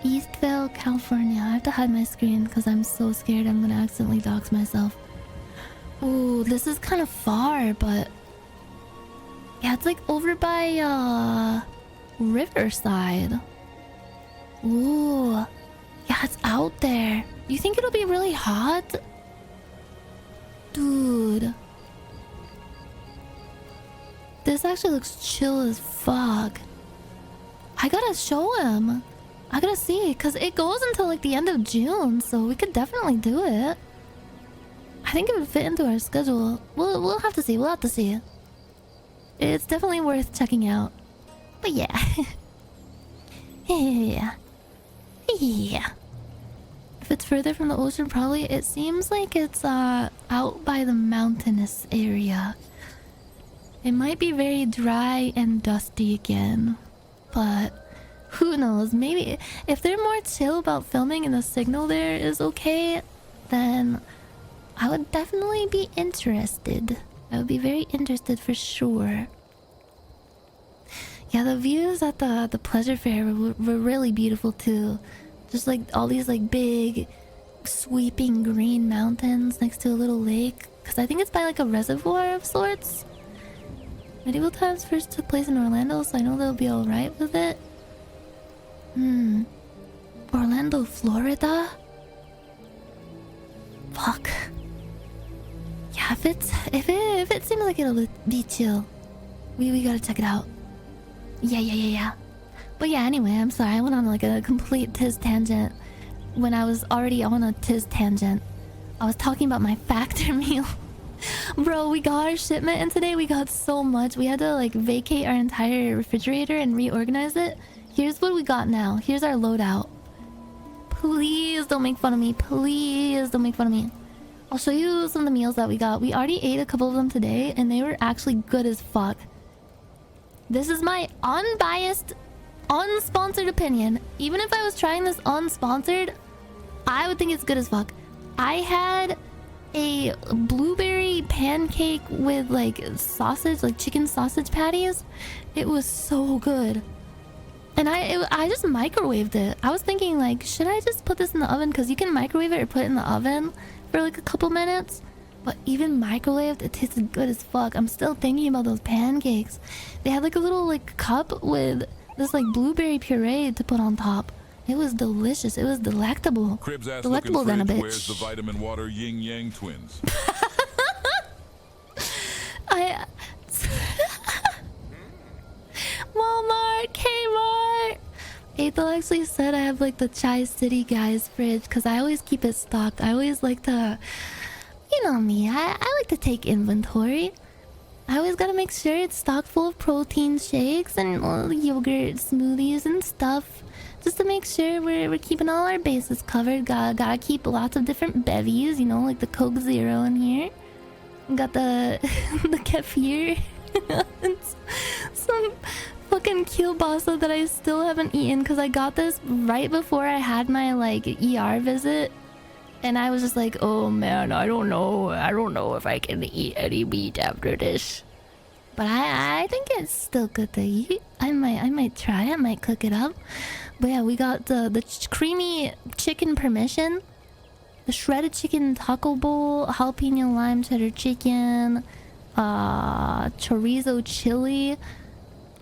Speaker 1: Eastvale, California. I have to hide my screen because I'm so scared I'm gonna accidentally dox myself. Ooh, this is kind of far, but yeah, it's like over by Riverside. Ooh, yeah, it's out there. You think it'll be really hot? Dude, this actually looks chill as fuck. I gotta show him. I gotta see, because it goes until like the end of June, so we could definitely do it. I think it would fit into our schedule. We'll have to see. We'll have to see. It's definitely worth checking out. But yeah. Yeah. If it's further from the ocean, probably. It seems like it's out by the mountainous area. It might be very dry and dusty again, but who knows? Maybe if they're more chill about filming and the signal there is okay, then I would definitely be interested. I would be very interested for sure. Yeah, the views at the pleasure fair were really beautiful too. Just like all these like big sweeping green mountains next to a little lake. Because I think it's by like a reservoir of sorts. Medieval times first took place in Orlando, so I know they'll be alright with it. Orlando, Florida? Fuck. Yeah, if it seems like it'll be chill, we gotta check it out. Yeah. But yeah, anyway, I'm sorry, I went on like a complete tiz tangent when I was already on a tiz tangent. I was talking about my factor meal. Bro, we got our shipment and today we got so much. We had to like vacate our entire refrigerator and reorganize it. Here's what we got now. Here's our loadout. Please don't make fun of me. Please don't make fun of me. I'll show you some of the meals that we got. We already ate a couple of them today, and they were actually good as fuck. This is my unbiased, unsponsored opinion. Even if I was trying this unsponsored, I would think it's good as fuck. I had a blueberry pancake with like sausage, like chicken sausage patties. It was so good. And I just microwaved it. I was thinking like, should I just put this in the oven? Because you can microwave it or put it in the oven for like a couple minutes. But even microwaved, it tasted good as fuck. I'm still thinking about those pancakes. They had like a little like cup with this like blueberry puree to put on top. It was delicious. It was delectable.
Speaker 2: Crib's ass
Speaker 1: Delectable than a bitch.
Speaker 2: Where's the vitamin water yin yang twins?
Speaker 1: Walmart, Kmart. Ethel actually said I have like the Tri-City guys fridge because I always keep it stocked. I always like to, you know me, I like to take inventory. I always gotta make sure it's stocked full of protein shakes and yogurt smoothies and stuff. Just to make sure we're keeping all our bases covered. Gotta keep lots of different bevies, you know, like the Coke Zero in here. Got the the kefir. And some fucking kielbasa that I still haven't eaten because I got this right before I had my like ER visit. And I was just like, oh man, I don't know if I can eat any meat after this. But I think it's still good to eat. I might try. I might cook it up. But yeah, we got the creamy chicken parmesan, the shredded chicken taco bowl, jalapeno lime cheddar chicken, chorizo chili,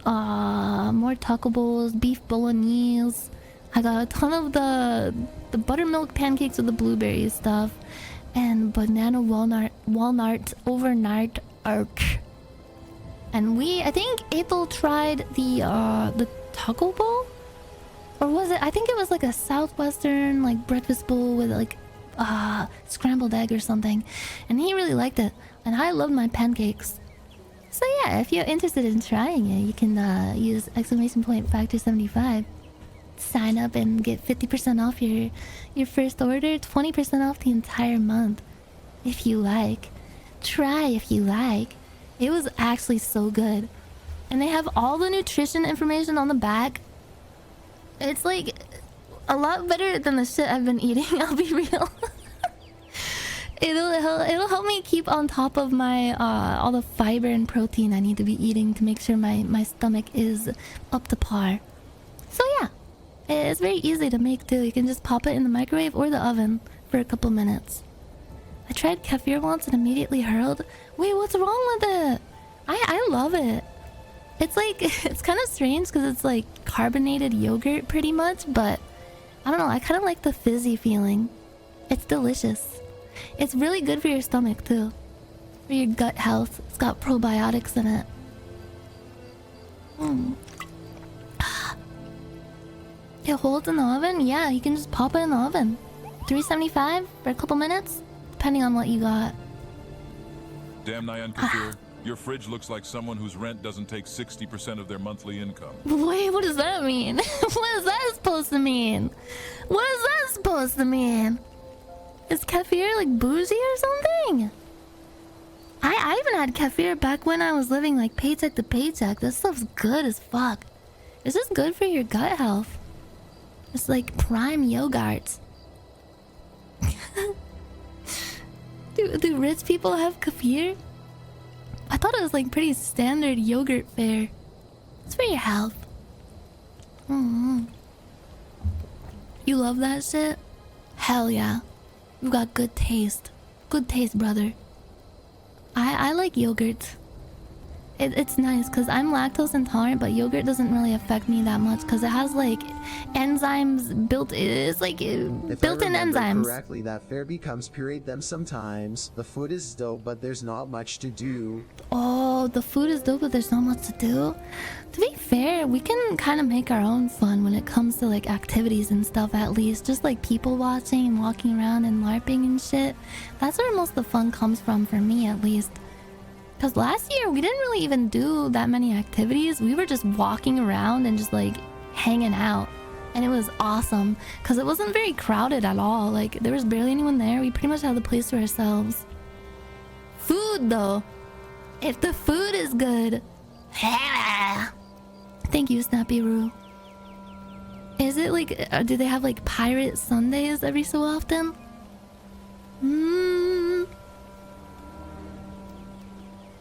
Speaker 1: more taco bowls, beef bolognese. I got a ton of the buttermilk pancakes with the blueberry stuff, and banana walnut overnight arch. And I think Ethel tried the taco bowl, or was it? I think it was like a southwestern like breakfast bowl with like scrambled egg or something, and he really liked it, and I loved my pancakes. So yeah, if you're interested in trying it, you can use !Factor75. Sign up and get 50% off your first order, 20% off the entire month. If you like. Try if you like. It was actually so good. And they have all the nutrition information on the back. It's like a lot better than the shit I've been eating, I'll be real. It'll help me keep on top of my all the fiber and protein I need to be eating to make sure my stomach is up to par. So yeah, it's very easy to make too. You can just pop it in the microwave or the oven for a couple minutes. I tried kefir once and immediately hurled. Wait, what's wrong with it? I love it. It's like, it's kind of strange because it's like carbonated yogurt pretty much, but I don't know, I kind of like the fizzy feeling. It's delicious. It's really good for your stomach too. For your gut health. It's got probiotics in it. It holds in the oven? Yeah, you can just pop it in the oven. 375 for a couple minutes, depending on what you got.
Speaker 2: Damn, Nyanners, your fridge looks like someone whose rent doesn't take 60% of their monthly income.
Speaker 1: Wait, what does that mean? What is that supposed to mean? What is that supposed to mean? Is kefir like bougie or something? I even had kefir back when I was living like paycheck to paycheck. This stuff's good as fuck. It's just good for your gut health. It's like prime yogurt. Do rich people have kefir? I thought it was like pretty standard yogurt fare. It's for your health. You love that shit? Hell yeah. You've got good taste. Good taste, brother. I like yogurt. It's nice because I'm lactose intolerant, but yogurt doesn't really affect me that much because it has like enzymes built. It's like built-in enzymes.
Speaker 4: Correctly, that fare becomes pureed them sometimes. The food is dope, but there's not much to do.
Speaker 1: Oh, the food is dope, but there's not much to do. To be fair, we can kind of make our own fun when it comes to like activities and stuff. At least, just like people watching and walking around and LARPing and shit. That's where most of the fun comes from for me, at least. Because last year, we didn't really even do that many activities. We were just walking around and just like hanging out. And it was awesome because it wasn't very crowded at all. Like, there was barely anyone there. We pretty much had the place to ourselves. Food, though. If the food is good. Thank you, Snappy Roo. Is it like, do they have like pirate Sundays every so often?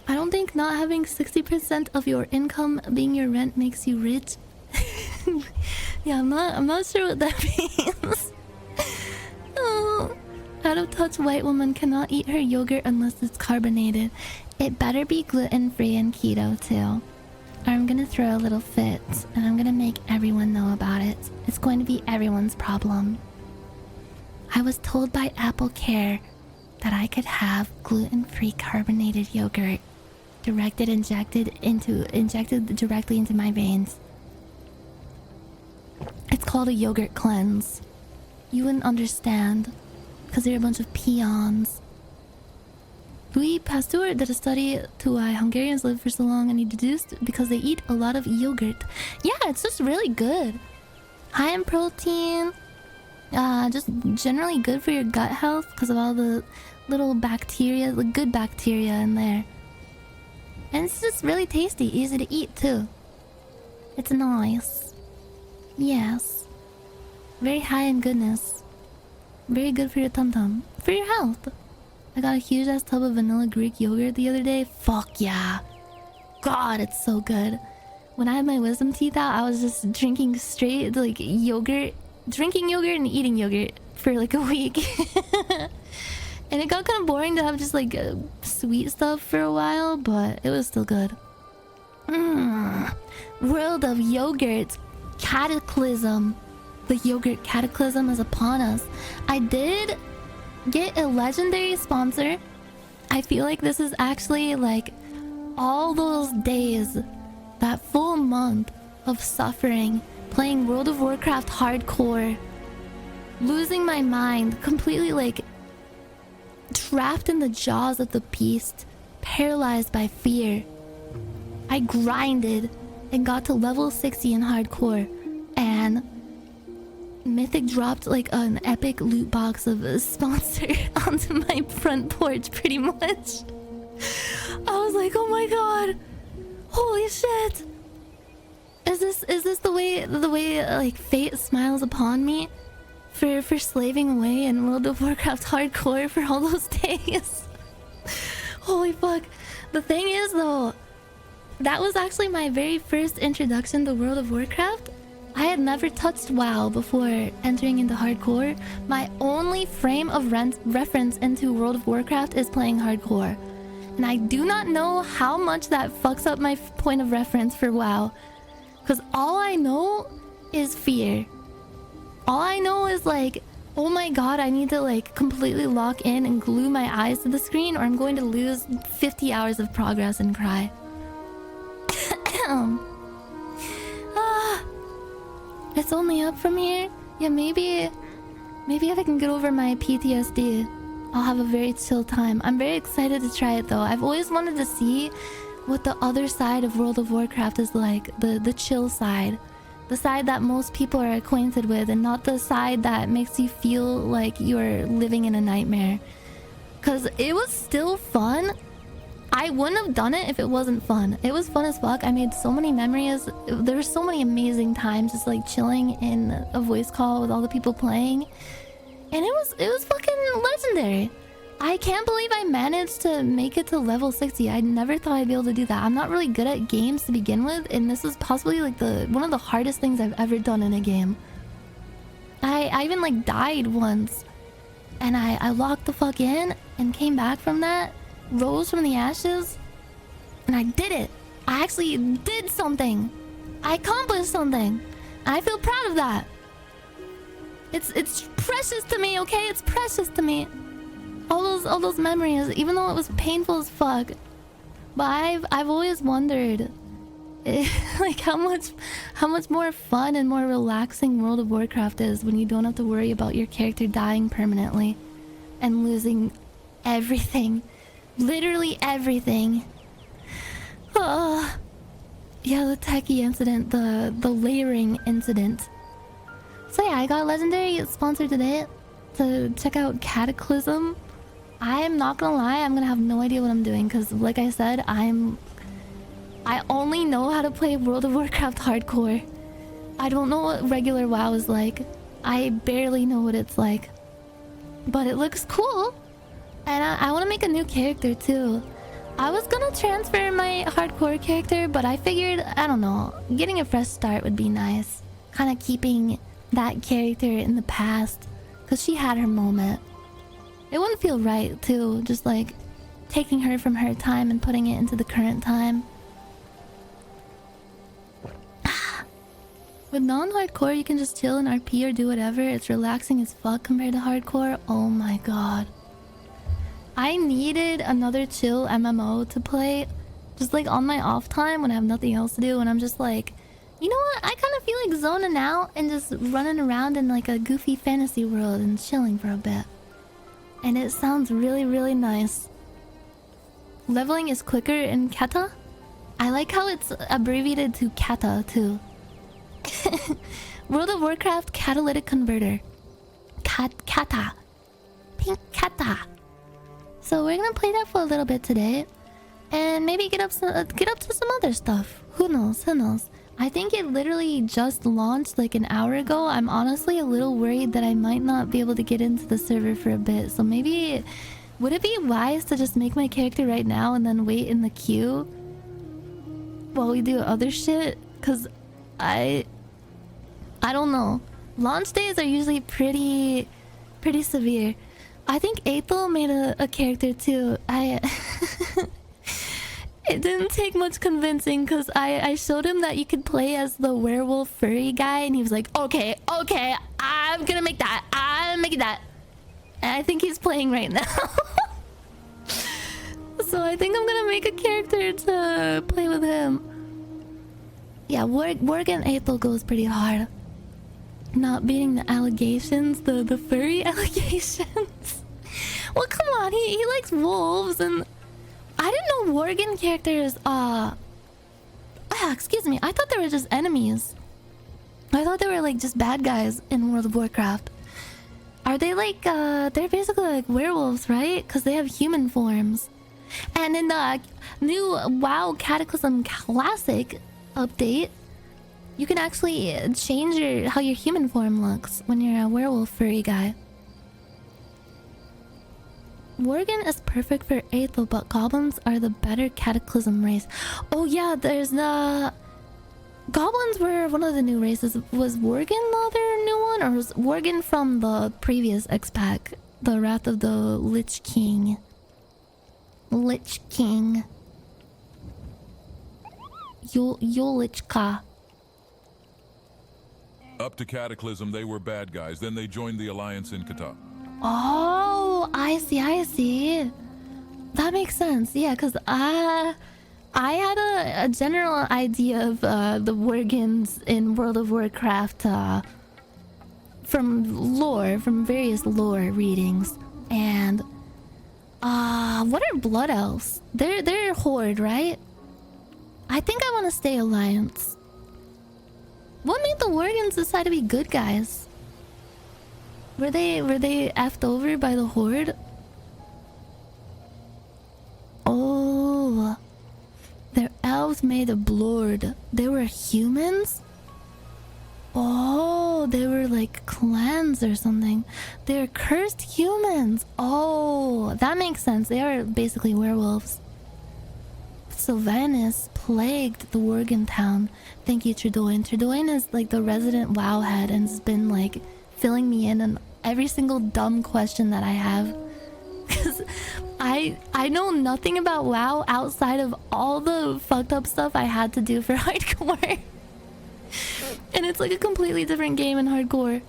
Speaker 1: I don't think not having 60% of your income being your rent makes you rich. Yeah, I'm not sure what that means. Oh, out of touch white woman cannot eat her yogurt unless it's carbonated. It better be gluten-free and keto too. Or I'm gonna throw a little fit and I'm gonna make everyone know about it. It's going to be everyone's problem. I was told by Apple Care that I could have gluten-free carbonated yogurt injected directly into my veins. It's called a yogurt cleanse. You wouldn't understand because they're a bunch of peons. Louis Pasteur did a study to why Hungarians live for so long, and he deduced because they eat a lot of yogurt. Yeah, it's just really good. High in protein. Just generally good for your gut health because of all the little bacteria, the good bacteria in there. And it's just really tasty, easy to eat too. It's nice. Yes. Very high in goodness. Very good for your tum-tum. For your health. I got a huge ass tub of vanilla Greek yogurt the other day. Fuck yeah. God, it's so good. When I had my wisdom teeth out, I was just drinking straight like yogurt. Drinking yogurt and eating yogurt for like a week. And it got kind of boring to have just like sweet stuff for a while, but it was still good. World of yogurt. Cataclysm. The yogurt cataclysm is upon us. I did get a legendary sponsor. I feel like this is actually like all those days, that full month of suffering, playing World of Warcraft hardcore, losing my mind, completely like trapped in the jaws of the beast, paralyzed by fear. I grinded and got to level 60 in hardcore, and Mythic dropped like an epic loot box of a sponsor onto my front porch pretty much. I was like, oh my god, holy shit. Is this the way like fate smiles upon me for slaving away in World of Warcraft hardcore for all those days? Holy fuck. The thing is though, that was actually my very first introduction to World of Warcraft. I had never touched WoW before entering into hardcore. My only frame of reference into World of Warcraft is playing hardcore. And I do not know how much that fucks up my point of reference for WoW. Because all I know is fear. All I know is like, oh my god, I need to like completely lock in and glue my eyes to the screen or I'm going to lose 50 hours of progress and cry. It's only up from here. Yeah, maybe if I can get over my PTSD, I'll have a very chill time. I'm very excited to try it though. I've always wanted to see what the other side of World of Warcraft is like. The chill side. The side that most people are acquainted with, and not the side that makes you feel like you're living in a nightmare. Cause it was still fun. I wouldn't have done it if it wasn't fun. It was fun as fuck. I made so many memories. There were so many amazing times just like chilling in a voice call with all the people playing. And it was fucking legendary. I can't believe I managed to make it to level 60. I never thought I'd be able to do that. I'm not really good at games to begin with, and this was possibly like one of the hardest things I've ever done in a game. I even like died once. And I locked the fuck in and came back from that. Rose from the ashes, and I did it. I actually did something. I accomplished something. I feel proud of that. It's precious to me, okay? It's precious to me. All those memories, even though it was painful as fuck. But I've always wondered, like how much more fun and more relaxing World of Warcraft is when you don't have to worry about your character dying permanently and losing everything. Literally everything. Yeah, the techie incident, the layering incident. So yeah, I got Legendary sponsored today to check out Cataclysm. I'm not gonna lie, I'm gonna have no idea what I'm doing because, like I said, I only know how to play World of Warcraft hardcore. I don't know what regular WoW is like. I barely know what it's like. But it looks cool. And I want to make a new character too. I was gonna transfer my hardcore character, but I figured, I don't know, getting a fresh start would be nice. Kind of keeping that character in the past. Because she had her moment. It wouldn't feel right too, just like taking her from her time and putting it into the current time. With non-hardcore, you can just chill and RP or do whatever. It's relaxing as fuck compared to hardcore. Oh my god. I needed another chill MMO to play. Just like on my off time when I have nothing else to do. And I'm just like, you know what? I kind of feel like zoning out and just running around in like a goofy fantasy world and chilling for a bit. And it sounds really, really nice. Leveling is quicker in Kata. I like how it's abbreviated to Kata too. World of Warcraft catalytic converter. Kata. Pink Kata. So we're gonna play that for a little bit today. And maybe get up to some other stuff. Who knows? Who knows? I think it literally just launched like an hour ago. I'm honestly a little worried that I might not be able to get into the server for a bit. So maybe... would it be wise to just make my character right now and then wait in the queue while we do other shit? Because I don't know. Launch days are usually pretty severe. I think Aethel made a character too. It didn't take much convincing because I showed him that you could play as the werewolf furry guy and he was like, okay, I'm gonna make that. I'm making that. And I think he's playing right now. So I think I'm gonna make a character to play with him. Yeah, Worg and Aethel goes pretty hard. Not beating the allegations, the furry allegations. Well, come on, he likes wolves and... I didn't know Worgen characters, excuse me, I thought they were just enemies. I thought they were like just bad guys in World of Warcraft. Are they like, they're basically like werewolves, right? Because they have human forms. And in the new WoW Cataclysm Classic update, you can actually change how your human form looks when you're a werewolf furry guy. Worgen is perfect for Aethel, but goblins are the better Cataclysm race. Oh yeah, there's the... goblins were one of the new races. Was Worgen the other new one? Or was Worgen from the previous X-Pack? The Wrath of the Lich King. Lich King. Yolichka.
Speaker 2: Up to Cataclysm, they were bad guys. Then they joined the Alliance in Kata.
Speaker 1: Oh, I see. That makes sense. Yeah, because I had a general idea of the Worgens in World of Warcraft from various lore readings. And what are Blood Elves? They're Horde, right? I think I want to stay Alliance. What made the Worgens decide to be good guys? Were they effed over by the Horde? Oh, they're elves made of blood. They were humans? Oh, they were like clans or something. They're cursed humans. Oh, that makes sense. They are basically werewolves. Sylvanas plagued the Worgen town. Thank you, Tredoin. Tredoin is like the resident WoW head and has been like filling me in on every single dumb question that I have. Because I know nothing about WoW outside of all the fucked up stuff I had to do for hardcore. And it's like a completely different game in hardcore.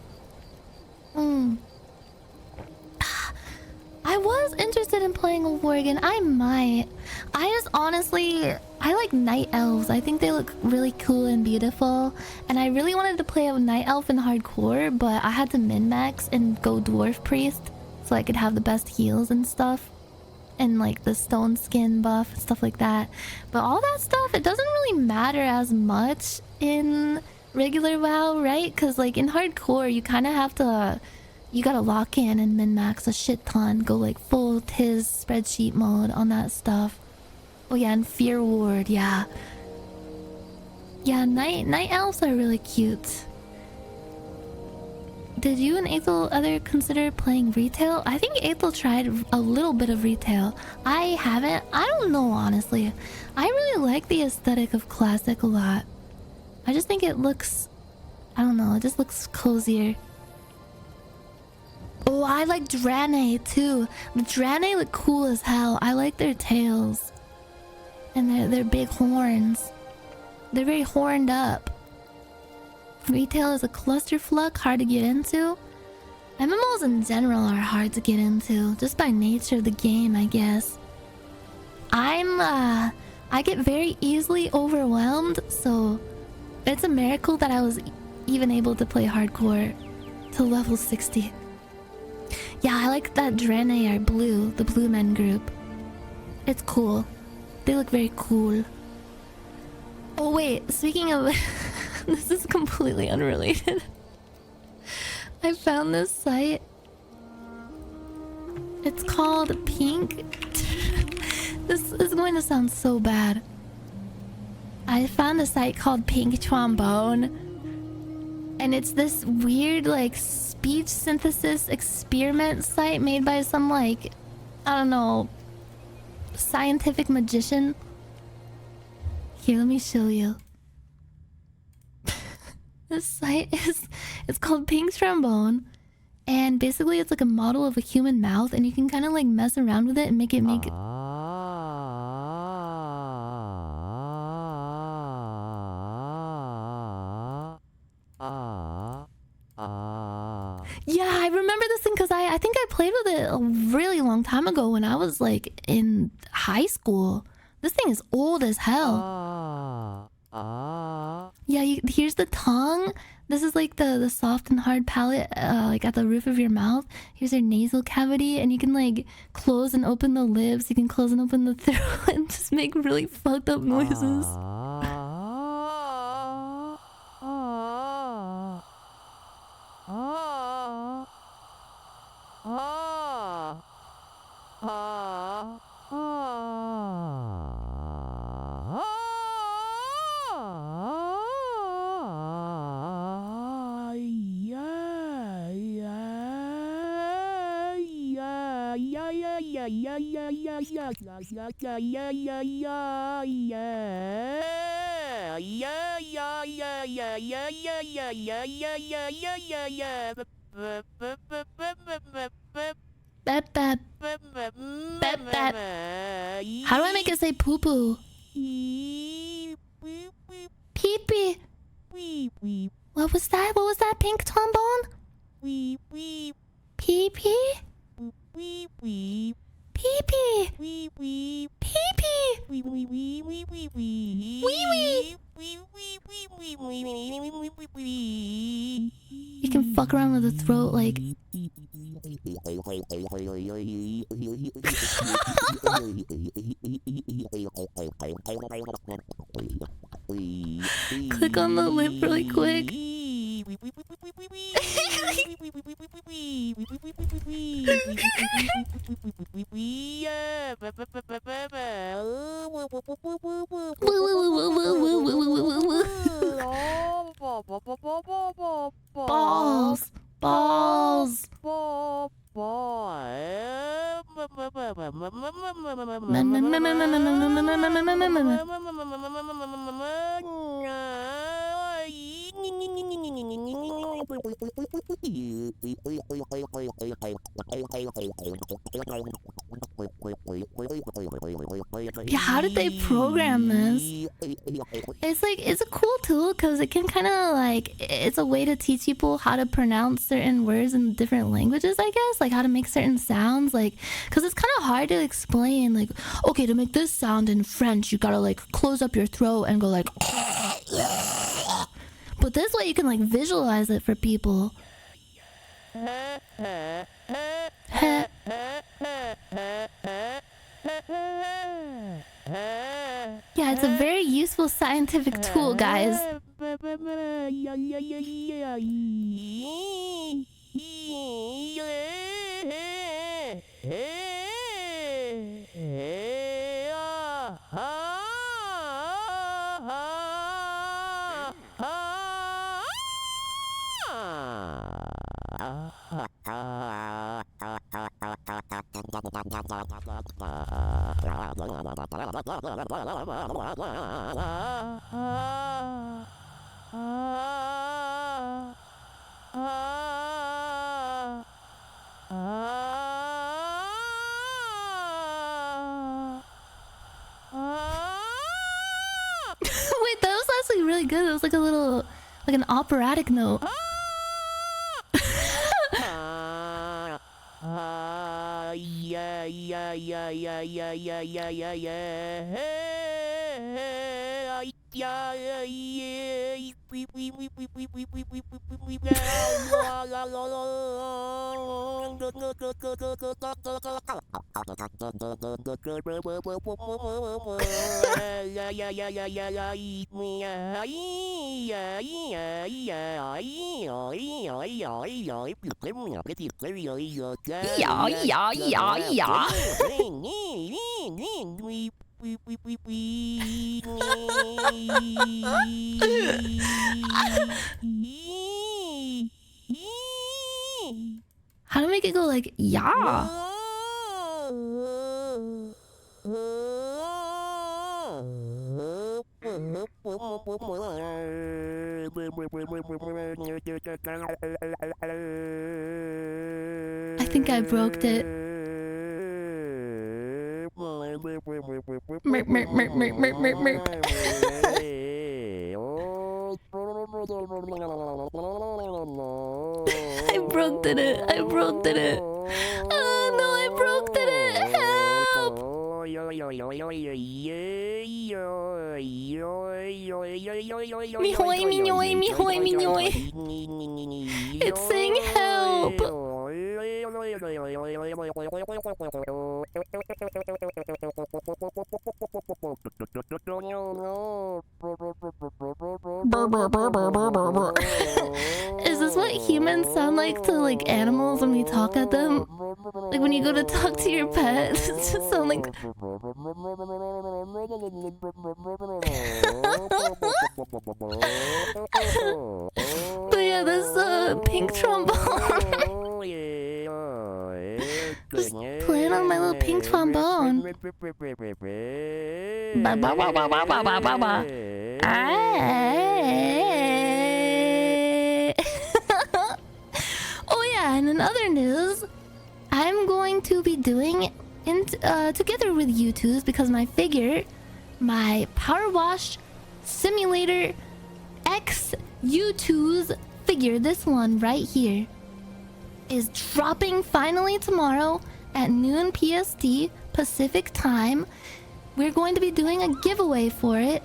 Speaker 1: I was interested in playing a Worgen. I might. I just honestly... I like night elves. I think they look really cool and beautiful. And I really wanted to play a night elf in hardcore, but I had to min-max and go dwarf priest so I could have the best heals and stuff. and like the stone skin buff, stuff like that. But all that stuff, it doesn't really matter as much in regular WoW, right? Because like in hardcore, you kind of have to, you gotta lock in and min-max a shit ton, go like full Tiz spreadsheet mode on that stuff. Oh yeah, and Fear Ward, yeah. Yeah, night elves are really cute. Did you and Aethel ever consider playing retail? I think Aethel tried a little bit of retail. I haven't. I don't know, honestly. I really like the aesthetic of classic a lot. I just think it looks, I don't know, it just looks cozier. Oh, I like Draenei too. The Draenei look cool as hell. I like their tails. And their big horns. They're very horned up. Retail is a clusterfuck, hard to get into. MMOs in general are hard to get into, just by nature of the game, I guess. I get very easily overwhelmed, so it's a miracle that I was even able to play hardcore to level 60. Yeah, I like that Draenei are blue, the Blue Men group. It's cool. They look very cool. Oh wait, speaking of... This is completely unrelated. I found this site. It's called Pink... This is going to sound so bad. I found a site called Pink Trombone. And it's this weird, like, speech synthesis experiment site made by some, like... I don't know... scientific magician. Here, let me show you. This site is, it's called Pink Trombone, and basically it's like a model of a human mouth, and you can kind of like mess around with it and make it Yeah, I remember this thing because I think I played with it a really long time ago when I was like in high school. This thing is old as hell. Yeah, here's the tongue. This is like the soft and hard palate, like at the roof of your mouth. Here's your nasal cavity, and you can like close and open the lips. You can close and open the throat and just make really fucked up noises. Bep bep. Bep bep. How do I make it say poo poo? Pee pee. What was that? What was that, Pink Trombone? Pee pee. Pee pee. Pee pee. Wee wee. You can fuck around with the throat like. Click on the lip really quick. Balls. Balls. Yeah, how did they program this? It's like, it's a cool tool because it can kind of like, it's a way to teach people how to pronounce certain words in different languages, I guess, like how to make certain sounds, like, because it's kind of hard to explain, like, okay, to make this sound in French, you gotta like close up your throat and go like, but this way you can like visualize it for people. Yeah, it's a very useful scientific tool, guys. Wait, that was actually really good. It was like a little, like an operatic note. Yeah, yeah, yeah, yeah. How to make it go like yeah? I think I broke it. Merp, merp, merp, merp, merp, merp, merp. I broke it. I broke it. Oh no, I broke it. Help! Mihoy, mihoy, mihoy, mihoy. It's saying help. Is this what humans sound like to like animals when we talk at them? Like when you go to talk to your pet, it just sound like. But yeah, that's a pink trombone. Just playing on my little pink trombone. Ba ba ba ba ba ba ba ba ba. Oh yeah, and in other news, I'm going to be doing together with U2s because my figure, my Power Wash Simulator X U2's figure, this one right here, is dropping finally tomorrow at noon PST Pacific time. We're going to be doing a giveaway for it.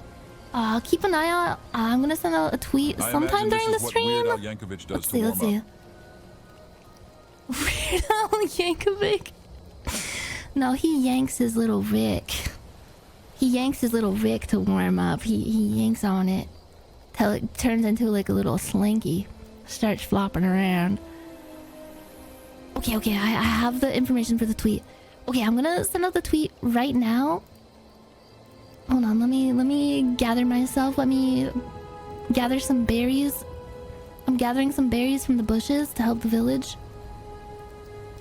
Speaker 1: Keep an eye out. I'm gonna send out a tweet sometime during the stream. Let's see. Weird Al Yankovic. No, he yanks his little Rick. He yanks his little Rick to warm up. He yanks on it till it turns into like a little slinky. Starts flopping around. Okay, I have the information for the tweet. Okay, I'm gonna send out the tweet right now. Hold on, let me gather myself. Let me gather some berries. I'm gathering some berries from the bushes to help the village.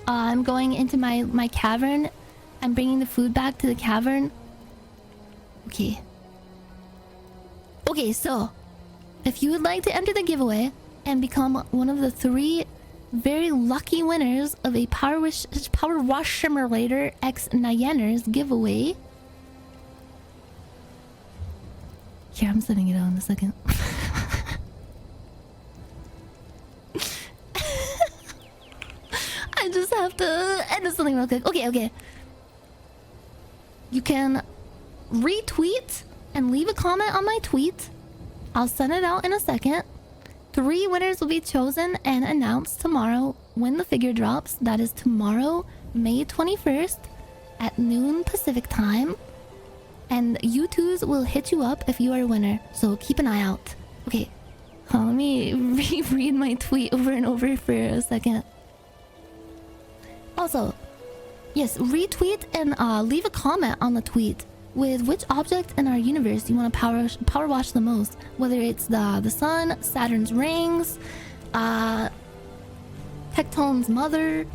Speaker 1: I'm going into my cavern. I'm bringing the food back to the cavern. Okay, so if you would like to enter the giveaway and become one of the 3 very lucky winners of a Power Wash Simulator X Nyanners giveaway. Here, I'm sending it out in a second. I just have to edit something real quick. Okay. You can retweet and leave a comment on my tweet. I'll send it out in a second. 3 winners will be chosen and announced tomorrow when the figure drops. That is tomorrow, May 21st. at noon Pacific time. And U2s will hit you up if you are a winner. So keep an eye out. Okay. Let me reread my tweet over and over for a second. Also, yes, retweet and leave a comment on the tweet with which object in our universe you want to power wash the most. Whether it's the sun, Saturn's rings, Tecton's mother,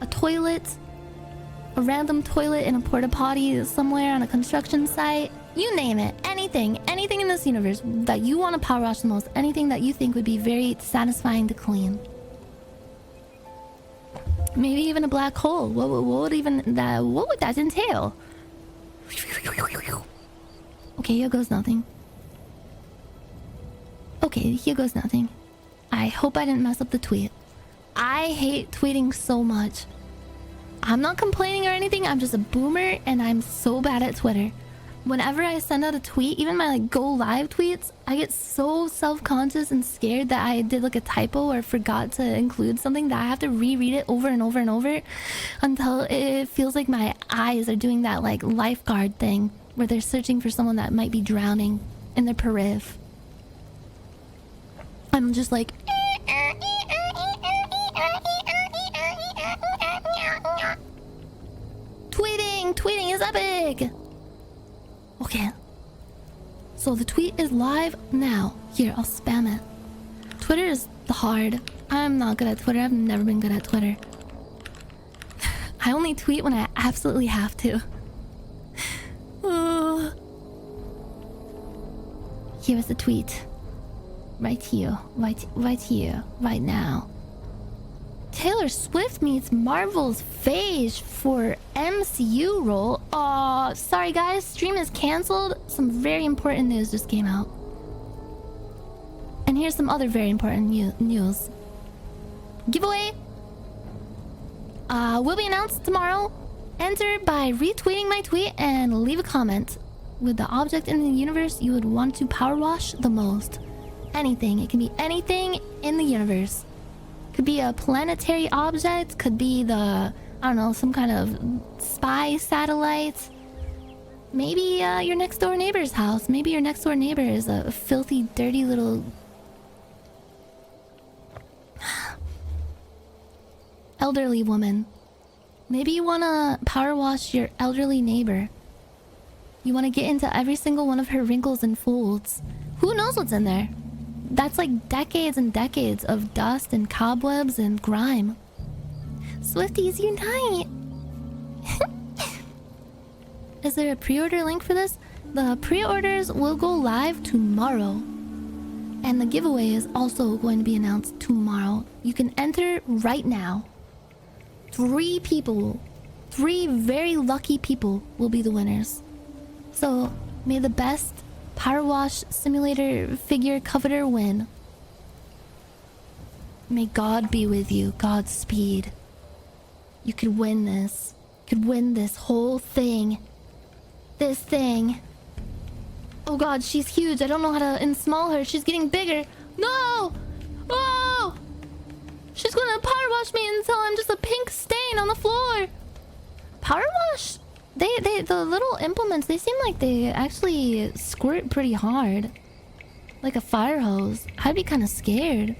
Speaker 1: a toilet, a random toilet in a porta potty somewhere on a construction site. You name it. Anything in this universe that you want to power wash the most. Anything that you think would be very satisfying to clean. Maybe even a black hole. What would that entail? Okay, here goes nothing. Okay, here goes nothing. I hope I didn't mess up the tweet. I hate tweeting so much. I'm not complaining or anything. I'm just a boomer and I'm so bad at Twitter. Whenever I send out a tweet, even my like go live tweets, I get so self-conscious and scared that I did like a typo or forgot to include something that I have to reread it over and over and over until it feels like my eyes are doing that like lifeguard thing where they're searching for someone that might be drowning in their periv. I'm just like tweeting is epic. Okay, so the tweet is live now. Here, I'll spam it. Twitter is hard. I'm not good at Twitter. I've never been good at Twitter. I only tweet when I absolutely have to. Here's the tweet. Right here. Right here. Right now. Taylor Swift meets Marvel's Phage for MCU role. Aw, sorry guys, stream is cancelled. Some very important news just came out. And here's some other very important news. Giveaway will be announced tomorrow. Enter by retweeting my tweet and leave a comment with the object in the universe you would want to power wash the most. Anything. It can be anything in the universe. Could be a planetary object, could be the, I don't know, some kind of spy satellite. Maybe your next door neighbor's house. Maybe your next door neighbor is a filthy, dirty little elderly woman. Maybe you want to power wash your elderly neighbor. You want to get into every single one of her wrinkles and folds. Who knows what's in there? That's like decades and decades of dust and cobwebs and grime. Swifties unite! Is there a pre-order link for this? The pre-orders will go live tomorrow. And the giveaway is also going to be announced tomorrow. You can enter right now. 3 people, 3 very lucky people will be the winners. So, may the best Power Wash Simulator figure coveter win. May God be with you. Godspeed. You could win this. You could win this whole thing. This thing. Oh god, she's huge. I don't know how to unsmall her. She's getting bigger. No! Oh! She's gonna power wash me until I'm just a pink stain on the floor. Power wash? The little implements, they seem like they actually squirt pretty hard. Like a fire hose. I'd be kind of scared.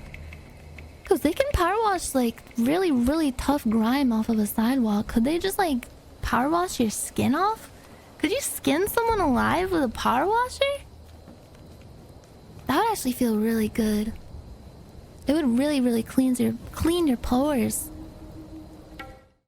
Speaker 1: Because they can power wash like really, really tough grime off of a sidewalk. Could they just like power wash your skin off? Could you skin someone alive with a power washer? That would actually feel really good. It would really, really clean your pores.